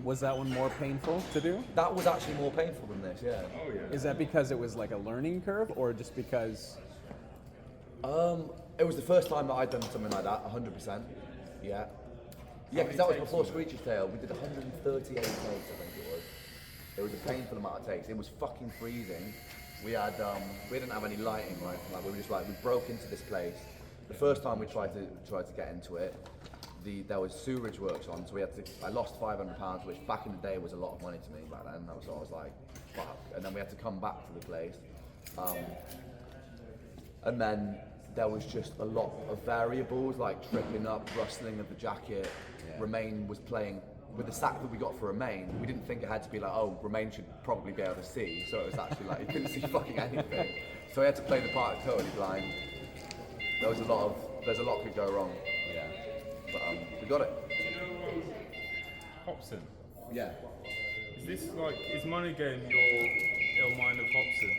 Was that one more painful to do? That was actually more painful than this, yeah. Oh yeah. Is that because it was like a learning curve, or just because? It was the first time that I'd done something like that, 100%. Yeah. Yeah, because that was before Screecher's Tale. We did 138 takes, I think it was. It was a painful amount of takes. It was fucking freezing. We didn't have any lighting, right? Like we were just like, we broke into this place. The first time we tried to get into it, there was sewerage works on, so I lost £500, which back in the day was a lot of money to me back then. I was like, fuck. And then we had to come back to the place. And then there was just a lot of variables, like tripping up, rustling of the jacket. Remain was playing with the sack that we got for Remain. We didn't think it had to be like, oh, Remain should probably be able to see. So it was actually like, he couldn't see fucking anything. So he had to play the part totally blind. There's a lot could go wrong. Yeah. But we got it. Do you know Hobson? Yeah. Is Money Game your ill mind of Hobson?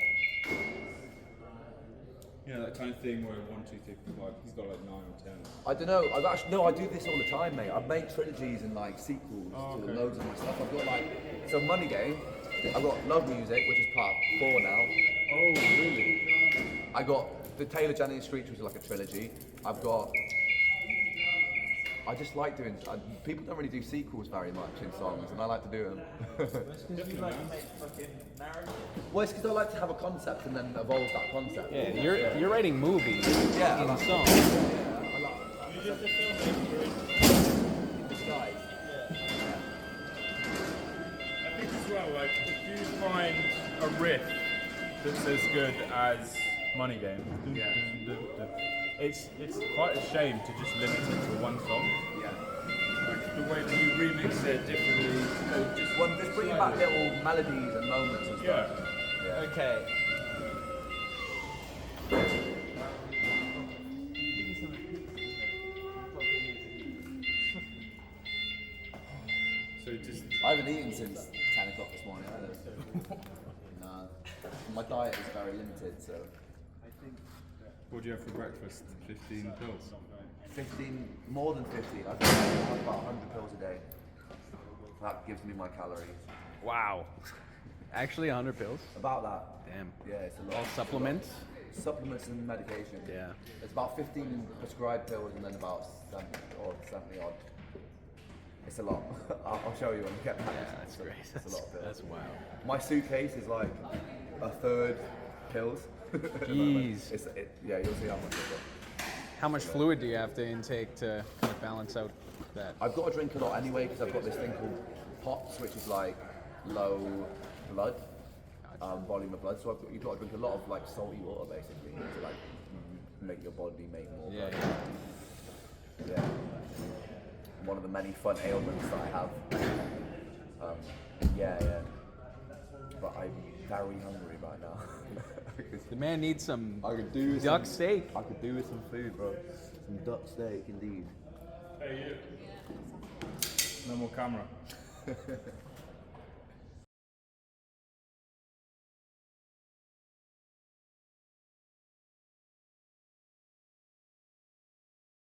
You know, that kind of thing where 1, 2, 3, 4, 5, he's got like 9 or 10. I don't know, I do this all the time, mate. I've made trilogies and like sequels to loads of my stuff. I've got like, so Money Game, I've got Love Music, which is part 4 now. Oh, really? I got the Taylor Jenny and Street, which is like a trilogy. I just like doing, people don't really do sequels very much in songs, and I like to do them. Well, it's because I like to have a concept and then evolve that concept. Yeah, you're writing movies in songs. You just a filmmaker in disguise. I think as well, like, if you find a riff that's as good as Money Game, it's quite a shame to just limit it to one song. Yeah. Like, the way that you remix it differently. Just bringing back little melodies and moments and stuff. Yeah. Okay. So just. I haven't eaten since 10 o'clock this morning either. Nah. My diet is very limited, so. What do you have for breakfast? 15 pills? 15, more than 15. I think I have about 100 pills a day. That gives me my calories. Wow. Actually, 100 pills? About that. Damn. Yeah, it's a lot. All supplements? Supplements and medication. Yeah. It's about 15 prescribed pills and then about 70 odd. It's a lot. I'll show you when we get back. Yeah, that's great. It's a lot of pills. That's wow. My suitcase is like a third pills. Jeez. Yeah, you'll see how much I've got. How much fluid do you have to intake to kind of balance out that? I've got to drink a lot anyway because I've got this thing called POTS, which is like low blood, volume of blood. So you've got to drink a lot of like salty water basically to like make your body make more blood. Yeah. One of the many fun ailments that I have. Yeah. But I'm very hungry right now. The man needs some duck steak. I could do with some food, bro. Some duck steak, indeed. Hey, you. No more camera.